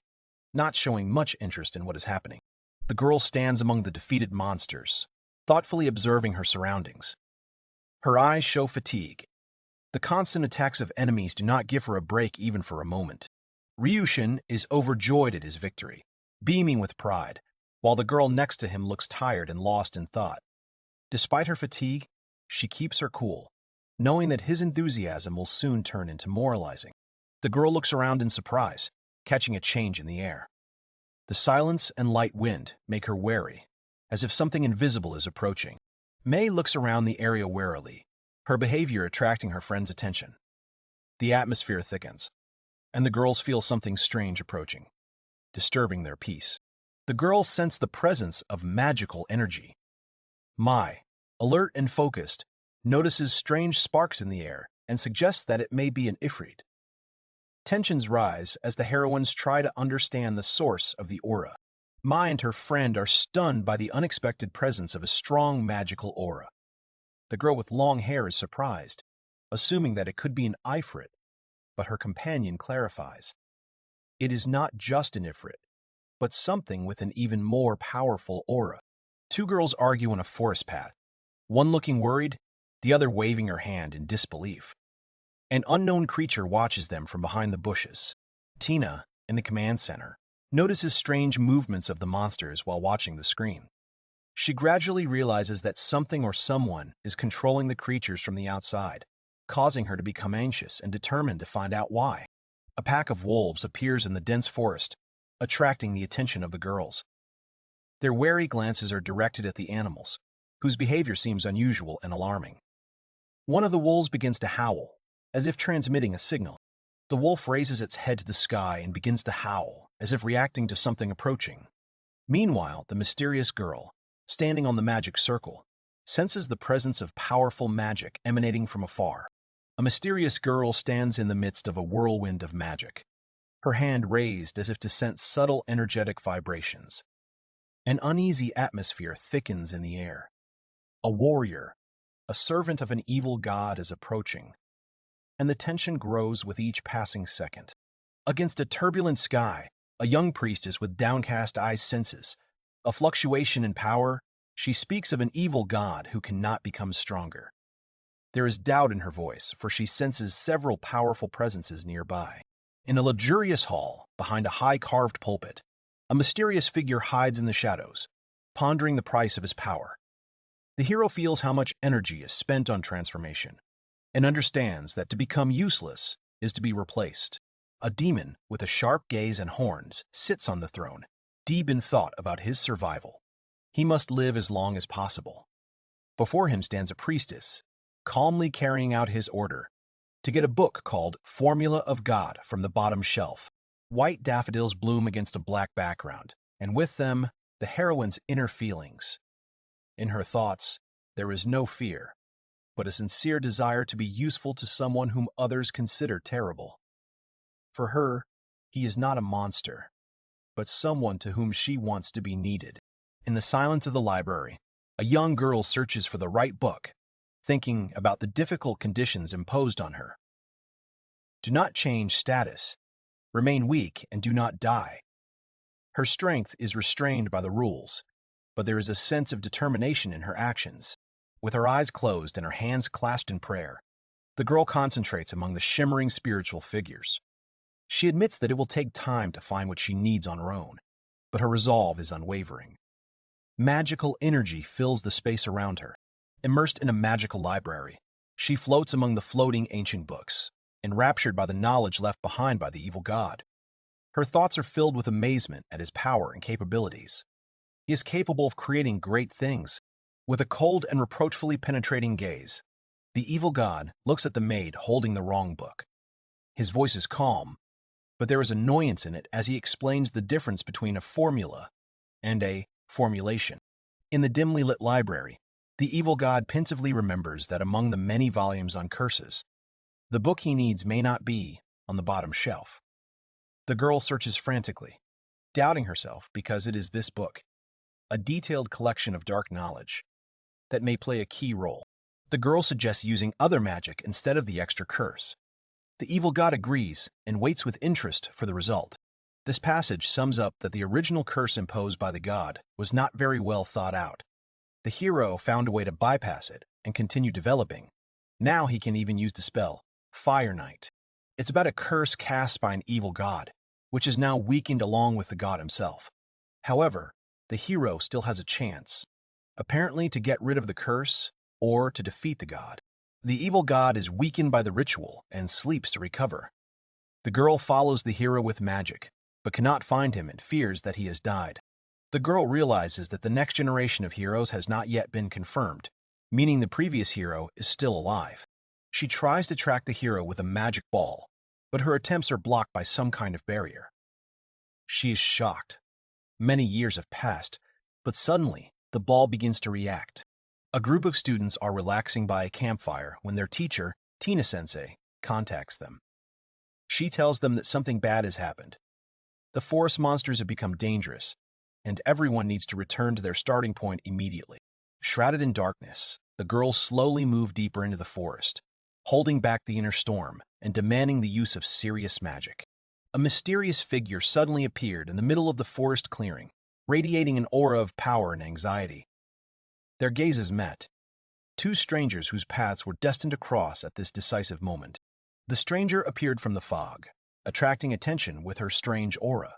not showing much interest in what is happening. The girl stands among the defeated monsters, thoughtfully observing her surroundings. Her eyes show fatigue. The constant attacks of enemies do not give her a break even for a moment. Ryushin is overjoyed at his victory, beaming with pride, while the girl next to him looks tired and lost in thought. Despite her fatigue, she keeps her cool, knowing that his enthusiasm will soon turn into moralizing. The girl looks around in surprise, catching a change in the air. The silence and light wind make her wary, as if something invisible is approaching. Mei looks around the area warily, her behavior attracting her friend's attention. The atmosphere thickens, and the girls feel something strange approaching, disturbing their peace. The girls sense the presence of magical energy. Mai, alert and focused, notices strange sparks in the air and suggests that it may be an ifrit. Tensions rise as the heroines try to understand the source of the aura. Mai and her friend are stunned by the unexpected presence of a strong magical aura. The girl with long hair is surprised, assuming that it could be an ifrit, but her companion clarifies. It is not just an ifrit, but something with an even more powerful aura. Two girls argue on a forest path, one looking worried, the other waving her hand in disbelief. An unknown creature watches them from behind the bushes. Tina, in the command center, notices strange movements of the monsters while watching the screen. She gradually realizes that something or someone is controlling the creatures from the outside, causing her to become anxious and determined to find out why. A pack of wolves appears in the dense forest, attracting the attention of the girls. Their wary glances are directed at the animals, whose behavior seems unusual and alarming. One of the wolves begins to howl, as if transmitting a signal. The wolf raises its head to the sky and begins to howl, as if reacting to something approaching. Meanwhile, the mysterious girl, standing on the magic circle, senses the presence of powerful magic emanating from afar. A mysterious girl stands in the midst of a whirlwind of magic, her hand raised as if to sense subtle energetic vibrations. An uneasy atmosphere thickens in the air. A warrior, a servant of an evil god, is approaching, and the tension grows with each passing second. Against a turbulent sky, a young priestess with downcast eyes senses a fluctuation in power. She speaks of an evil god who cannot become stronger. There is doubt in her voice, for she senses several powerful presences nearby. In a luxurious hall, behind a high carved pulpit, a mysterious figure hides in the shadows, pondering the price of his power. The hero feels how much energy is spent on transformation, and understands that to become useless is to be replaced. A demon with a sharp gaze and horns sits on the throne, deep in thought about his survival. He must live as long as possible. Before him stands a priestess, calmly carrying out his order to get a book called Formula of God from the bottom shelf. White daffodils bloom against a black background, and with them, the heroine's inner feelings. In her thoughts, there is no fear, but a sincere desire to be useful to someone whom others consider terrible. For her, he is not a monster, but someone to whom she wants to be needed. In the silence of the library, a young girl searches for the right book, thinking about the difficult conditions imposed on her. Do not change status. Remain weak and do not die. Her strength is restrained by the rules, but there is a sense of determination in her actions. With her eyes closed and her hands clasped in prayer, the girl concentrates among the shimmering spiritual figures. She admits that it will take time to find what she needs on her own, but her resolve is unwavering. Magical energy fills the space around her. Immersed in a magical library, she floats among the floating ancient books, enraptured by the knowledge left behind by the evil god. Her thoughts are filled with amazement at his power and capabilities. He is capable of creating great things. With a cold and reproachfully penetrating gaze, the evil god looks at the maid holding the wrong book. His voice is calm, but there is annoyance in it as he explains the difference between a formula and a formulation. In the dimly lit library, the evil god pensively remembers that among the many volumes on curses, the book he needs may not be on the bottom shelf. The girl searches frantically, doubting herself because it is this book, a detailed collection of dark knowledge, that may play a key role. The girl suggests using other magic instead of the extra curse. The evil god agrees and waits with interest for the result. This passage sums up that the original curse imposed by the god was not very well thought out. The hero found a way to bypass it and continue developing. Now he can even use the spell, Fire Knight. It's about a curse cast by an evil god, which is now weakened along with the god himself. However, the hero still has a chance, apparently to get rid of the curse or to defeat the god. The evil god is weakened by the ritual and sleeps to recover. The girl follows the hero with magic, but cannot find him and fears that he has died. The girl realizes that the next generation of heroes has not yet been confirmed, meaning the previous hero is still alive. She tries to track the hero with a magic ball, but her attempts are blocked by some kind of barrier. She is shocked. Many years have passed, but suddenly, the ball begins to react. A group of students are relaxing by a campfire when their teacher, Tina-sensei, contacts them. She tells them that something bad has happened. The forest monsters have become dangerous, and everyone needs to return to their starting point immediately. Shrouded in darkness, the girls slowly move deeper into the forest, holding back the inner storm and demanding the use of serious magic. A mysterious figure suddenly appeared in the middle of the forest clearing, radiating an aura of power and anxiety. Their gazes met, two strangers whose paths were destined to cross at this decisive moment. The stranger appeared from the fog, attracting attention with her strange aura.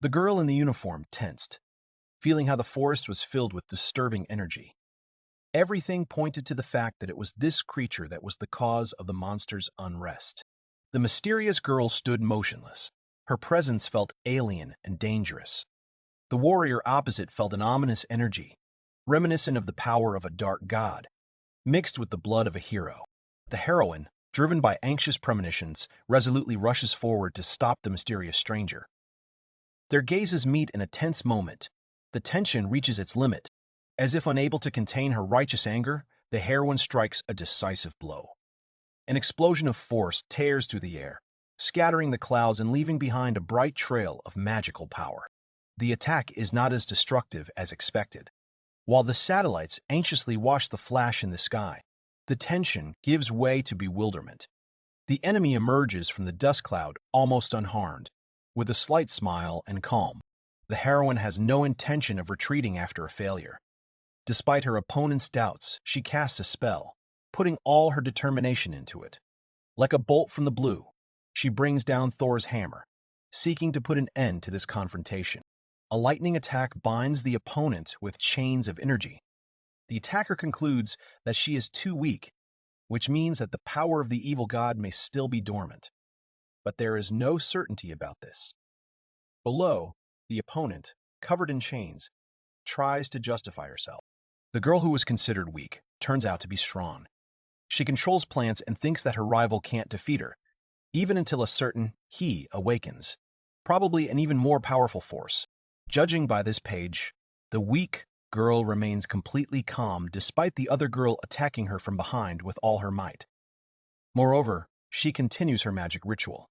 The girl in the uniform tensed, feeling how the forest was filled with disturbing energy. Everything pointed to the fact that it was this creature that was the cause of the monster's unrest. The mysterious girl stood motionless. Her presence felt alien and dangerous. The warrior opposite felt an ominous energy, reminiscent of the power of a dark god, mixed with the blood of a hero. The heroine, driven by anxious premonitions, resolutely rushes forward to stop the mysterious stranger. Their gazes meet in a tense moment. The tension reaches its limit. As if unable to contain her righteous anger, the heroine strikes a decisive blow. An explosion of force tears through the air, scattering the clouds and leaving behind a bright trail of magical power. The attack is not as destructive as expected. While the satellites anxiously watch the flash in the sky, the tension gives way to bewilderment. The enemy emerges from the dust cloud almost unharmed, with a slight smile and calm. The heroine has no intention of retreating after a failure. Despite her opponent's doubts, she casts a spell, putting all her determination into it. Like a bolt from the blue, she brings down Thor's hammer, seeking to put an end to this confrontation. A lightning attack binds the opponent with chains of energy. The attacker concludes that she is too weak, which means that the power of the evil god may still be dormant. But there is no certainty about this. Below, the opponent, covered in chains, tries to justify herself. The girl who was considered weak turns out to be strong. She controls plants and thinks that her rival can't defeat her, even until a certain he awakens, probably an even more powerful force. Judging by this page, the weak girl remains completely calm despite the other girl attacking her from behind with all her might. Moreover, she continues her magic ritual,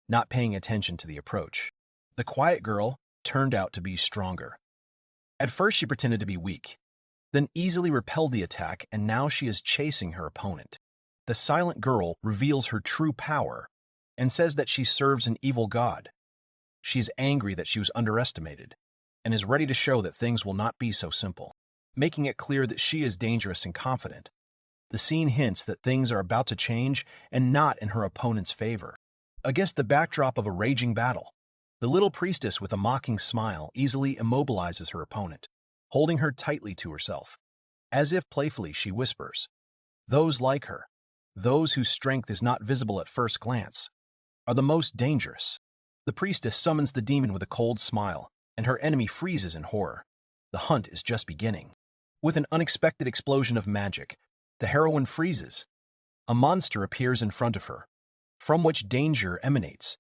not paying attention to the approach. The quiet girl turned out to be stronger. At first she pretended to be weak, then easily repelled the attack, and now she is chasing her opponent. The silent girl reveals her true power and says that she serves an evil god. She is angry that she was underestimated and is ready to show that things will not be so simple, making it clear that she is dangerous and confident. The scene hints that things are about to change and not in her opponent's favor. Against the backdrop of a raging battle, the little priestess with a mocking smile easily immobilizes her opponent, holding her tightly to herself. As if playfully, she whispers, "Those like her, those whose strength is not visible at first glance, are the most dangerous." The priestess summons the demon with a cold smile, and her enemy freezes in horror. The hunt is just beginning. With an unexpected explosion of magic, the heroine freezes. A monster appears in front of her, from which danger emanates.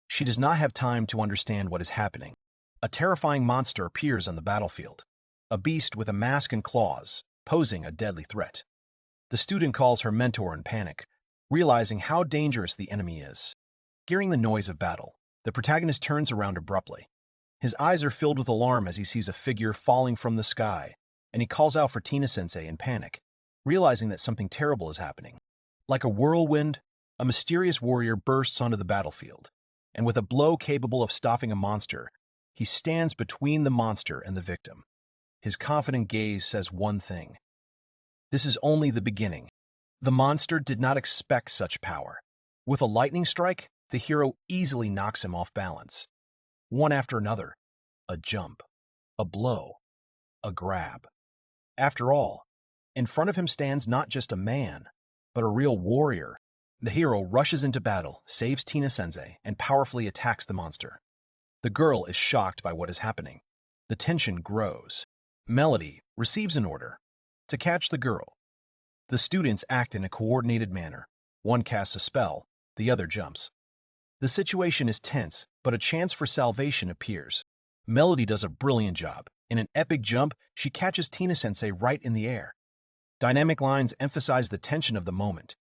She does not have time to understand what is happening. A terrifying monster appears on the battlefield, a beast with a mask and claws, posing a deadly threat. The student calls her mentor in panic, realizing how dangerous the enemy is. Hearing the noise of battle, the protagonist turns around abruptly. His eyes are filled with alarm as he sees a figure falling from the sky, and he calls out for Tina-sensei in panic, realizing that something terrible is happening. Like a whirlwind, a mysterious warrior bursts onto the battlefield, and with a blow capable of stopping a monster, he stands between the monster and the victim. His confident gaze says one thing: this is only the beginning. The monster did not expect such power. With a lightning strike, the hero easily knocks him off balance. One after another, a jump, a blow, a grab. After all, in front of him stands not just a man, but a real warrior. The hero rushes into battle, saves Tina-sensei, and powerfully attacks the monster. The girl is shocked by what is happening. The tension grows. Melody receives an order to catch the girl. The students act in a coordinated manner. One casts a spell, the other jumps. The situation is tense, but a chance for salvation appears. Melody does a brilliant job. In an epic jump, she catches Tina-sensei right in the air. Dynamic lines emphasize the tension of the moment.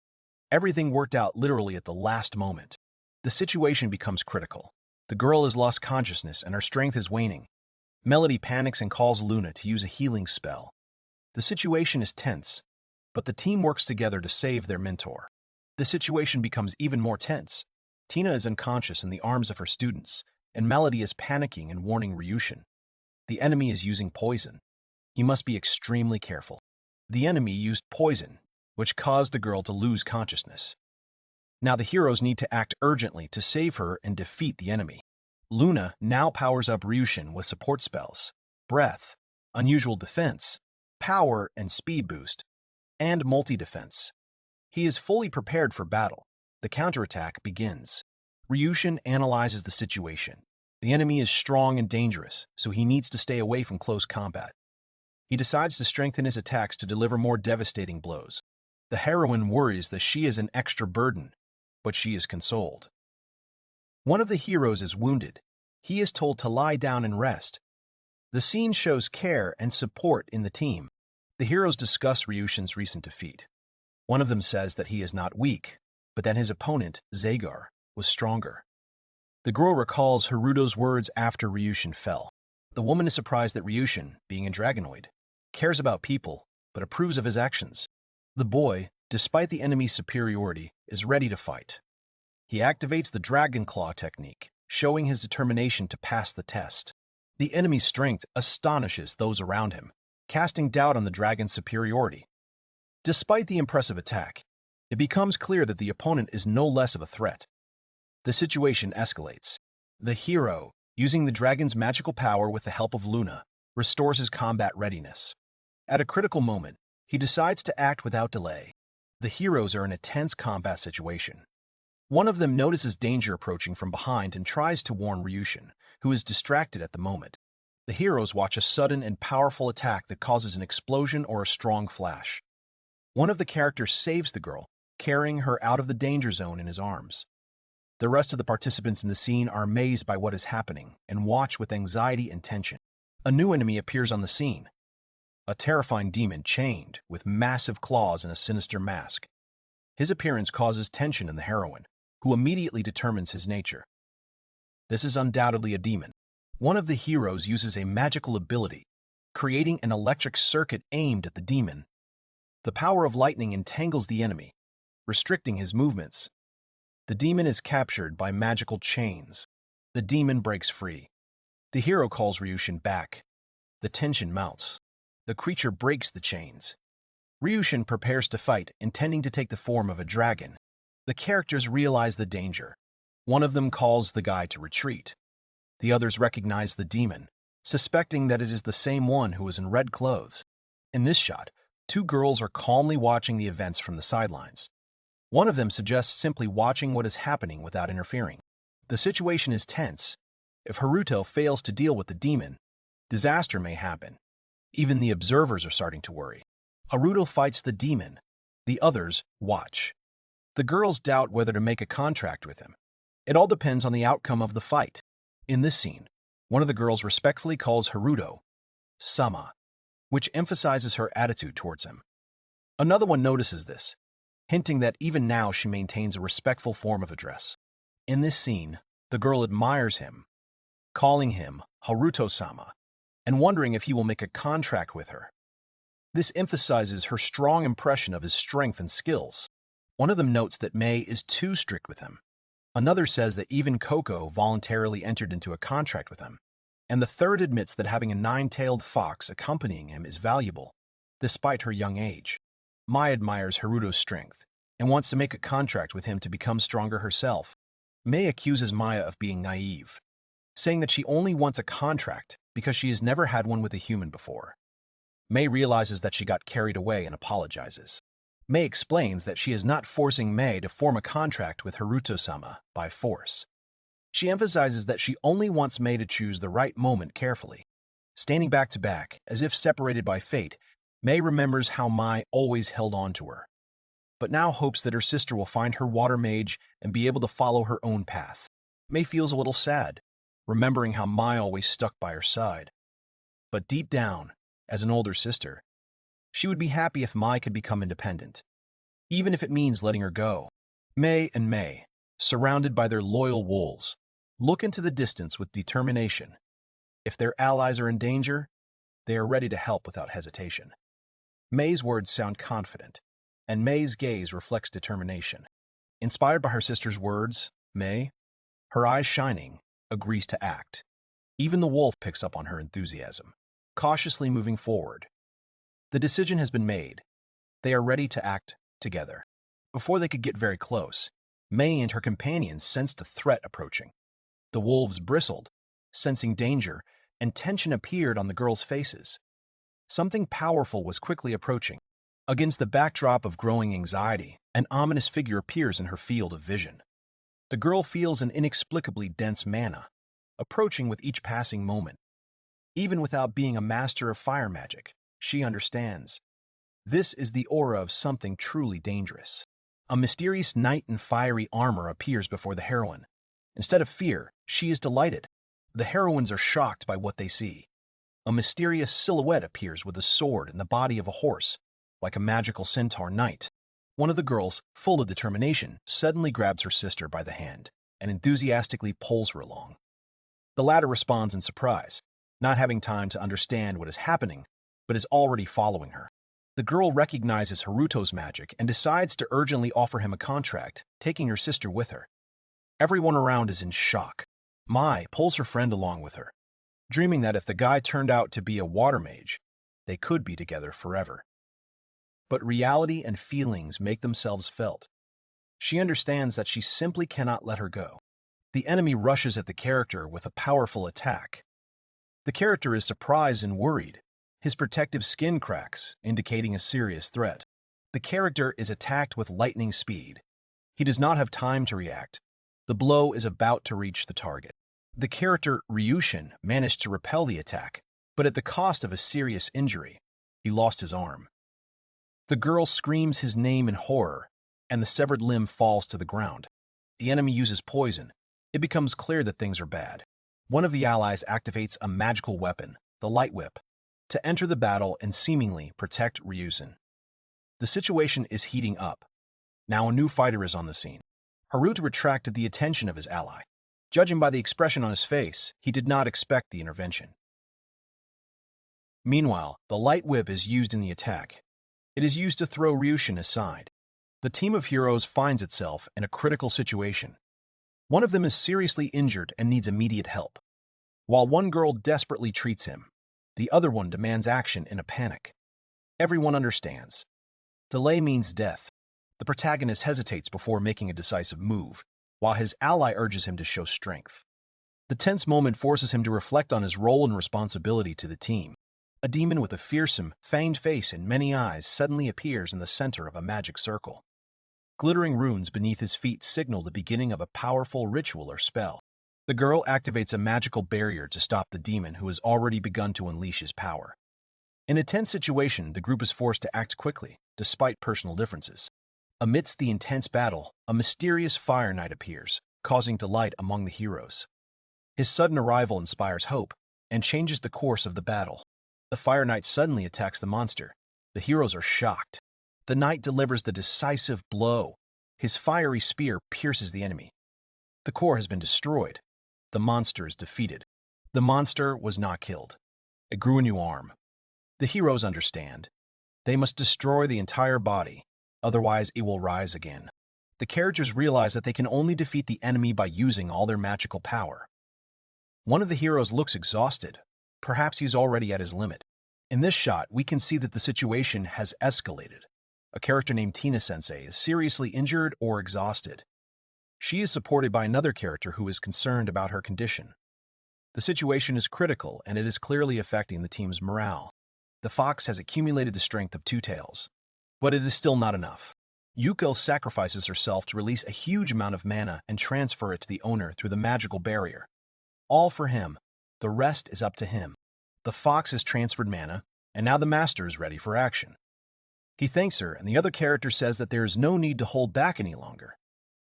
Everything worked out literally at the last moment. The situation becomes critical. The girl has lost consciousness and her strength is waning. Melody panics and calls Luna to use a healing spell. The situation is tense, but the team works together to save their mentor. The situation becomes even more tense. Tina is unconscious in the arms of her students, and Melody is panicking and warning Ryushin. The enemy is using poison. He must be extremely careful. The enemy used poison, which caused the girl to lose consciousness. Now the heroes need to act urgently to save her and defeat the enemy. Luna now powers up Ryushin with support spells, breath, unusual defense, power and speed boost, and multi-defense. He is fully prepared for battle. The counterattack begins. Ryushin analyzes the situation. The enemy is strong and dangerous, so he needs to stay away from close combat. He decides to strengthen his attacks to deliver more devastating blows. The heroine worries that she is an extra burden, but she is consoled. One of the heroes is wounded. He is told to lie down and rest. The scene shows care and support in the team. The heroes discuss Ryushin's recent defeat. One of them says that he is not weak, but that his opponent, Zagar, was stronger. The girl recalls Haruto's words after Ryushin fell. The woman is surprised that Ryushin, being a dragonoid, cares about people, but approves of his actions. The boy, despite the enemy's superiority, is ready to fight. He activates the Dragon Claw technique, showing his determination to pass the test. The enemy's strength astonishes those around him, casting doubt on the dragon's superiority. Despite the impressive attack, it becomes clear that the opponent is no less of a threat. The situation escalates. The hero, using the dragon's magical power with the help of Luna, restores his combat readiness. At a critical moment, he decides to act without delay. The heroes are in a tense combat situation. One of them notices danger approaching from behind and tries to warn Ryushin, who is distracted at the moment. The heroes watch a sudden and powerful attack that causes an explosion or a strong flash. One of the characters saves the girl, carrying her out of the danger zone in his arms. The rest of the participants in the scene are amazed by what is happening and watch with anxiety and tension. A new enemy appears on the scene. A terrifying demon chained, with massive claws and a sinister mask. His appearance causes tension in the heroine, who immediately determines his nature. This is undoubtedly a demon. One of the heroes uses a magical ability, creating an electric circuit aimed at the demon. The power of lightning entangles the enemy, restricting his movements. The demon is captured by magical chains. The demon breaks free. The hero calls Ryushin back. The tension mounts. The creature breaks the chains. Ryushin prepares to fight, intending to take the form of a dragon. The characters realize the danger. One of them calls the guy to retreat. The others recognize the demon, suspecting that it is the same one who was in red clothes. In this shot, two girls are calmly watching the events from the sidelines. One of them suggests simply watching what is happening without interfering. The situation is tense. If Haruto fails to deal with the demon, disaster may happen. Even the observers are starting to worry. Haruto fights the demon. The others watch. The girls doubt whether to make a contract with him. It all depends on the outcome of the fight. In this scene, one of the girls respectfully calls Haruto Sama, which emphasizes her attitude towards him. Another one notices this, hinting that even now she maintains a respectful form of address. In this scene, the girl admires him, calling him Haruto-sama, and wondering if he will make a contract with her. This emphasizes her strong impression of his strength and skills. One of them notes that Mei is too strict with him. Another says that even Coco voluntarily entered into a contract with him. And the third admits that having a nine-tailed fox accompanying him is valuable, despite her young age. Mai admires Haruto's strength and wants to make a contract with him to become stronger herself. Mei accuses Maya of being naive, saying that she only wants a contract because she has never had one with a human before. Mei realizes that she got carried away and apologizes. Mei explains that she is not forcing Mei to form a contract with Haruto-sama by force. She emphasizes that she only wants Mei to choose the right moment carefully. Standing back to back, as if separated by fate, Mei remembers how Mai always held on to her, but now hopes that her sister will find her water mage and be able to follow her own path. Mei feels a little sad, remembering how Mai always stuck by her side. But deep down, as an older sister, she would be happy if Mai could become independent, even if it means letting her go. Mei and Mei, surrounded by their loyal wolves, look into the distance with determination. If their allies are in danger, they are ready to help without hesitation. Mei's words sound confident, and Mei's gaze reflects determination. Inspired by her sister's words, Mei, her eyes shining, agrees to act. Even the wolf picks up on her enthusiasm, cautiously moving forward. The decision has been made. They are ready to act together. Before they could get very close, Mei and her companions sensed a threat approaching. The wolves bristled, sensing danger, and tension appeared on the girls' faces. Something powerful was quickly approaching. Against the backdrop of growing anxiety, an ominous figure appears in her field of vision. The girl feels an inexplicably dense mana, approaching with each passing moment. Even without being a master of fire magic, she understands. This is the aura of something truly dangerous. A mysterious knight in fiery armor appears before the heroine. Instead of fear, she is delighted. The heroines are shocked by what they see. A mysterious silhouette appears with a sword and the body of a horse, like a magical centaur knight. One of the girls, full of determination, suddenly grabs her sister by the hand and enthusiastically pulls her along. The latter responds in surprise, not having time to understand what is happening, but is already following her. The girl recognizes Haruto's magic and decides to urgently offer him a contract, taking her sister with her. Everyone around is in shock. Mai pulls her friend along with her, dreaming that if the guy turned out to be a water mage, they could be together forever. But reality and feelings make themselves felt. She understands that she simply cannot let her go. The enemy rushes at the character with a powerful attack. The character is surprised and worried. His protective skin cracks, indicating a serious threat. The character is attacked with lightning speed. He does not have time to react. The blow is about to reach the target. The character, Ryushin, managed to repel the attack, but at the cost of a serious injury. He lost his arm. The girl screams his name in horror, and the severed limb falls to the ground. The enemy uses poison. It becomes clear that things are bad. One of the allies activates a magical weapon, the light whip, to enter the battle and seemingly protect Ryushin. The situation is heating up. Now a new fighter is on the scene. Haruto attracted the attention of his ally. Judging by the expression on his face, he did not expect the intervention. Meanwhile, the light whip is used in the attack. It is used to throw Ryushin aside. The team of heroes finds itself in a critical situation. One of them is seriously injured and needs immediate help. While one girl desperately treats him, the other one demands action in a panic. Everyone understands. Delay means death. The protagonist hesitates before making a decisive move, while his ally urges him to show strength. The tense moment forces him to reflect on his role and responsibility to the team. A demon with a fearsome, fanged face and many eyes suddenly appears in the center of a magic circle. Glittering runes beneath his feet signal the beginning of a powerful ritual or spell. The girl activates a magical barrier to stop the demon who has already begun to unleash his power. In a tense situation, the group is forced to act quickly, despite personal differences. Amidst the intense battle, a mysterious fire knight appears, causing delight among the heroes. His sudden arrival inspires hope and changes the course of the battle. The fire knight suddenly attacks the monster. The heroes are shocked. The knight delivers the decisive blow. His fiery spear pierces the enemy. The core has been destroyed. The monster is defeated. The monster was not killed. It grew a new arm. The heroes understand. They must destroy the entire body, otherwise it will rise again. The characters realize that they can only defeat the enemy by using all their magical power. One of the heroes looks exhausted. Perhaps he's already at his limit. In this shot, we can see that the situation has escalated. A character named Tina-sensei is seriously injured or exhausted. She is supported by another character who is concerned about her condition. The situation is critical, and it is clearly affecting the team's morale. The fox has accumulated the strength of two tails, but it is still not enough. Yuko sacrifices herself to release a huge amount of mana and transfer it to the owner through the magical barrier. All for him. The rest is up to him. The fox has transferred mana, and now the master is ready for action. He thanks her, and the other character says that there is no need to hold back any longer.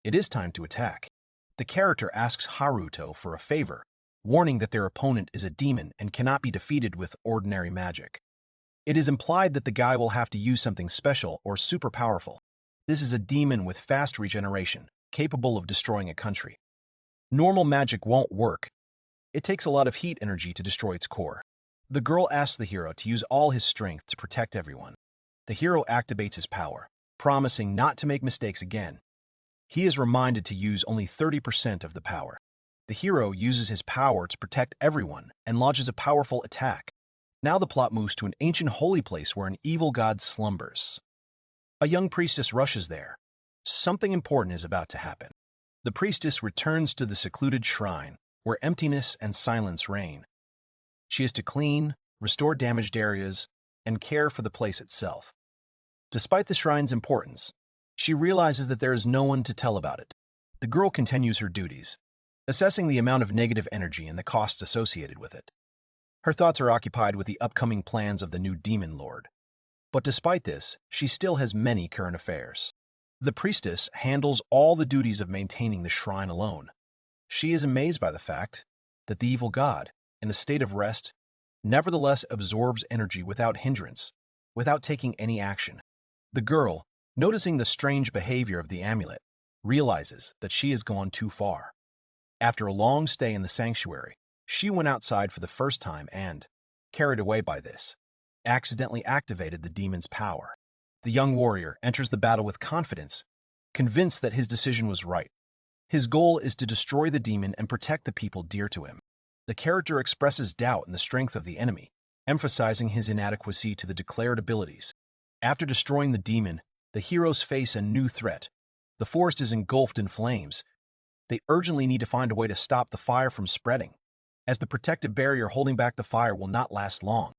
It is time to attack. The character asks Haruto for a favor, warning that their opponent is a demon and cannot be defeated with ordinary magic. It is implied that the guy will have to use something special or super powerful. This is a demon with fast regeneration, capable of destroying a country. Normal magic won't work. It takes a lot of heat energy to destroy its core. The girl asks the hero to use all his strength to protect everyone. The hero activates his power, promising not to make mistakes again. He is reminded to use only 30% of the power. The hero uses his power to protect everyone and launches a powerful attack. Now the plot moves to an ancient holy place where an evil god slumbers. A young priestess rushes there. Something important is about to happen. The priestess returns to the secluded shrine, where emptiness and silence reign. She is to clean, restore damaged areas, and care for the place itself. Despite the shrine's importance, she realizes that there is no one to tell about it. The girl continues her duties, assessing the amount of negative energy and the costs associated with it. Her thoughts are occupied with the upcoming plans of the new demon lord. But despite this, she still has many current affairs. The priestess handles all the duties of maintaining the shrine alone. She is amazed by the fact that the evil god, in a state of rest, nevertheless absorbs energy without hindrance, without taking any action. The girl, noticing the strange behavior of the amulet, realizes that she has gone too far. After a long stay in the sanctuary, she went outside for the first time and, carried away by this, accidentally activated the demon's power. The young warrior enters the battle with confidence, convinced that his decision was right. His goal is to destroy the demon and protect the people dear to him. The character expresses doubt in the strength of the enemy, emphasizing his inadequacy to the declared abilities. After destroying the demon, the heroes face a new threat. The forest is engulfed in flames. They urgently need to find a way to stop the fire from spreading, as the protective barrier holding back the fire will not last long.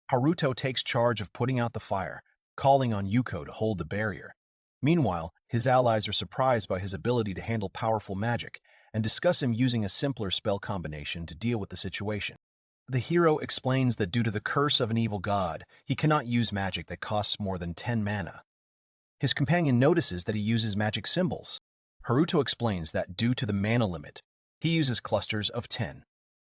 Haruto takes charge of putting out the fire, calling on Yuko to hold the barrier. Meanwhile, his allies are surprised by his ability to handle powerful magic and discuss him using a simpler spell combination to deal with the situation. The hero explains that due to the curse of an evil god, he cannot use magic that costs more than 10 mana. His companion notices that he uses magic symbols. Haruto explains that due to the mana limit, he uses clusters of 10.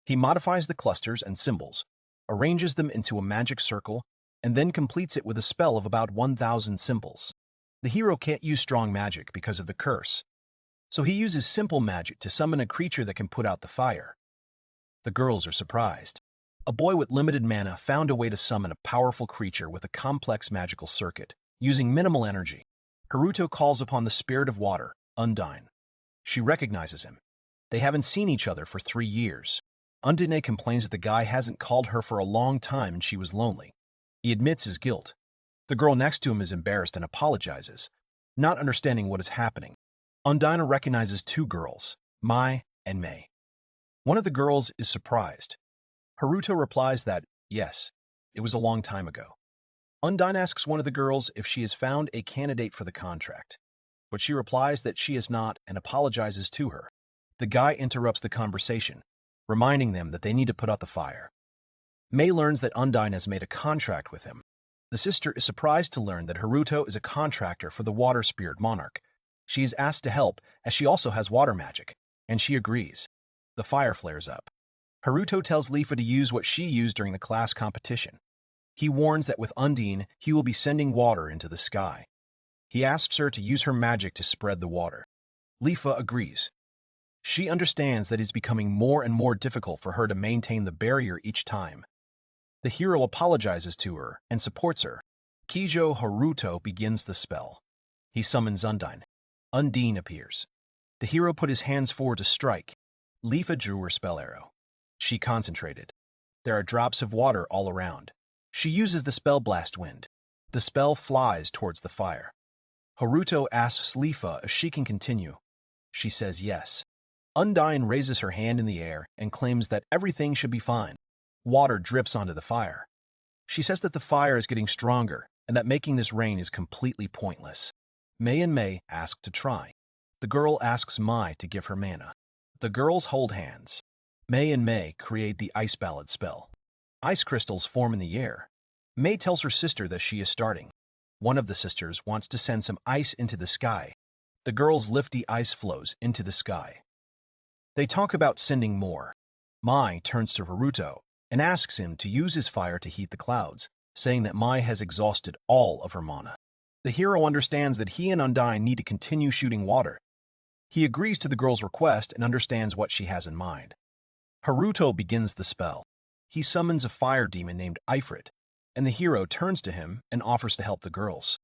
He modifies the clusters and symbols, arranges them into a magic circle, and then completes it with a spell of about 1,000 symbols. The hero can't use strong magic because of the curse, so he uses simple magic to summon a creature that can put out the fire. The girls are surprised. A boy with limited mana found a way to summon a powerful creature with a complex magical circuit, using minimal energy. Haruto calls upon the spirit of water, Undine. She recognizes him. They haven't seen each other for 3 years. Undine complains that the guy hasn't called her for a long time and she was lonely. He admits his guilt. The girl next to him is embarrassed and apologizes, not understanding what is happening. Undine recognizes 2 girls, Mai and Mei. One of the girls is surprised. Haruto replies that, yes, it was a long time ago. Undine asks one of the girls if she has found a candidate for the contract, but she replies that she has not and apologizes to her. The guy interrupts the conversation, reminding them that they need to put out the fire. Mei learns that Undine has made a contract with him. The sister is surprised to learn that Haruto is a contractor for the water spirit monarch. She is asked to help as she also has water magic, and she agrees. The fire flares up. Haruto tells Leafa to use what she used during the class competition. He warns that with Undine, he will be sending water into the sky. He asks her to use her magic to spread the water. Leafa agrees. She understands that it is becoming more and more difficult for her to maintain the barrier each time. The hero apologizes to her and supports her. Kijo Haruto begins the spell. He summons Undine. Undine appears. The hero put his hands forward to strike. Leafa drew her spell arrow. She concentrated. There are drops of water all around. She uses the spell blast wind. The spell flies towards the fire. Haruto asks Leafa if she can continue. She says yes. Undine raises her hand in the air and claims that everything should be fine. Water drips onto the fire. She says that the fire is getting stronger and that making this rain is completely pointless. Mei and Mei ask to try. The girl asks Mai to give her mana. The girls hold hands. Mei and Mei create the ice ballad spell. Ice crystals form in the air. Mei tells her sister that she is starting. One of the sisters wants to send some ice into the sky. The girls lift the ice flows into the sky. They talk about sending more. Mai turns to Haruto and asks him to use his fire to heat the clouds, saying that Mai has exhausted all of her mana. The hero understands that he and Undine need to continue shooting water. He agrees to the girl's request and understands what she has in mind. Haruto begins the spell. He summons a fire demon named Ifrit, and the hero turns to him and offers to help the girls.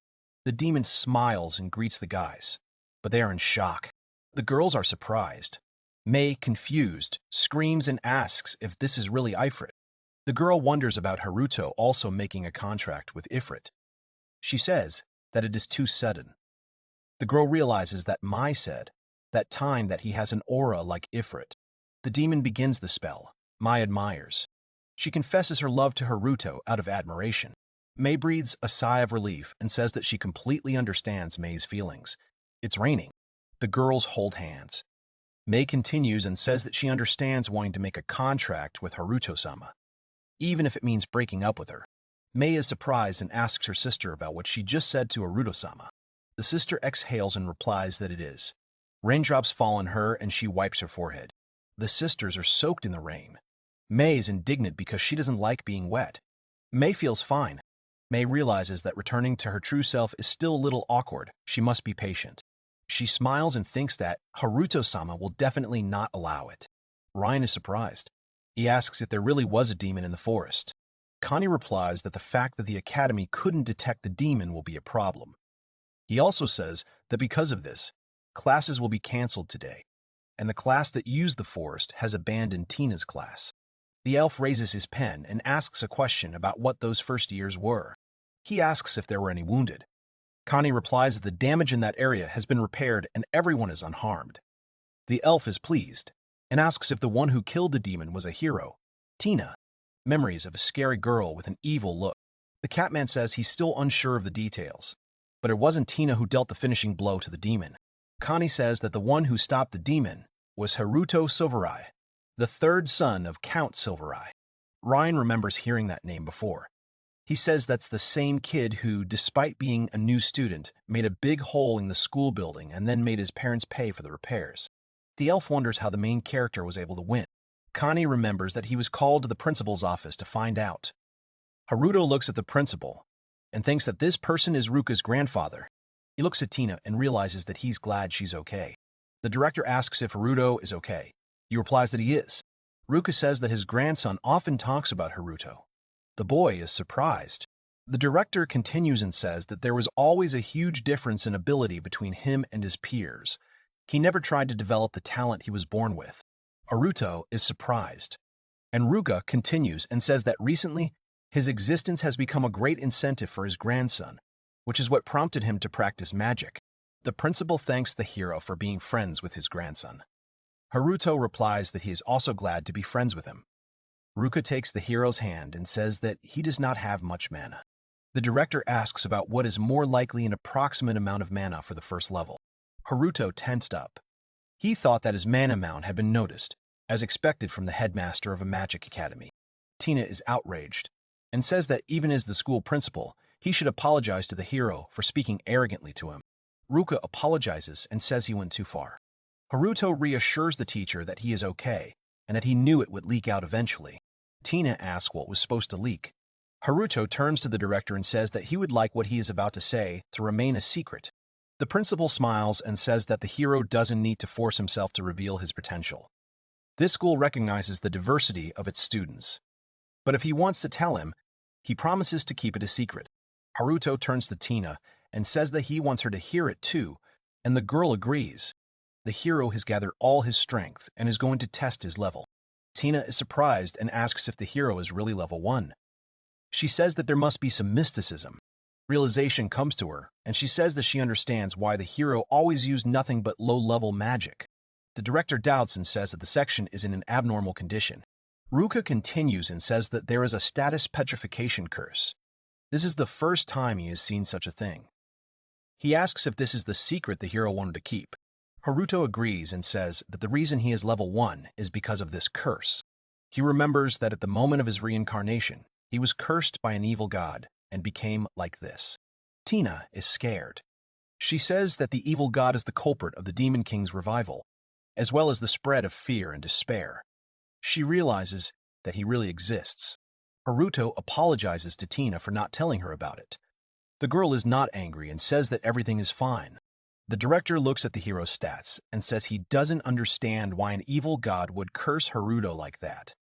The demon smiles and greets the guys, but they are in shock. The girls are surprised. Mei, confused, screams and asks if this is really Ifrit. The girl wonders about Haruto also making a contract with Ifrit. She says that it is too sudden. The girl realizes that Mai said that time that he has an aura like Ifrit. The demon begins the spell. Mai admires. She confesses her love to Haruto out of admiration. Mei breathes a sigh of relief and says that she completely understands Mei's feelings. It's raining. The girls hold hands. Mei continues and says that she understands wanting to make a contract with Haruto-sama, even if it means breaking up with her. Mei is surprised and asks her sister about what she just said to Haruto-sama. The sister exhales and replies that it is. Raindrops fall on her and she wipes her forehead. The sisters are soaked in the rain. Mei is indignant because she doesn't like being wet. Mei feels fine. Mei realizes that returning to her true self is still a little awkward. She must be patient. She smiles and thinks that Haruto-sama will definitely not allow it. Ryan is surprised. He asks if there really was a demon in the forest. Connie replies that the fact that the academy couldn't detect the demon will be a problem. He also says that because of this, classes will be canceled today, and the class that used the forest has abandoned Tina's class. The elf raises his pen and asks a question about what those first years were. He asks if there were any wounded. Connie replies that the damage in that area has been repaired and everyone is unharmed. The elf is pleased and asks if the one who killed the demon was a hero, Tina. Memories of a scary girl with an evil look. The Catman says he's still unsure of the details, but it wasn't Tina who dealt the finishing blow to the demon. Connie says that the one who stopped the demon was Haruto Silverai, the third son of Count Silverai. Ryan remembers hearing that name before. He says that's the same kid who, despite being a new student, made a big hole in the school building and then made his parents pay for the repairs. The elf wonders how the main character was able to win. Connie remembers that he was called to the principal's office to find out. Haruto looks at the principal and thinks that this person is Ruka's grandfather. He looks at Tina and realizes that he's glad she's okay. The director asks if Haruto is okay. He replies that he is. Ruka says that his grandson often talks about Haruto. The boy is surprised. The director continues and says that there was always a huge difference in ability between him and his peers. He never tried to develop the talent he was born with. Haruto is surprised, and Ruka continues and says that recently his existence has become a great incentive for his grandson, which is what prompted him to practice magic. The principal thanks the hero for being friends with his grandson. Haruto replies that he is also glad to be friends with him. Ruka takes the hero's hand and says that he does not have much mana. The director asks about what is more likely an approximate amount of mana for the first level. Haruto tensed up. He thought that his mana amount had been noticed, as expected from the headmaster of a magic academy. Tina is outraged and says that even as the school principal, he should apologize to the hero for speaking arrogantly to him. Ruka apologizes and says he went too far. Haruto reassures the teacher that he is okay and that he knew it would leak out eventually. Tina asks what was supposed to leak. Haruto turns to the director and says that he would like what he is about to say to remain a secret. The principal smiles and says that the hero doesn't need to force himself to reveal his potential. This school recognizes the diversity of its students. But if he wants to tell him, he promises to keep it a secret. Haruto turns to Tina and says that he wants her to hear it too, and the girl agrees. The hero has gathered all his strength and is going to test his level. Tina is surprised and asks if the hero is really level 1. She says that there must be some mysticism. Realization comes to her, and she says that she understands why the hero always used nothing but low-level magic. The director doubts and says that the section is in an abnormal condition. Ruka continues and says that there is a status petrification curse. This is the first time he has seen such a thing. He asks if this is the secret the hero wanted to keep. Haruto agrees and says that the reason he is level 1 is because of this curse. He remembers that at the moment of his reincarnation, he was cursed by an evil god and became like this. Tina is scared. She says that the evil god is the culprit of the Demon King's revival, as well as the spread of fear and despair. She realizes that he really exists. Haruto apologizes to Tina for not telling her about it. The girl is not angry and says that everything is fine. The director looks at the hero's stats and says he doesn't understand why an evil god would curse Haruto like that.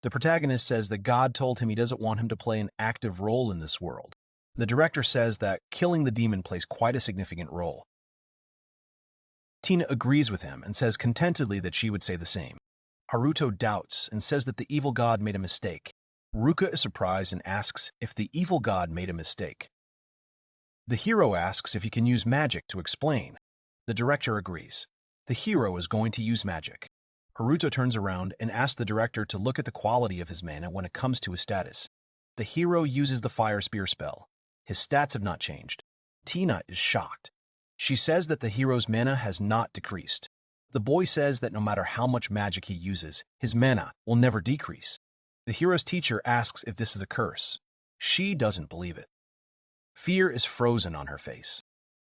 The protagonist says that God told him he doesn't want him to play an active role in this world. The director says that killing the demon plays quite a significant role. Tina agrees with him and says contentedly that she would say the same. Haruto doubts and says that the evil god made a mistake. Ruka is surprised and asks if the evil god made a mistake. The hero asks if he can use magic to explain. The director agrees. The hero is going to use magic. Haruto turns around and asks the director to look at the quality of his mana when it comes to his status. The hero uses the Fire Spear spell. His stats have not changed. Tina is shocked. She says that the hero's mana has not decreased. The boy says that no matter how much magic he uses, his mana will never decrease. The hero's teacher asks if this is a curse. She doesn't believe it. Fear is frozen on her face.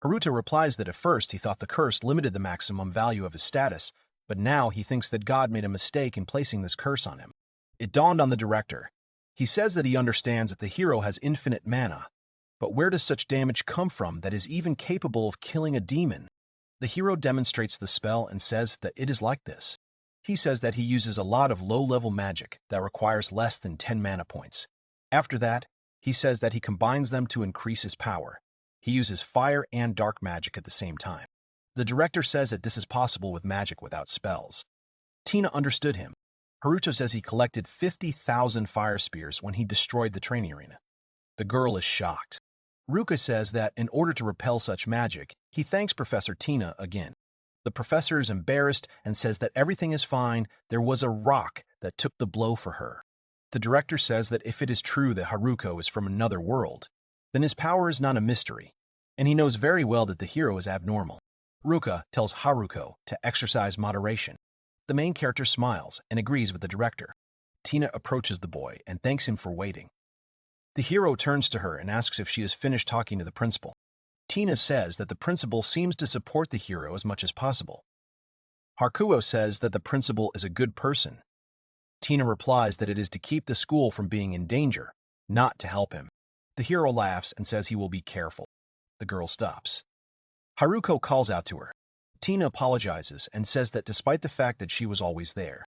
Haruto replies that at first he thought the curse limited the maximum value of his status, but now he thinks that God made a mistake in placing this curse on him. It dawned on the director. He says that he understands that the hero has infinite mana, but where does such damage come from that is even capable of killing a demon? The hero demonstrates the spell and says that it is like this. He says that he uses a lot of low-level magic that requires less than 10 mana points. After that, he says that he combines them to increase his power. He uses fire and dark magic at the same time. The director says that this is possible with magic without spells. Tina understood him. Haruto says he collected 50,000 fire spears when he destroyed the training arena. The girl is shocked. Ruka says that in order to repel such magic, he thanks Professor Tina again. The professor is embarrassed and says that everything is fine. There was a rock that took the blow for her. The director says that if it is true that Haruko is from another world, then his power is not a mystery, and he knows very well that the hero is abnormal. Ruka tells Haruko to exercise moderation. The main character smiles and agrees with the director. Tina approaches the boy and thanks him for waiting. The hero turns to her and asks if she has finished talking to the principal. Tina says that the principal seems to support the hero as much as possible. Haruko says that the principal is a good person. Tina replies that it is to keep the school from being in danger, not to help him. The hero laughs and says he will be careful. The girl stops. Haruko calls out to her. Tina apologizes and says that despite the fact that she was always there,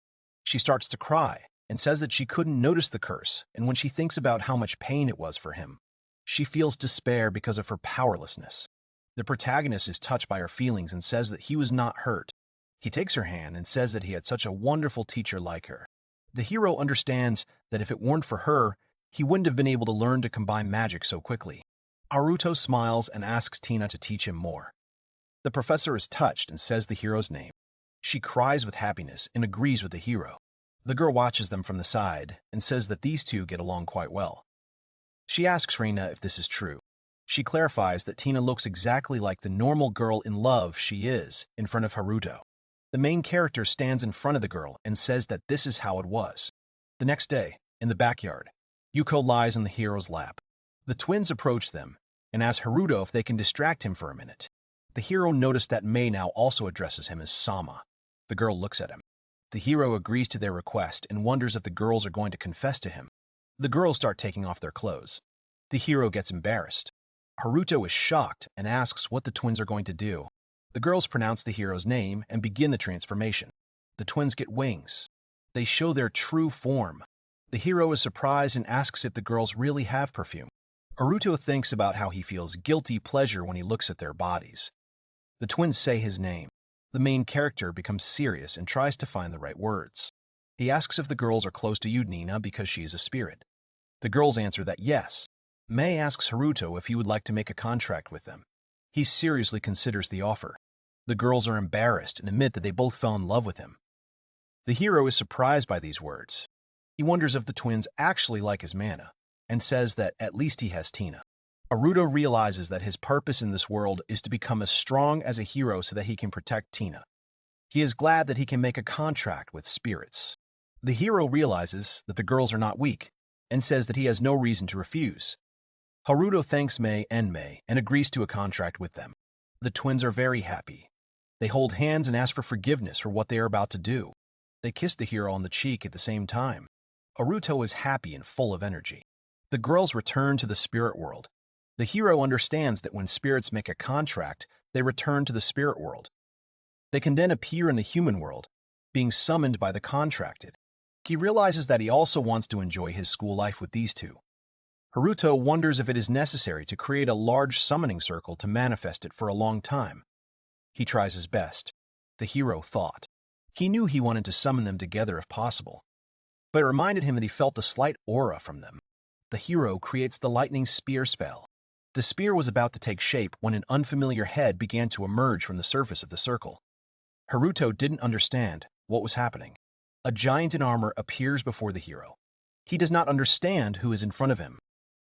she starts to cry and says that she couldn't notice the curse, and when she thinks about how much pain it was for him, She feels despair because of her powerlessness. The protagonist is touched by her feelings and says that he was not hurt. He takes her hand and says that he had such a wonderful teacher like her. The hero understands that if it weren't for her, he wouldn't have been able to learn to combine magic so quickly. Haruto smiles and asks Tina to teach him more. The professor is touched and says the hero's name. She cries with happiness and agrees with the hero. The girl watches them from the side and says that these two get along quite well. She asks Reina if this is true. She clarifies that Tina looks exactly like the normal girl in love she is in front of Haruto. The main character stands in front of the girl and says that this is how it was. The next day, in the backyard, Yuko lies on the hero's lap. The twins approach them and ask Haruto if they can distract him for a minute. The hero noticed that Mei now also addresses him as Sama. The girl looks at him. The hero agrees to their request and wonders if the girls are going to confess to him. The girls start taking off their clothes. The hero gets embarrassed. Haruto is shocked and asks what the twins are going to do. The girls pronounce the hero's name and begin the transformation. The twins get wings. They show their true form. The hero is surprised and asks if the girls really have perfume. Haruto thinks about how he feels guilty pleasure when he looks at their bodies. The twins say his name. The main character becomes serious and tries to find the right words. He asks if the girls are close to you, Nina, because she is a spirit. The girls answer that yes. Mei asks Haruto if he would like to make a contract with them. He seriously considers the offer. The girls are embarrassed and admit that they both fell in love with him. The hero is surprised by these words. He wonders if the twins actually like his mana, and says that at least he has Tina. Haruto realizes that his purpose in this world is to become as strong as a hero so that he can protect Tina. He is glad that he can make a contract with spirits. The hero realizes that the girls are not weak, and says that he has no reason to refuse. Haruto thanks Mei and agrees to a contract with them. The twins are very happy. They hold hands and ask for forgiveness for what they are about to do. They kiss the hero on the cheek at the same time. Haruto is happy and full of energy. The girls return to the spirit world. The hero understands that when spirits make a contract, they return to the spirit world. They can then appear in the human world, being summoned by the contracted. He realizes that he also wants to enjoy his school life with these two. Haruto wonders if it is necessary to create a large summoning circle to manifest it for a long time. He tries his best. The hero thought. He knew he wanted to summon them together if possible, but it reminded him that he felt a slight aura from them. The hero creates the lightning spear spell. The spear was about to take shape when an unfamiliar head began to emerge from the surface of the circle. Haruto didn't understand what was happening. A giant in armor appears before the hero. He does not understand who is in front of him.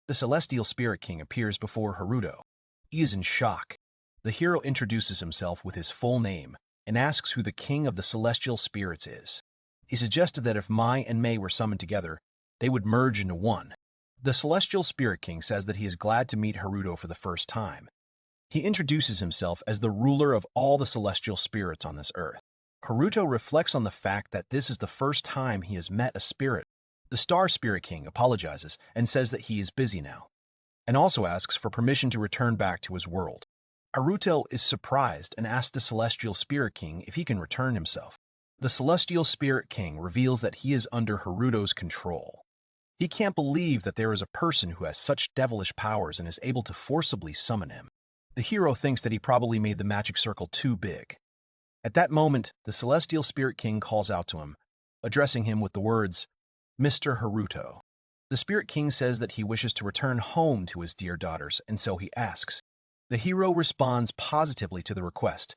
The Celestial Spirit King appears before Haruto. He is in shock. The hero introduces himself with his full name and asks who the King of the Celestial Spirits is. He suggested that if Mai and Mei were summoned together, they would merge into one. The Celestial Spirit King says that he is glad to meet Haruto for the first time. He introduces himself as the ruler of all the celestial spirits on this earth. Haruto reflects on the fact that this is the first time he has met a spirit. The Star Spirit King apologizes and says that he is busy now, and also asks for permission to return back to his world. Haruto is surprised and asks the Celestial Spirit King if he can return himself. The Celestial Spirit King reveals that he is under Haruto's control. He can't believe that there is a person who has such devilish powers and is able to forcibly summon him. The hero thinks that he probably made the magic circle too big. At that moment, the Celestial Spirit King calls out to him, addressing him with the words, Mr. Haruto. The Spirit King says that he wishes to return home to his dear daughters, and so he asks. The hero responds positively to the request,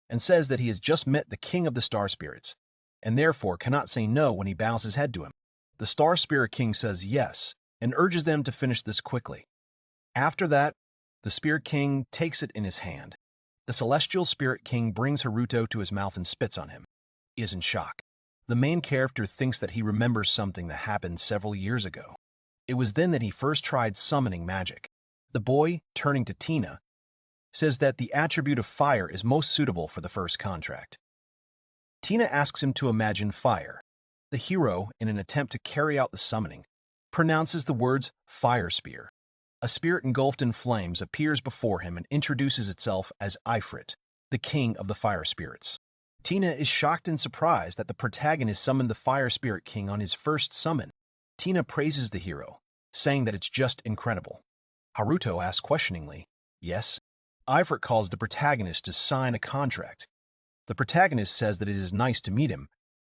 and says that he has just met the King of the Star Spirits, and therefore cannot say no when he bows his head to him. The Star Spirit King says yes, and urges them to finish this quickly. After that, the Spirit King takes it in his hand. The Celestial Spirit King brings Haruto to his mouth and spits on him. He is in shock. The main character thinks that he remembers something that happened several years ago. It was then that he first tried summoning magic. The boy, turning to Tina, says that the attribute of fire is most suitable for the first contract. Tina asks him to imagine fire. The hero, in an attempt to carry out the summoning, pronounces the words fire spear. A spirit engulfed in flames appears before him and introduces itself as Ifrit, the king of the fire spirits. Tina is shocked and surprised that the protagonist summoned the Fire Spirit King on his first summon. Tina praises the hero, saying that it's just incredible. Haruto asks questioningly, "Yes?" Ifrit calls the protagonist to sign a contract. The protagonist says that it is nice to meet him,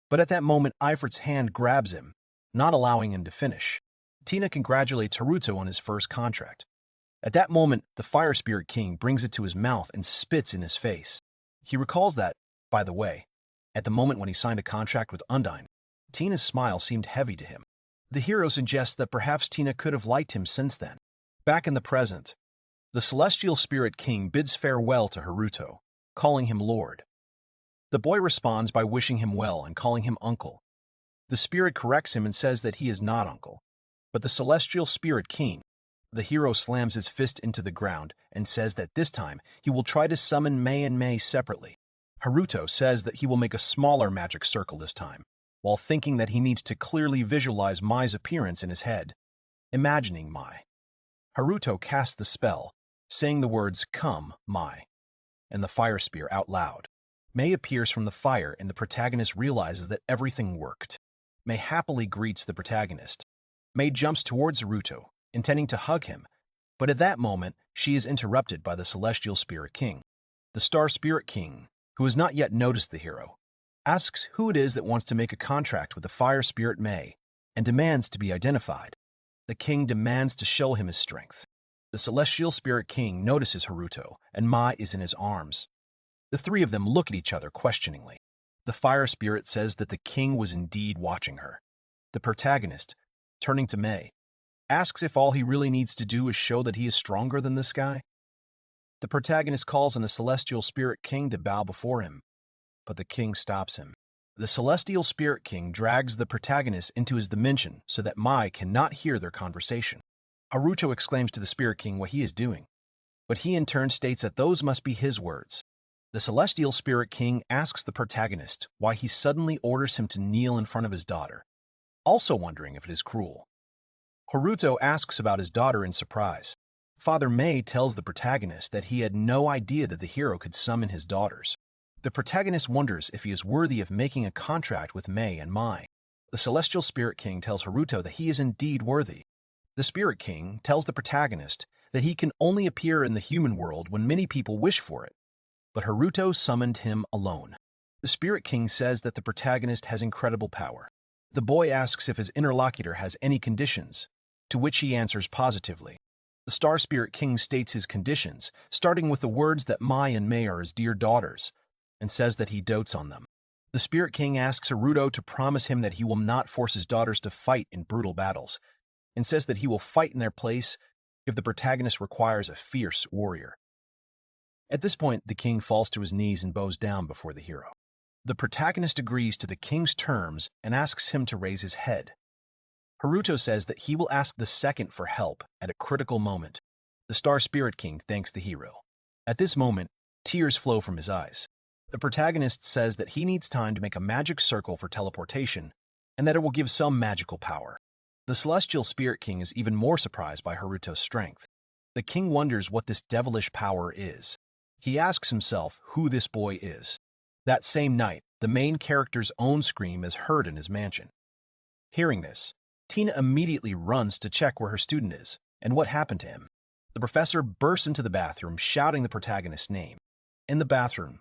but at that moment Ifrit's hand grabs him, not allowing him to finish. Tina congratulates Haruto on his first contract. At that moment, the Fire Spirit King brings it to his mouth and spits in his face. He recalls that, by the way, at the moment when he signed a contract with Undyne, Tina's smile seemed heavy to him. The hero suggests that perhaps Tina could have liked him since then. Back in the present, the Celestial Spirit King bids farewell to Haruto, calling him Lord. The boy responds by wishing him well and calling him Uncle. The spirit corrects him and says that he is not Uncle, but the Celestial Spirit King. The hero slams his fist into the ground and says that this time he will try to summon Mei and Mei separately. Haruto says that he will make a smaller magic circle this time, while thinking that he needs to clearly visualize Mai's appearance in his head, imagining Mai. Haruto casts the spell, saying the words, "Come, Mai," and the fire spear out loud. Mei appears from the fire and the protagonist realizes that everything worked. Mei happily greets the protagonist. Mei jumps towards Haruto, intending to hug him, but at that moment, she is interrupted by the Celestial Spirit King. The Star Spirit King, who has not yet noticed the hero, asks who it is that wants to make a contract with the Fire Spirit Mei and demands to be identified. The king demands to show him his strength. The Celestial Spirit King notices Haruto, and Mai is in his arms. The three of them look at each other questioningly. The Fire Spirit says that the king was indeed watching her. The protagonist, turning to Mei, asks if all he really needs to do is show that he is stronger than this guy. The protagonist calls on the Celestial Spirit King to bow before him, but the king stops him. The Celestial Spirit King drags the protagonist into his dimension so that Mai cannot hear their conversation. Haruto exclaims to the Spirit King what he is doing, but he in turn states that those must be his words. The Celestial Spirit King asks the protagonist why he suddenly orders him to kneel in front of his daughter, also wondering if it is cruel. Haruto asks about his daughter in surprise. Father Mei tells the protagonist that he had no idea that the hero could summon his daughters. The protagonist wonders if he is worthy of making a contract with Mei and Mai. The Celestial Spirit King tells Haruto that he is indeed worthy. The Spirit King tells the protagonist that he can only appear in the human world when many people wish for it, but Haruto summoned him alone. The Spirit King says that the protagonist has incredible power. The boy asks if his interlocutor has any conditions, to which he answers positively. The Star Spirit King states his conditions, starting with the words that Mai and Mei are his dear daughters, and says that he dotes on them. The Spirit King asks Haruto to promise him that he will not force his daughters to fight in brutal battles, and says that he will fight in their place if the protagonist requires a fierce warrior. At this point, the king falls to his knees and bows down before the hero. The protagonist agrees to the king's terms and asks him to raise his head. Haruto says that he will ask the second for help at a critical moment. The Star Spirit King thanks the hero. At this moment, tears flow from his eyes. The protagonist says that he needs time to make a magic circle for teleportation and that it will give some magical power. The Celestial Spirit King is even more surprised by Haruto's strength. The king wonders what this devilish power is. He asks himself who this boy is. That same night, the main character's own scream is heard in his mansion. Hearing this, Tina immediately runs to check where her student is and what happened to him. The professor bursts into the bathroom, shouting the protagonist's name. In the bathroom,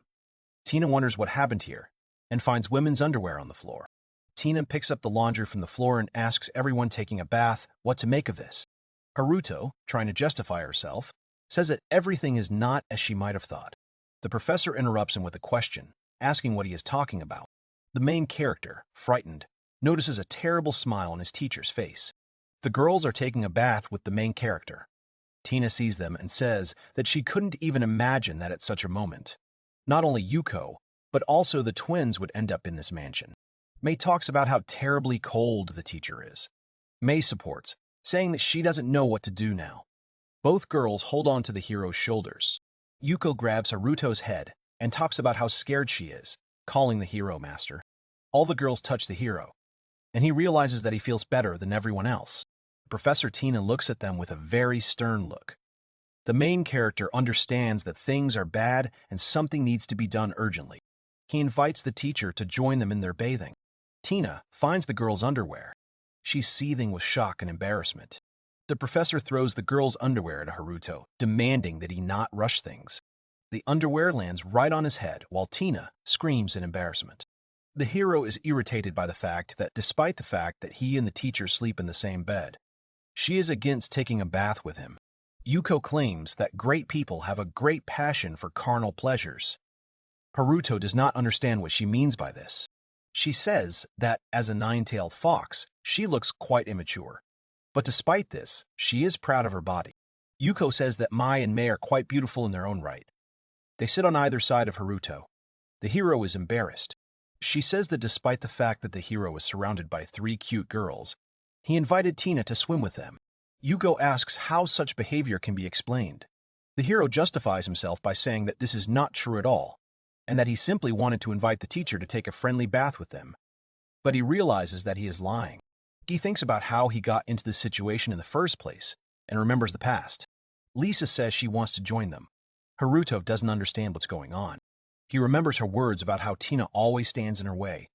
Tina wonders what happened here and finds women's underwear on the floor. Tina picks up the laundry from the floor and asks everyone taking a bath what to make of this. Haruto, trying to justify herself, says that everything is not as she might have thought. The professor interrupts him with a question, asking what he is talking about. The main character, frightened, notices a terrible smile on his teacher's face. The girls are taking a bath with the main character. Tina sees them and says that she couldn't even imagine that at such a moment. Not only Yuko, but also the twins would end up in this mansion. Mei talks about how terribly cold the teacher is. Mei supports, saying that she doesn't know what to do now. Both girls hold on to the hero's shoulders. Yuko grabs Haruto's head and talks about how scared she is, calling the hero master. All the girls touch the hero, and he realizes that he feels better than everyone else. Professor Tina looks at them with a very stern look. The main character understands that things are bad and something needs to be done urgently. He invites the teacher to join them in their bathing. Tina finds the girl's underwear. She's seething with shock and embarrassment. The professor throws the girl's underwear at Haruto, demanding that he not rush things. The underwear lands right on his head while Tina screams in embarrassment. The hero is irritated by the fact that despite the fact that he and the teacher sleep in the same bed, she is against taking a bath with him. Yuko claims that great people have a great passion for carnal pleasures. Haruto does not understand what she means by this. She says that as a nine-tailed fox, she looks quite immature. But despite this, she is proud of her body. Yuko says that Mai and Mei are quite beautiful in their own right. They sit on either side of Haruto. The hero is embarrassed. She says that despite the fact that the hero is surrounded by 3 cute girls, he invited Tina to swim with them. Yuko asks how such behavior can be explained. The hero justifies himself by saying that this is not true at all, and that he simply wanted to invite the teacher to take a friendly bath with them. But he realizes that he is lying. He thinks about how he got into this situation in the first place, and remembers the past. Lisa says she wants to join them. Haruto doesn't understand what's going on. He remembers her words about how Tina always stands in her way.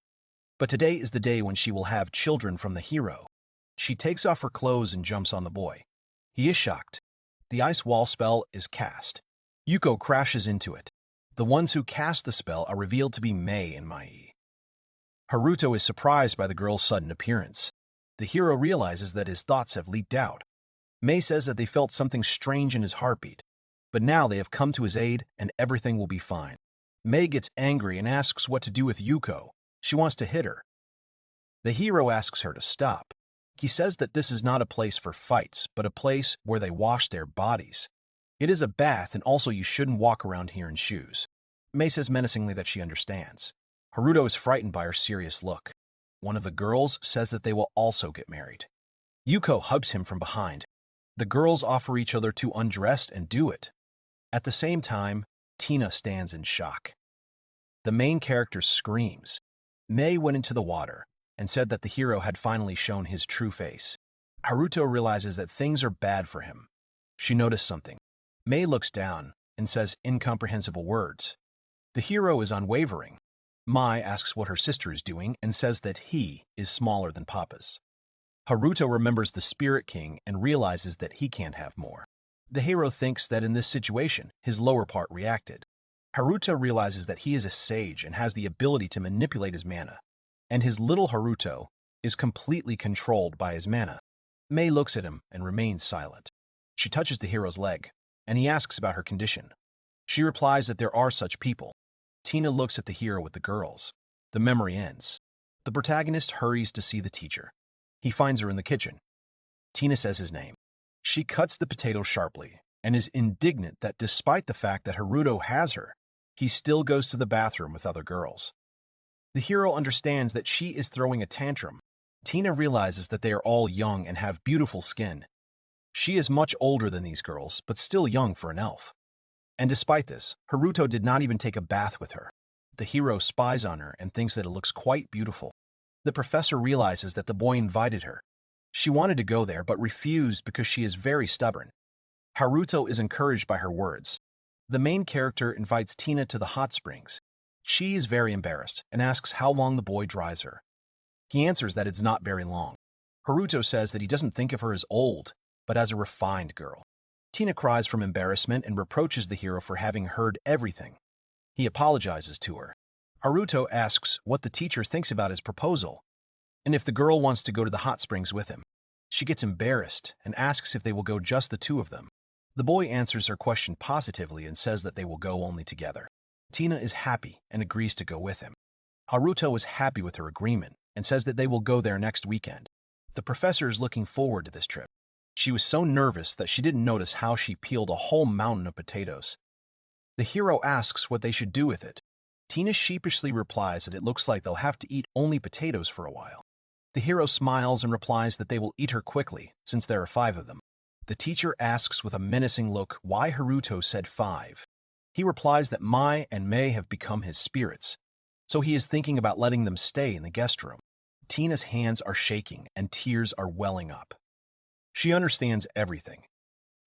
But today is the day when she will have children from the hero. She takes off her clothes and jumps on the boy. He is shocked. The ice wall spell is cast. Yuko crashes into it. The ones who cast the spell are revealed to be Mei and Mai. Haruto is surprised by the girl's sudden appearance. The hero realizes that his thoughts have leaked out. Mei says that they felt something strange in his heartbeat, but now they have come to his aid and everything will be fine. Mei gets angry and asks what to do with Yuko. She wants to hit her. The hero asks her to stop. He says that this is not a place for fights, but a place where they wash their bodies. It is a bath, and also you shouldn't walk around here in shoes. Mei says menacingly that she understands. Haruto is frightened by her serious look. One of the girls says that they will also get married. Yuko hugs him from behind. The girls offer each other to undress and do it. At the same time, Tina stands in shock. The main character screams. Mei went into the water and said that the hero had finally shown his true face. Haruto realizes that things are bad for him. She noticed something. Mei looks down and says incomprehensible words. The hero is unwavering. Mai asks what her sister is doing and says that he is smaller than Papa's. Haruto remembers the Spirit King and realizes that he can't have more. The hero thinks that in this situation, his lower part reacted. Haruto realizes that he is a sage and has the ability to manipulate his mana, and his little Haruto is completely controlled by his mana. Mei looks at him and remains silent. She touches the hero's leg, and he asks about her condition. She replies that there are such people. Tina looks at the hero with the girls. The memory ends. The protagonist hurries to see the teacher. He finds her in the kitchen. Tina says his name. She cuts the potato sharply and is indignant that despite the fact that Haruto has her, he still goes to the bathroom with other girls. The hero understands that she is throwing a tantrum. Tina realizes that they are all young and have beautiful skin. She is much older than these girls, but still young for an elf. And despite this, Haruto did not even take a bath with her. The hero spies on her and thinks that it looks quite beautiful. The professor realizes that the boy invited her. She wanted to go there, but refused because she is very stubborn. Haruto is encouraged by her words. The main character invites Tina to the hot springs. She is very embarrassed and asks how long the boy drives her. He answers that it's not very long. Haruto says that he doesn't think of her as old, but as a refined girl. Tina cries from embarrassment and reproaches the hero for having heard everything. He apologizes to her. Haruto asks what the teacher thinks about his proposal, and if the girl wants to go to the hot springs with him. She gets embarrassed and asks if they will go just the two of them. The boy answers her question positively and says that they will go only together. Tina is happy and agrees to go with him. Haruto is happy with her agreement and says that they will go there next weekend. The professor is looking forward to this trip. She was so nervous that she didn't notice how she peeled a whole mountain of potatoes. The hero asks what they should do with it. Tina sheepishly replies that it looks like they'll have to eat only potatoes for a while. The hero smiles and replies that they will eat her quickly, since there are 5 of them. The teacher asks with a menacing look why Haruto said 5. He replies that Mai and Mei have become his spirits, so he is thinking about letting them stay in the guest room. Tina's hands are shaking and tears are welling up. She understands everything.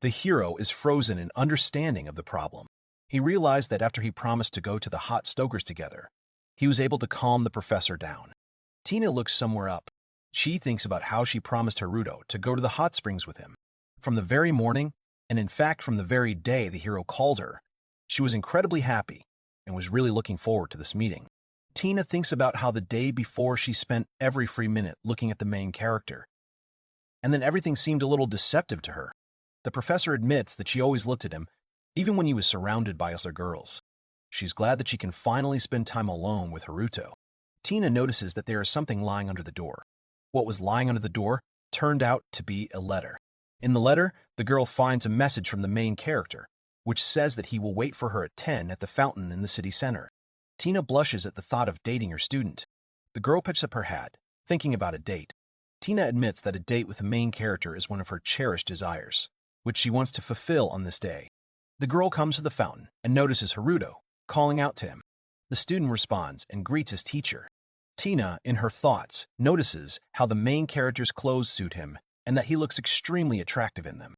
The hero is frozen in understanding of the problem. He realized that after he promised to go to the hot stokers together, he was able to calm the professor down. Tina looks somewhere up. She thinks about how she promised Haruto to go to the hot springs with him. From the very morning, and in fact from the very day the hero called her, she was incredibly happy and was really looking forward to this meeting. Tina thinks about how the day before she spent every free minute looking at the main character, and then everything seemed a little deceptive to her. The professor admits that she always looked at him, even when he was surrounded by other girls. She's glad that she can finally spend time alone with Haruto. Tina notices that there is something lying under the door. What was lying under the door turned out to be a letter. In the letter, the girl finds a message from the main character, which says that he will wait for her at 10 at the fountain in the city center. Tina blushes at the thought of dating her student. The girl picks up her hat, thinking about a date. Tina admits that a date with the main character is one of her cherished desires, which she wants to fulfill on this day. The girl comes to the fountain and notices Haruto, calling out to him. The student responds and greets his teacher. Tina, in her thoughts, notices how the main character's clothes suit him and that he looks extremely attractive in them.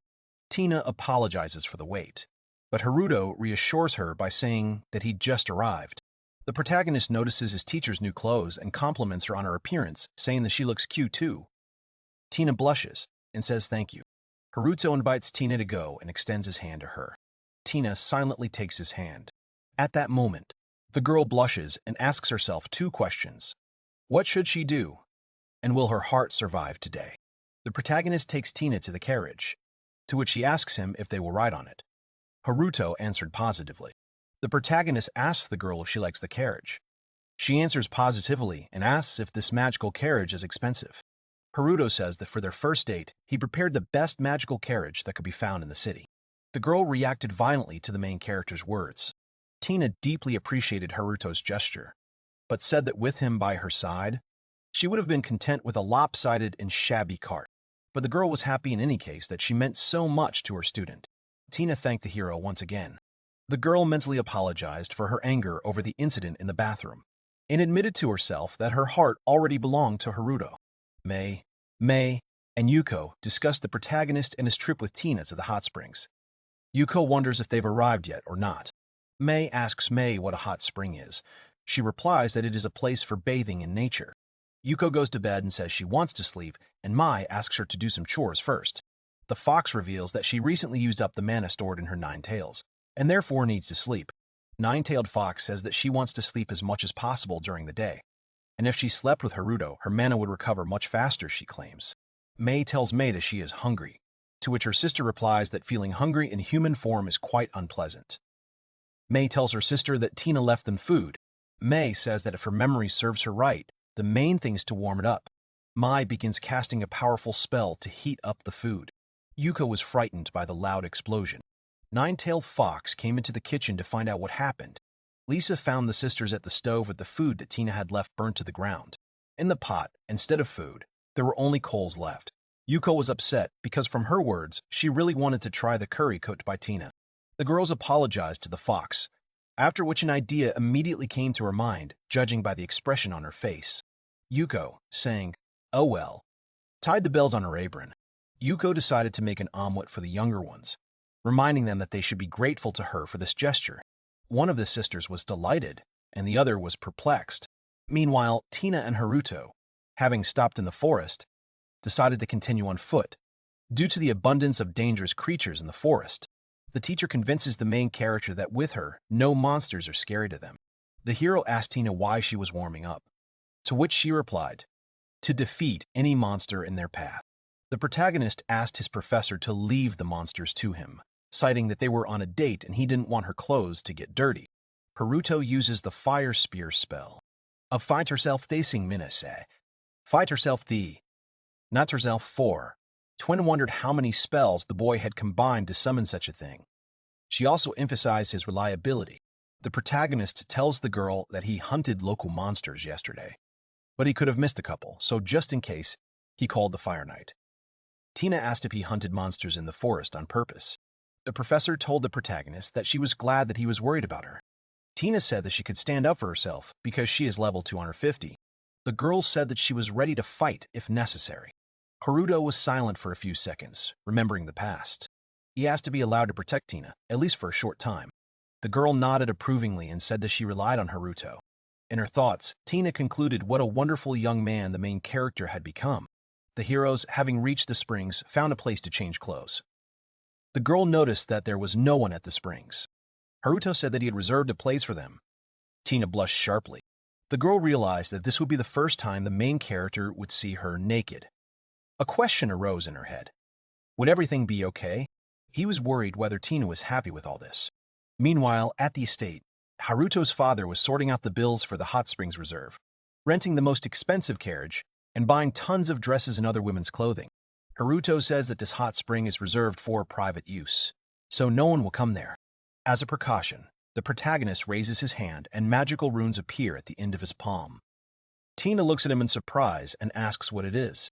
Tina apologizes for the wait, but Haruto reassures her by saying that he just arrived. The protagonist notices his teacher's new clothes and compliments her on her appearance, saying that she looks cute too. Tina blushes and says thank you. Haruto invites Tina to go and extends his hand to her. Tina silently takes his hand. At that moment, the girl blushes and asks herself two questions. What should she do? And will her heart survive today? The protagonist takes Tina to the carriage, to which she asks him if they will ride on it. Haruto answered positively. The protagonist asks the girl if she likes the carriage. She answers positively and asks if this magical carriage is expensive. Haruto says that for their first date, he prepared the best magical carriage that could be found in the city. The girl reacted violently to the main character's words. Tina deeply appreciated Haruto's gesture, but said that with him by her side, she would have been content with a lopsided and shabby cart. But the girl was happy in any case that she meant so much to her student. Tina thanked the hero once again. The girl mentally apologized for her anger over the incident in the bathroom and admitted to herself that her heart already belonged to Haruto. Mei, and Yuko discuss the protagonist and his trip with Tina to the hot springs. Yuko wonders if they've arrived yet or not. Mei asks Mei what a hot spring is. She replies that it is a place for bathing in nature. Yuko goes to bed and says she wants to sleep, and Mai asks her to do some chores first. The fox reveals that she recently used up the mana stored in her 9 tails, and therefore needs to sleep. Nine-tailed fox says that she wants to sleep as much as possible during the day, and if she slept with Haruto, her mana would recover much faster, she claims. Mei tells Mei that she is hungry, to which her sister replies that feeling hungry in human form is quite unpleasant. Mei tells her sister that Tina left them food. Mei says that if her memory serves her right, the main thing is to warm it up. Mai begins casting a powerful spell to heat up the food. Yuko was frightened by the loud explosion. Nine-tailed fox came into the kitchen to find out what happened. Lisa found the sisters at the stove with the food that Tina had left burnt to the ground. In the pot, instead of food, there were only coals left. Yuko was upset because, from her words, she really wanted to try the curry cooked by Tina. The girls apologized to the fox, after which an idea immediately came to her mind, judging by the expression on her face. Yuko, saying, "Oh well," tied the bells on her apron. Yuko decided to make an omelet for the younger ones, reminding them that they should be grateful to her for this gesture. One of the sisters was delighted, and the other was perplexed. Meanwhile, Tina and Haruto, having stopped in the forest, decided to continue on foot. Due to the abundance of dangerous creatures in the forest, the teacher convinces the main character that with her, no monsters are scary to them. The hero asked Tina why she was warming up, to which she replied, to defeat any monster in their path. The protagonist asked his professor to leave the monsters to him, citing that they were on a date and he didn't want her clothes to get dirty. Haruto uses the fire spear spell of fight herself facing Minase, fight herself the, not herself for. Twin wondered how many spells the boy had combined to summon such a thing. She also emphasized his reliability. The protagonist tells the girl that he hunted local monsters yesterday, but he could have missed a couple, so just in case, he called the Fire Knight. Tina asked if he hunted monsters in the forest on purpose. The professor told the protagonist that she was glad that he was worried about her. Tina said that she could stand up for herself because she is level 250. The girl said that she was ready to fight if necessary. Haruto was silent for a few seconds, remembering the past. He asked to be allowed to protect Tina, at least for a short time. The girl nodded approvingly and said that she relied on Haruto. In her thoughts, Tina concluded what a wonderful young man the main character had become. The heroes, having reached the springs, found a place to change clothes. The girl noticed that there was no one at the springs. Haruto said that he had reserved a place for them. Tina blushed sharply. The girl realized that this would be the first time the main character would see her naked. A question arose in her head. Would everything be okay? He was worried whether Tina was happy with all this. Meanwhile, at the estate, Haruto's father was sorting out the bills for the hot springs reserve, renting the most expensive carriage, and buying tons of dresses and other women's clothing. Haruto says that this hot spring is reserved for private use, so no one will come there. As a precaution, the protagonist raises his hand and magical runes appear at the end of his palm. Tina looks at him in surprise and asks what it is.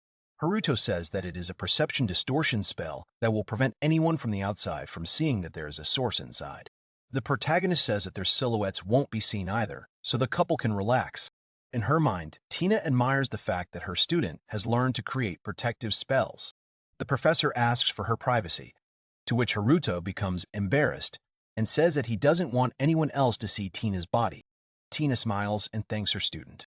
Haruto says that it is a perception distortion spell that will prevent anyone from the outside from seeing that there is a source inside. The protagonist says that their silhouettes won't be seen either, so the couple can relax. In her mind, Tina admires the fact that her student has learned to create protective spells. The professor asks for her privacy, to which Haruto becomes embarrassed and says that he doesn't want anyone else to see Tina's body. Tina smiles and thanks her student.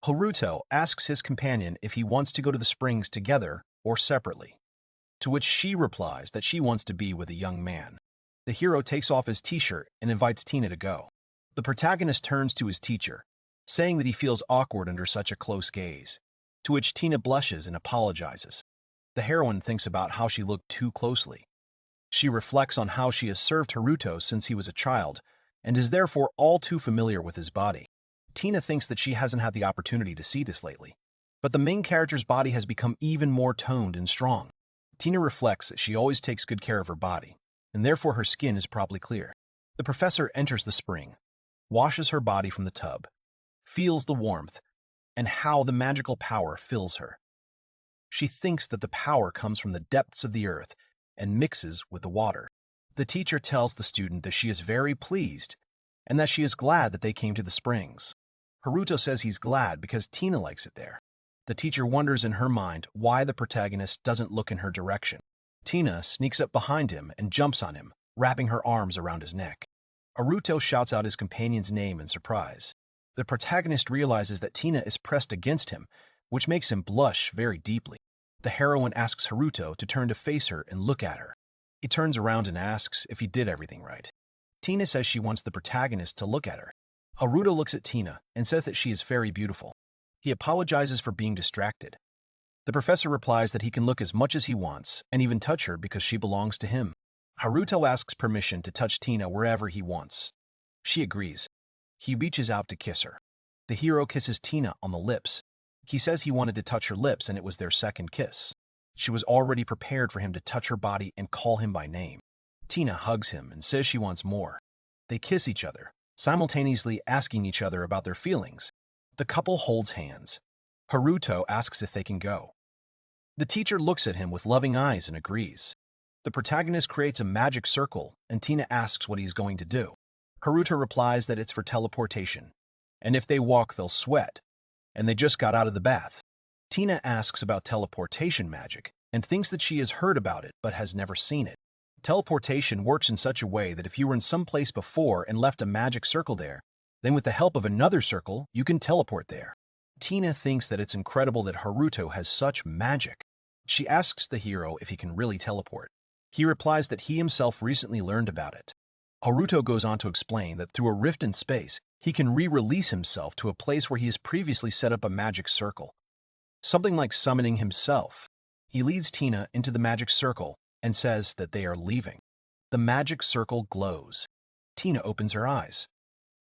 Haruto asks his companion if he wants to go to the springs together or separately, to which she replies that she wants to be with a young man. The hero takes off his t-shirt and invites Tina to go. The protagonist turns to his teacher, saying that he feels awkward under such a close gaze, to which Tina blushes and apologizes. The heroine thinks about how she looked too closely. She reflects on how she has served Haruto since he was a child and is therefore all too familiar with his body. Tina thinks that she hasn't had the opportunity to see this lately, but the main character's body has become even more toned and strong. Tina reflects that she always takes good care of her body, and therefore her skin is probably clear. The professor enters the spring, washes her body from the tub, feels the warmth, and how the magical power fills her. She thinks that the power comes from the depths of the earth and mixes with the water. The teacher tells the student that she is very pleased and that she is glad that they came to the springs. Haruto says he's glad because Tina likes it there. The teacher wonders in her mind why the protagonist doesn't look in her direction. Tina sneaks up behind him and jumps on him, wrapping her arms around his neck. Haruto shouts out his companion's name in surprise. The protagonist realizes that Tina is pressed against him, which makes him blush very deeply. The heroine asks Haruto to turn to face her and look at her. He turns around and asks if he did everything right. Tina says she wants the protagonist to look at her. Haruto looks at Tina and says that she is very beautiful. He apologizes for being distracted. The professor replies that he can look as much as he wants and even touch her because she belongs to him. Haruto asks permission to touch Tina wherever he wants. She agrees. He reaches out to kiss her. The hero kisses Tina on the lips. He says he wanted to touch her lips and it was their second kiss. She was already prepared for him to touch her body and call him by name. Tina hugs him and says she wants more. They kiss each other, simultaneously asking each other about their feelings. The couple holds hands. Haruto asks if they can go. The teacher looks at him with loving eyes and agrees. The protagonist creates a magic circle and Tina asks what he's going to do. Haruto replies that it's for teleportation, and if they walk they'll sweat, and they just got out of the bath. Tina asks about teleportation magic and thinks that she has heard about it but has never seen it. Teleportation works in such a way that if you were in some place before and left a magic circle there, then with the help of another circle, you can teleport there. Tina thinks that it's incredible that Haruto has such magic. She asks the hero if he can really teleport. He replies that he himself recently learned about it. Haruto goes on to explain that through a rift in space, he can re-release himself to a place where he has previously set up a magic circle. Something like summoning himself. He leads Tina into the magic circle and says that they are leaving. The magic circle glows. Tina opens her eyes.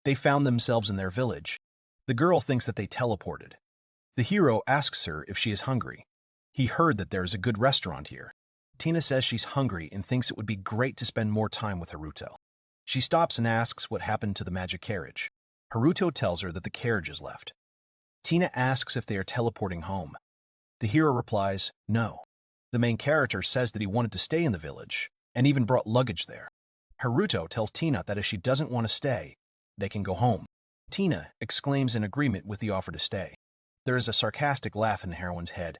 They found themselves in their village. The girl thinks that they teleported. The hero asks her if she is hungry. He heard that there is a good restaurant here. Tina says she's hungry and thinks it would be great to spend more time with Haruto. She stops and asks what happened to the magic carriage. Haruto tells her that the carriage is left. Tina asks if they are teleporting home. The hero replies, no. The main character says that he wanted to stay in the village and even brought luggage there. Haruto tells Tina that if she doesn't want to stay, they can go home. Tina exclaims in agreement with the offer to stay. There is a sarcastic laugh in the heroine's head,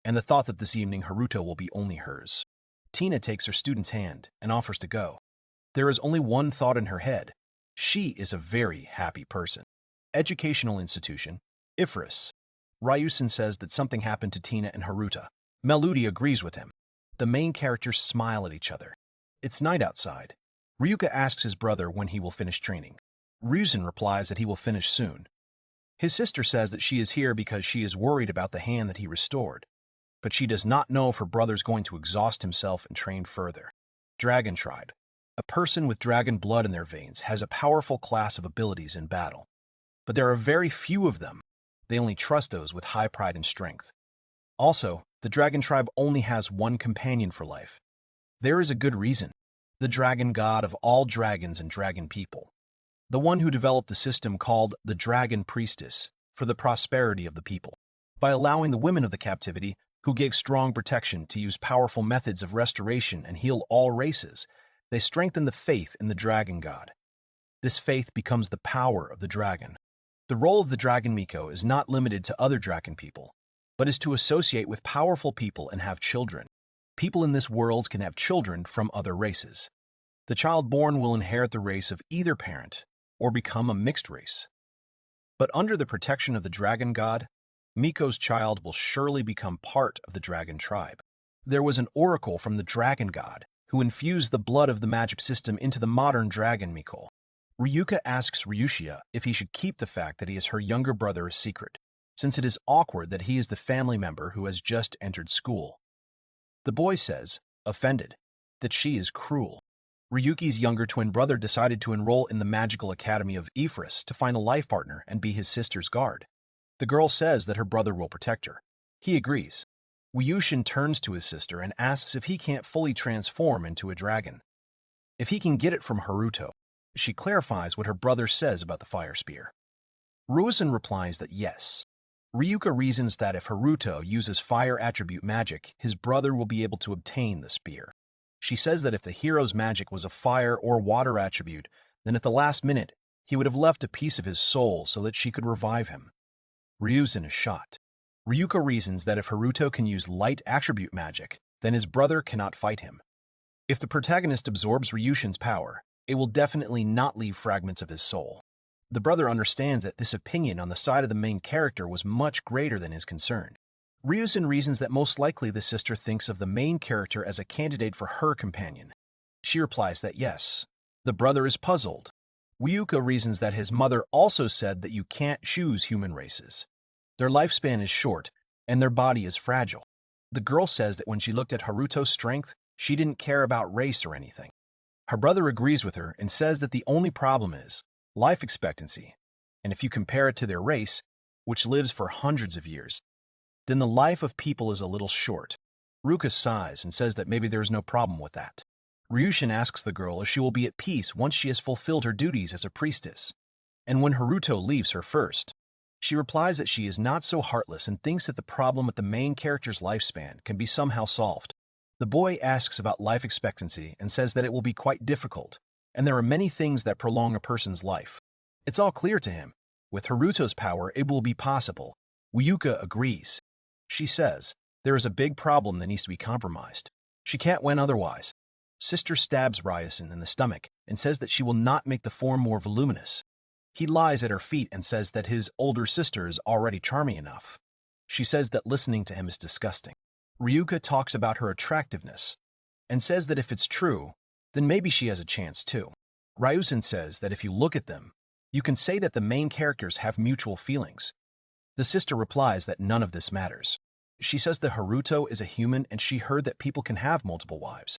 and the thought that this evening Haruto will be only hers. Tina takes her student's hand and offers to go. There is only one thought in her head. She is a very happy person. Educational institution, Ifris. Ryusen says that something happened to Tina and Haruto. Melody agrees with him. The main characters smile at each other. It's night outside. Ryuka asks his brother when he will finish training. Ryuzen replies that he will finish soon. His sister says that she is here because she is worried about the hand that he restored, but she does not know if her brother's going to exhaust himself and train further. Dragon Tribe. A person with dragon blood in their veins has a powerful class of abilities in battle, but there are very few of them. They only trust those with high pride and strength. Also, the Dragon Tribe only has one companion for life. There is a good reason. The dragon god of all dragons and dragon people. The one who developed the system called the Dragon Priestess for the prosperity of the people. By allowing the women of the captivity, who gave strong protection, to use powerful methods of restoration and heal all races, they strengthen the faith in the dragon god. This faith becomes the power of the dragon. The role of the dragon Miko is not limited to other dragon people, but is to associate with powerful people and have children. People in this world can have children from other races. The child born will inherit the race of either parent or become a mixed race. But under the protection of the dragon god, Miko's child will surely become part of the dragon tribe. There was an oracle from the dragon god who infused the blood of the magic system into the modern dragon Miko. Ryuka asks Ryushia if he should keep the fact that he is her younger brother a secret, since it is awkward that he is the family member who has just entered school. The boy says, offended, that she is cruel. Ryuki's younger twin brother decided to enroll in the magical academy of Ifris to find a life partner and be his sister's guard. The girl says that her brother will protect her. He agrees. Wyushin turns to his sister and asks if he can't fully transform into a dragon. If he can get it from Haruto, she clarifies what her brother says about the fire spear. Ruisen replies that yes. Ryuka reasons that if Haruto uses fire attribute magic, his brother will be able to obtain the spear. She says that if the hero's magic was a fire or water attribute, then at the last minute, he would have left a piece of his soul so that she could revive him. Ryuzen is shocked. Ryuka reasons that if Haruto can use light attribute magic, then his brother cannot fight him. If the protagonist absorbs Ryushin's power, it will definitely not leave fragments of his soul. The brother understands that this opinion on the side of the main character was much greater than his concern. Ryuzen reasons that most likely the sister thinks of the main character as a candidate for her companion. She replies that yes. The brother is puzzled. Ryuka reasons that his mother also said that you can't choose human races. Their lifespan is short, and their body is fragile. The girl says that when she looked at Haruto's strength, she didn't care about race or anything. Her brother agrees with her and says that the only problem is life expectancy, and if you compare it to their race, which lives for hundreds of years, then the life of people is a little short. Ruka sighs and says that maybe there is no problem with that. Ryushin asks the girl if she will be at peace once she has fulfilled her duties as a priestess, and when Haruto leaves her first. She replies that she is not so heartless and thinks that the problem with the main character's lifespan can be somehow solved. The boy asks about life expectancy and says that it will be quite difficult, and there are many things that prolong a person's life. It's all clear to him. With Haruto's power, it will be possible. Ryuka agrees. She says, there is a big problem that needs to be compromised. She can't win otherwise. Sister stabs Ryusen in the stomach and says that she will not make the form more voluminous. He lies at her feet and says that his older sister is already charming enough. She says that listening to him is disgusting. Ryuka talks about her attractiveness and says that if it's true, then maybe she has a chance too. Ryusen says that if you look at them, you can say that the main characters have mutual feelings. The sister replies that none of this matters. She says that Haruto is a human and she heard that people can have multiple wives.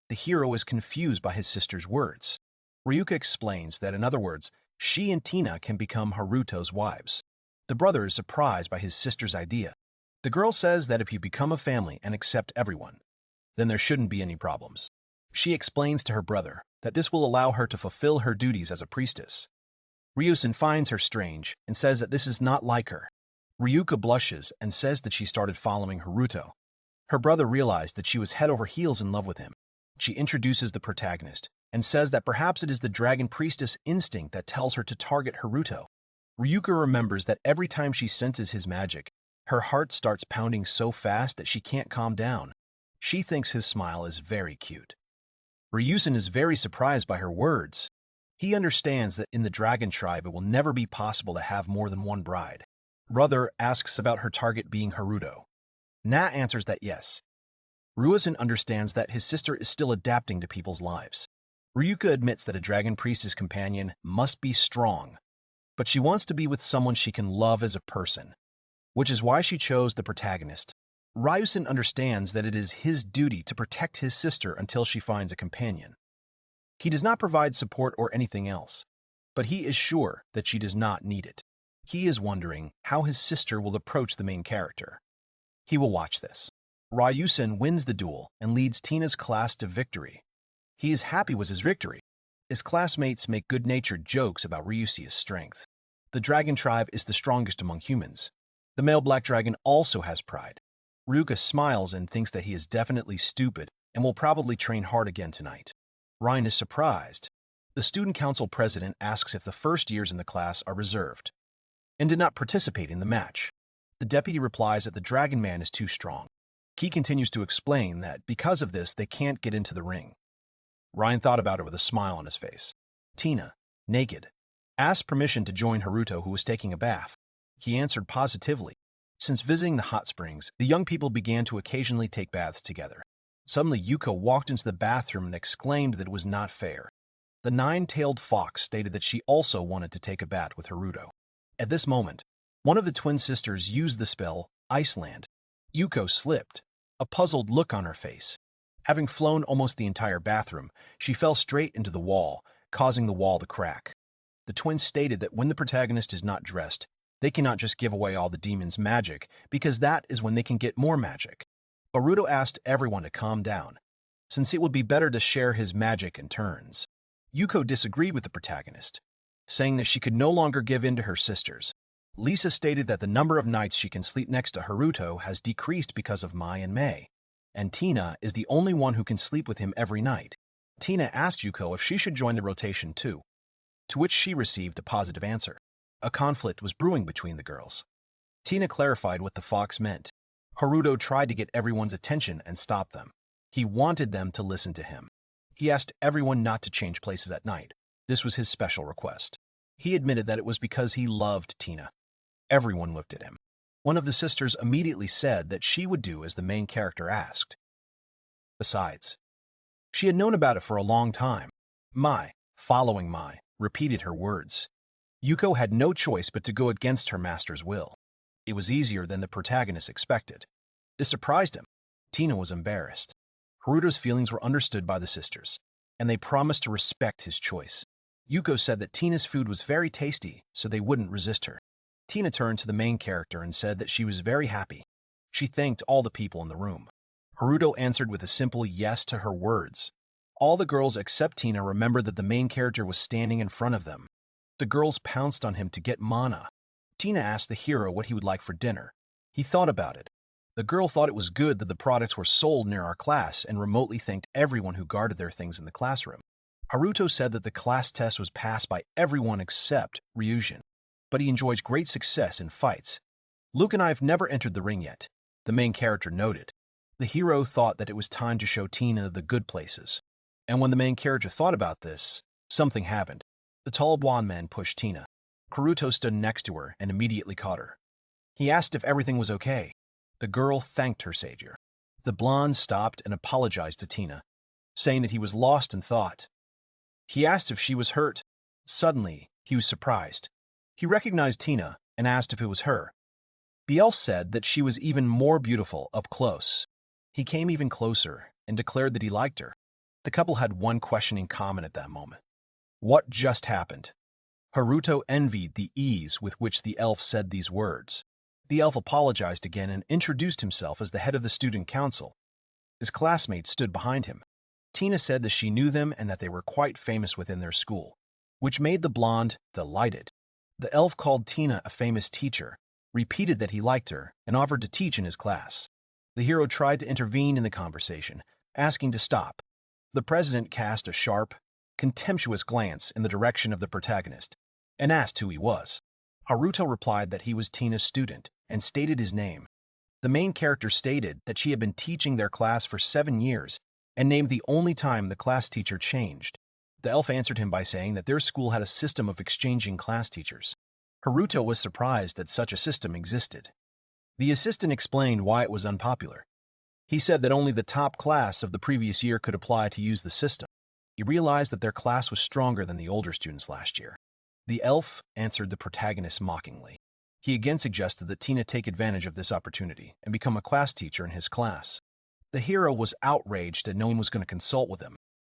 The hero is confused by his sister's words. Ryuka explains that, in other words, she and Tina can become Haruto's wives. The brother is surprised by his sister's idea. The girl says that if you become a family and accept everyone, then there shouldn't be any problems. She explains to her brother that this will allow her to fulfill her duties as a priestess. Ryusen finds her strange and says that this is not like her. Ryuka blushes and says that she started following Haruto. Her brother realized that she was head over heels in love with him. She introduces the protagonist and says that perhaps it is the dragon priestess instinct that tells her to target Haruto. Ryuka remembers that every time she senses his magic, her heart starts pounding so fast that she can't calm down. She thinks his smile is very cute. Ryusen is very surprised by her words. He understands that in the dragon tribe it will never be possible to have more than one bride. Brother asks about her target being Haruto. Na answers that yes. Ryuzen understands that his sister is still adapting to people's lives. Ryuka admits that a dragon priestess companion must be strong, but she wants to be with someone she can love as a person, which is why she chose the protagonist. Ryuzen understands that it is his duty to protect his sister until she finds a companion. He does not provide support or anything else, but he is sure that she does not need it. He is wondering how his sister will approach the main character. He will watch this. Ryuzen wins the duel and leads Tina's class to victory. He is happy with his victory. His classmates make good-natured jokes about Ryuse's strength. The dragon tribe is the strongest among humans. The male black dragon also has pride. Ryuka smiles and thinks that he is definitely stupid and will probably train hard again tonight. Ryan is surprised. The student council president asks if the first years in the class are reserved and did not participate in the match. The deputy replies that the dragon man is too strong. He continues to explain that because of this, they can't get into the ring. Ryan thought about it with a smile on his face. Tina, naked, asked permission to join Haruto, who was taking a bath. He answered positively. Since visiting the hot springs, the young people began to occasionally take baths together. Suddenly, Yuko walked into the bathroom and exclaimed that it was not fair. The nine-tailed fox stated that she also wanted to take a bath with Haruto. At this moment, one of the twin sisters used the spell Iceland. Yuko slipped, a puzzled look on her face. Having flown almost the entire bathroom, she fell straight into the wall, causing the wall to crack. The twins stated that when the protagonist is not dressed, they cannot just give away all the demon's magic, because that is when they can get more magic. Haruto asked everyone to calm down, since it would be better to share his magic in turns. Yuko disagreed with the protagonist, saying that she could no longer give in to her sisters. Lisa stated that the number of nights she can sleep next to Haruto has decreased because of Mai and Mei, and Tina is the only one who can sleep with him every night. Tina asked Yuko if she should join the rotation too, to which she received a positive answer. A conflict was brewing between the girls. Tina clarified what the fox meant. Haruto tried to get everyone's attention and stop them. He wanted them to listen to him. He asked everyone not to change places at night. This was his special request. He admitted that it was because he loved Tina. Everyone looked at him. One of the sisters immediately said that she would do as the main character asked. Besides, she had known about it for a long time. Mai, following Mai, repeated her words. Yuko had no choice but to go against her master's will. It was easier than the protagonist expected. This surprised him. Tina was embarrassed. Haruto's feelings were understood by the sisters, and they promised to respect his choice. Yuko said that Tina's food was very tasty, so they wouldn't resist her. Tina turned to the main character and said that she was very happy. She thanked all the people in the room. Haruto answered with a simple yes to her words. All the girls except Tina remembered that the main character was standing in front of them. The girls pounced on him to get mana. Tina asked the hero what he would like for dinner. He thought about it. The girl thought it was good that the products were sold near our class and remotely thanked everyone who guarded their things in the classroom. Haruto said that the class test was passed by everyone except Ryuzen, but he enjoys great success in fights. Luke and I have never entered the ring yet, the main character noted. The hero thought that it was time to show Tina the good places. And when the main character thought about this, something happened. The tall blonde man pushed Tina. Haruto stood next to her and immediately caught her. He asked if everything was okay. The girl thanked her savior. The blonde stopped and apologized to Tina, saying that he was lost in thought. He asked if she was hurt. Suddenly, he was surprised. He recognized Tina and asked if it was her. The elf said that she was even more beautiful up close. He came even closer and declared that he liked her. The couple had one question in common at that moment. What just happened? Haruto envied the ease with which the elf said these words. The elf apologized again and introduced himself as the head of the student council. His classmates stood behind him. Tina said that she knew them and that they were quite famous within their school, which made the blonde delighted. The elf called Tina a famous teacher, repeated that he liked her, and offered to teach in his class. The hero tried to intervene in the conversation, asking to stop. The president cast a sharp, contemptuous glance in the direction of the protagonist and asked who he was. Haruto replied that he was Tina's student and stated his name. The main character stated that she had been teaching their class for 7 years and named the only time the class teacher changed. The elf answered him by saying that their school had a system of exchanging class teachers. Haruto was surprised that such a system existed. The assistant explained why it was unpopular. He said that only the top class of the previous year could apply to use the system. He realized that their class was stronger than the older students last year. The elf answered the protagonist mockingly. He again suggested that Tina take advantage of this opportunity and become a class teacher in his class. The hero was outraged that no one was going to consult with him.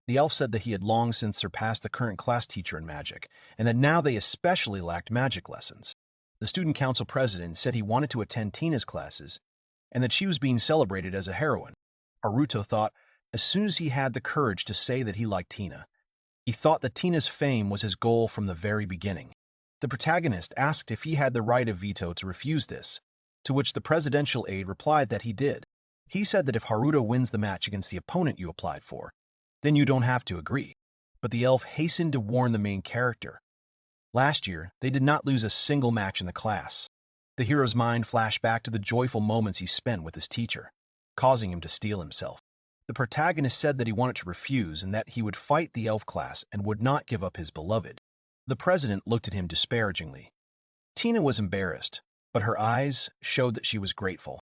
The elf said that he had long since surpassed the current class teacher in magic, and that now they especially lacked magic lessons. The student council president said he wanted to attend Tina's classes, and that she was being celebrated as a heroine. Haruto thought, as soon as he had the courage to say that he liked Tina, he thought that Tina's fame was his goal from the very beginning. The protagonist asked if he had the right of veto to refuse this, to which the presidential aide replied that he did. He said that if Haruto wins the match against the opponent you applied for, then you don't have to agree. But the elf hastened to warn the main character. Last year, they did not lose a single match in the class. The hero's mind flashed back to the joyful moments he spent with his teacher, causing him to steel himself. The protagonist said that he wanted to refuse and that he would fight the elf class and would not give up his beloved. The president looked at him disparagingly. Tina was embarrassed, but her eyes showed that she was grateful.